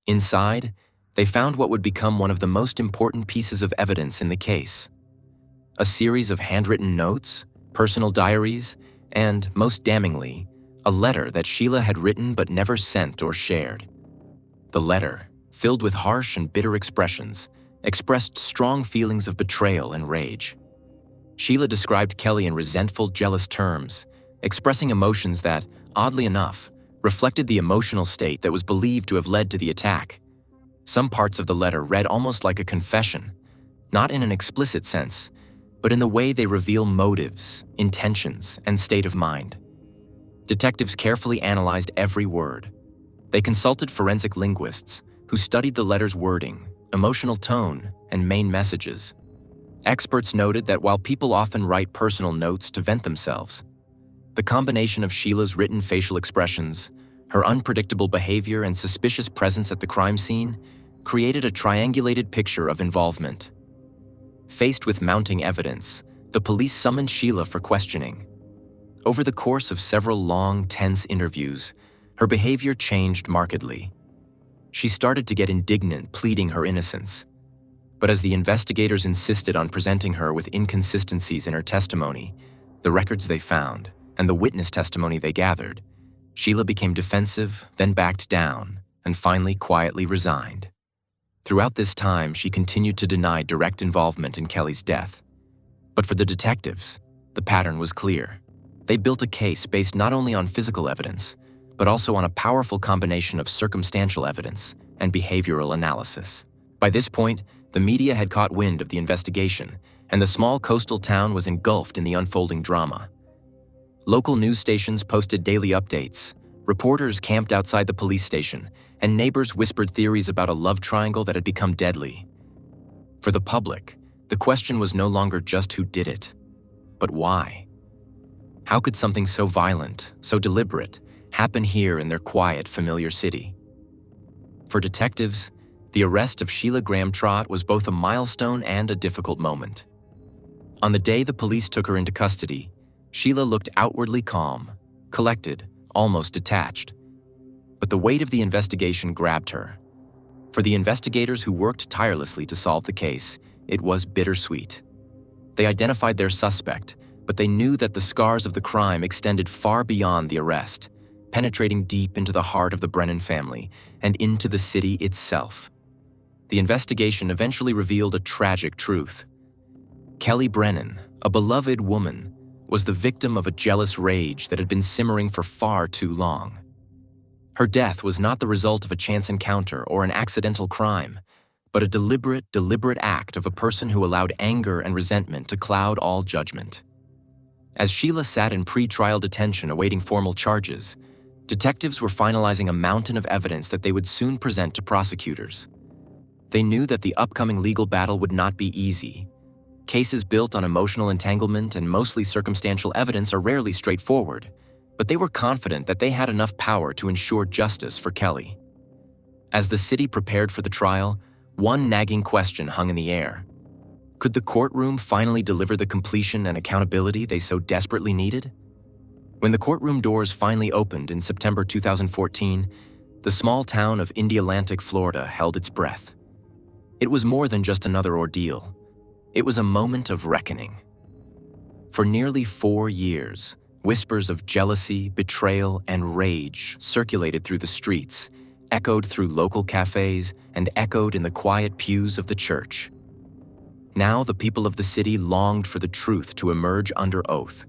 Inside, they found what would become one of the most important pieces of evidence in the case: a series of handwritten notes, personal diaries, and, most damningly, a letter that Sheila had written but never sent or shared. The letter, filled with harsh and bitter expressions, expressed strong feelings of betrayal and rage. Sheila described Kelly in resentful, jealous terms, expressing emotions that, oddly enough, reflected the emotional state that was believed to have led to the attack. Some parts of the letter read almost like a confession, not in an explicit sense, but in the way they reveal motives, intentions, and state of mind. Detectives carefully analyzed every word. They consulted forensic linguists who studied the letter's wording, emotional tone, and main messages. Experts noted that while people often write personal notes to vent themselves, the combination of Sheila's written facial expressions, her unpredictable behavior, and suspicious presence at the crime scene created a triangulated picture of involvement. Faced with mounting evidence, the police summoned Sheila for questioning. Over the course of several long, tense interviews, her behavior changed markedly. She started to get indignant, pleading her innocence. But as the investigators insisted on presenting her with inconsistencies in her testimony, the records they found, and the witness testimony they gathered, Sheila became defensive, then backed down, and finally quietly resigned. Throughout this time, she continued to deny direct involvement in Kelly's death. But for the detectives, the pattern was clear. They built a case based not only on physical evidence, but also on a powerful combination of circumstantial evidence and behavioral analysis. By this point, the media had caught wind of the investigation, and the small coastal town was engulfed in the unfolding drama. Local news stations posted daily updates, reporters camped outside the police station, and neighbors whispered theories about a love triangle that had become deadly. For the public, the question was no longer just who did it, but why? How could something so violent, so deliberate, happen here in their quiet, familiar city? For detectives, the arrest of Sheila Graham Trott was both a milestone and a difficult moment. On the day the police took her into custody, Sheila looked outwardly calm, collected, almost detached. But the weight of the investigation grabbed her. For the investigators who worked tirelessly to solve the case, it was bittersweet. They identified their suspect, but they knew that the scars of the crime extended far beyond the arrest, penetrating deep into the heart of the Brennan family and into the city itself. The investigation eventually revealed a tragic truth. Kelly Brennan, a beloved woman, was the victim of a jealous rage that had been simmering for far too long. Her death was not the result of a chance encounter or an accidental crime, but a deliberate act of a person who allowed anger and resentment to cloud all judgment. As Sheila sat in pre-trial detention awaiting formal charges, detectives were finalizing a mountain of evidence that they would soon present to prosecutors. They knew that the upcoming legal battle would not be easy. Cases built on emotional entanglement and mostly circumstantial evidence are rarely straightforward, but they were confident that they had enough power to ensure justice for Kelly. As the city prepared for the trial, one nagging question hung in the air. Could the courtroom finally deliver the completion and accountability they so desperately needed? When the courtroom doors finally opened in September 2014, the small town of Indialantic, Florida held its breath. It was more than just another ordeal. It was a moment of reckoning. For nearly 4 years, whispers of jealousy, betrayal, and rage circulated through the streets, echoed through local cafes, and echoed in the quiet pews of the church. Now the people of the city longed for the truth to emerge under oath,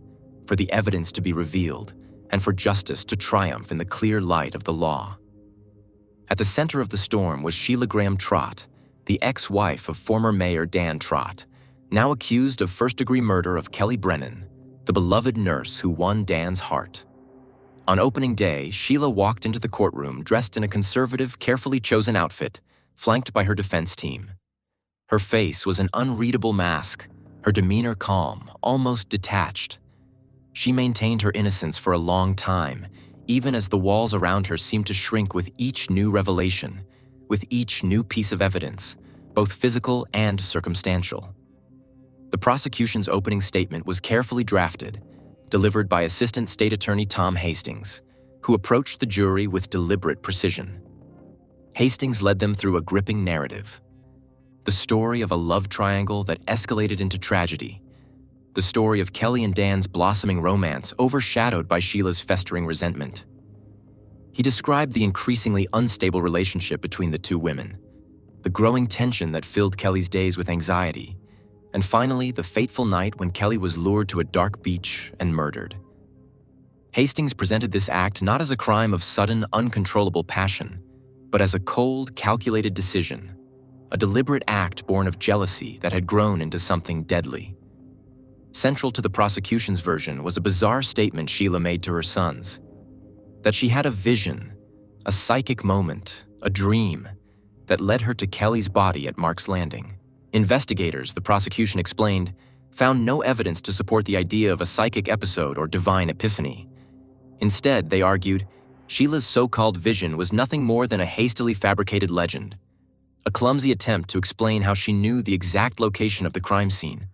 for the evidence to be revealed, and for justice to triumph in the clear light of the law. At the center of the storm was Sheila Graham Trott, the ex-wife of former Mayor Dan Trott, now accused of first-degree murder of Kelly Brennan, the beloved nurse who won Dan's heart. On opening day, Sheila walked into the courtroom dressed in a conservative, carefully chosen outfit, flanked by her defense team. Her face was an unreadable mask, her demeanor calm, almost detached. She maintained her innocence for a long time, even as the walls around her seemed to shrink with each new revelation, with each new piece of evidence, both physical and circumstantial. The prosecution's opening statement was carefully drafted, delivered by Assistant State Attorney Tom Hastings, who approached the jury with deliberate precision. Hastings led them through a gripping narrative. The story of a love triangle that escalated into tragedy. The story of Kelly and Dan's blossoming romance overshadowed by Sheila's festering resentment. He described the increasingly unstable relationship between the two women, the growing tension that filled Kelly's days with anxiety, and finally, the fateful night when Kelly was lured to a dark beach and murdered. Hastings presented this act not as a crime of sudden, uncontrollable passion, but as a cold, calculated decision, a deliberate act born of jealousy that had grown into something deadly. Central to the prosecution's version was a bizarre statement Sheila made to her sons, that she had a vision, a psychic moment, a dream, that led her to Kelly's body at Mark's Landing. Investigators, the prosecution explained, found no evidence to support the idea of a psychic episode or divine epiphany. Instead, they argued, Sheila's so-called vision was nothing more than a hastily fabricated legend, a clumsy attempt to explain how she knew the exact location of the crime scene.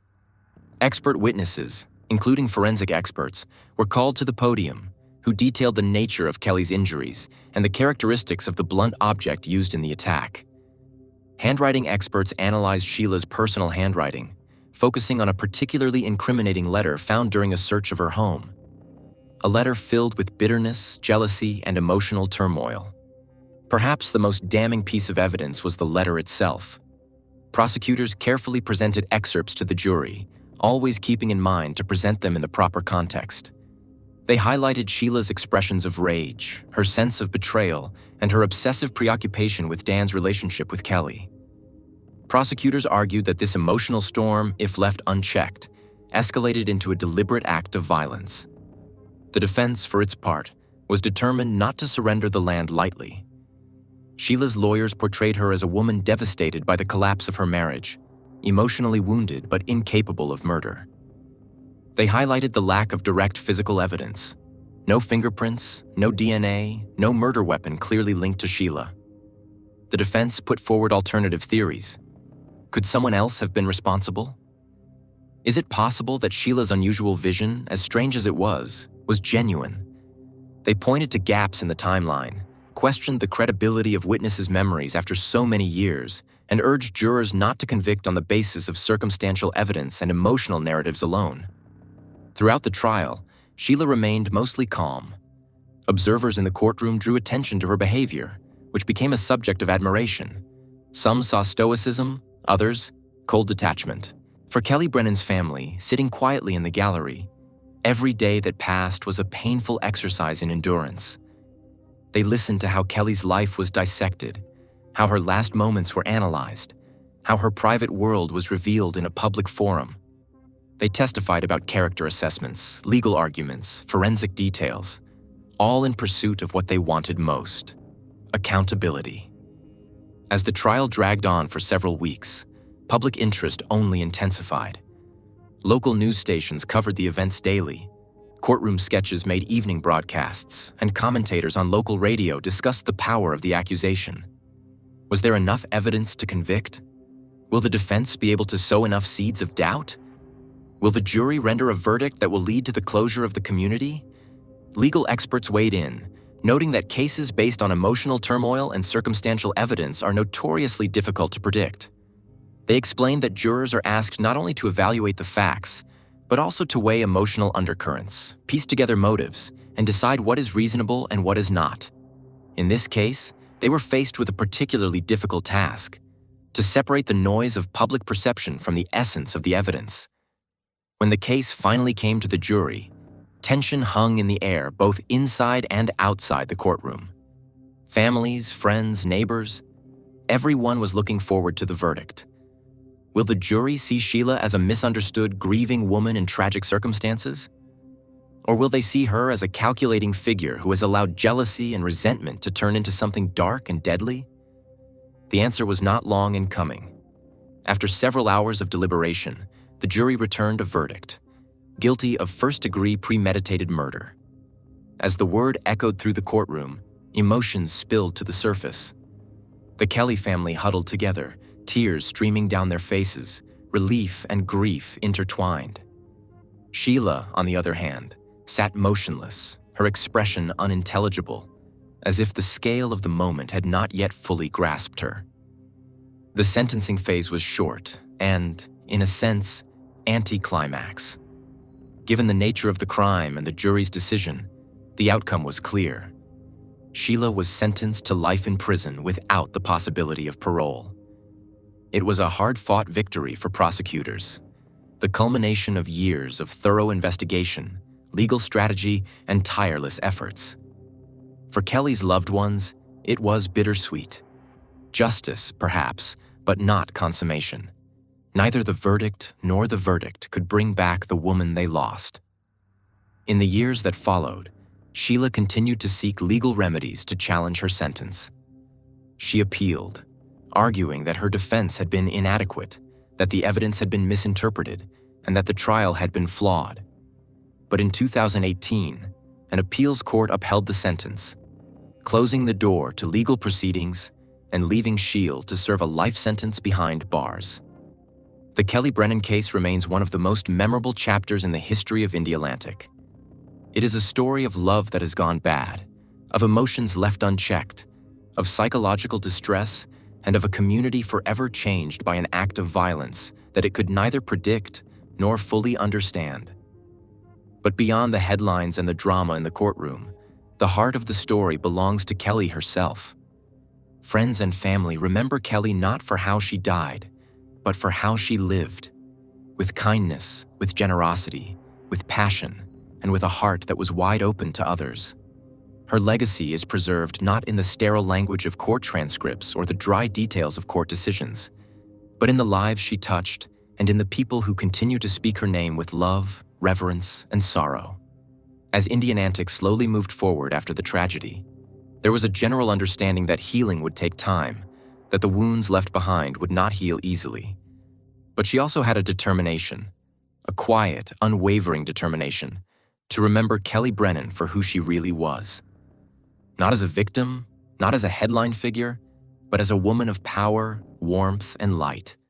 Expert witnesses, including forensic experts, were called to the podium, who detailed the nature of Kelly's injuries and the characteristics of the blunt object used in the attack. Handwriting experts analyzed Sheila's personal handwriting, focusing on a particularly incriminating letter found during a search of her home. A letter filled with bitterness, jealousy, and emotional turmoil. Perhaps the most damning piece of evidence was the letter itself. Prosecutors carefully presented excerpts to the jury, always keeping in mind to present them in the proper context. They highlighted Sheila's expressions of rage, her sense of betrayal, and her obsessive preoccupation with Dan's relationship with Kelly. Prosecutors argued that this emotional storm, if left unchecked, escalated into a deliberate act of violence. The defense, for its part, was determined not to surrender the land lightly. Sheila's lawyers portrayed her as a woman devastated by the collapse of her marriage, emotionally wounded but incapable of murder. They highlighted the lack of direct physical evidence. No fingerprints, no DNA, no murder weapon clearly linked to Sheila. The defense put forward alternative theories. Could someone else have been responsible? Is it possible that Sheila's unusual vision, as strange as it was genuine? They pointed to gaps in the timeline, questioned the credibility of witnesses' memories after so many years, and urged jurors not to convict on the basis of circumstantial evidence and emotional narratives alone. Throughout the trial, Sheila remained mostly calm. Observers in the courtroom drew attention to her behavior, which became a subject of admiration. Some saw stoicism, others, cold detachment. For Kelly Brennan's family, sitting quietly in the gallery, every day that passed was a painful exercise in endurance. They listened to how Kelly's life was dissected, how her last moments were analyzed, how her private world was revealed in a public forum. They testified about character assessments, legal arguments, forensic details, all in pursuit of what they wanted most: accountability. As the trial dragged on for several weeks, public interest only intensified. Local news stations covered the events daily. Courtroom sketches made evening broadcasts, and commentators on local radio discussed the power of the accusation. Was there enough evidence to convict? Will the defense be able to sow enough seeds of doubt? Will the jury render a verdict that will lead to the closure of the community? Legal experts weighed in, noting that cases based on emotional turmoil and circumstantial evidence are notoriously difficult to predict. They explained that jurors are asked not only to evaluate the facts, but also to weigh emotional undercurrents, piece together motives, and decide what is reasonable and what is not. In this case, they were faced with a particularly difficult task: to separate the noise of public perception from the essence of the evidence. When the case finally came to the jury, tension hung in the air both inside and outside the courtroom. Families, friends, neighbors, everyone was looking forward to the verdict. Will the jury see Sheila as a misunderstood, grieving woman in tragic circumstances? Or will they see her as a calculating figure who has allowed jealousy and resentment to turn into something dark and deadly? The answer was not long in coming. After several hours of deliberation, the jury returned a verdict: guilty of first-degree premeditated murder. As the word echoed through the courtroom, emotions spilled to the surface. The Kelly family huddled together, tears streaming down their faces, relief and grief intertwined. Sheila, on the other hand, sat motionless, her expression unintelligible, as if the scale of the moment had not yet fully grasped her. The sentencing phase was short and, in a sense, anticlimax. Given the nature of the crime and the jury's decision, the outcome was clear. Sheila was sentenced to life in prison without the possibility of parole. It was a hard-fought victory for prosecutors, the culmination of years of thorough investigation, legal strategy, and tireless efforts. For Kelly's loved ones, it was bittersweet. Justice, perhaps, but not consummation. Neither the verdict nor the verdict could bring back the woman they lost. In the years that followed, Sheila continued to seek legal remedies to challenge her sentence. She appealed, arguing that her defense had been inadequate, that the evidence had been misinterpreted, and that the trial had been flawed. But in 2018, an appeals court upheld the sentence, closing the door to legal proceedings and leaving Sheila to serve a life sentence behind bars. The Kelly Brennan case remains one of the most memorable chapters in the history of Indialantic. It is a story of love that has gone bad, of emotions left unchecked, of psychological distress, and of a community forever changed by an act of violence that it could neither predict nor fully understand. But beyond the headlines and the drama in the courtroom, the heart of the story belongs to Kelly herself. Friends and family remember Kelly not for how she died, but for how she lived, with kindness, with generosity, with passion, and with a heart that was wide open to others. Her legacy is preserved not in the sterile language of court transcripts or the dry details of court decisions, but in the lives she touched and in the people who continue to speak her name with love, reverence, and sorrow. As Indialantic slowly moved forward after the tragedy, there was a general understanding that healing would take time, that the wounds left behind would not heal easily. But she also had a determination, a quiet, unwavering determination, to remember Kelly Brennan for who she really was. Not as a victim, not as a headline figure, but as a woman of power, warmth, and light.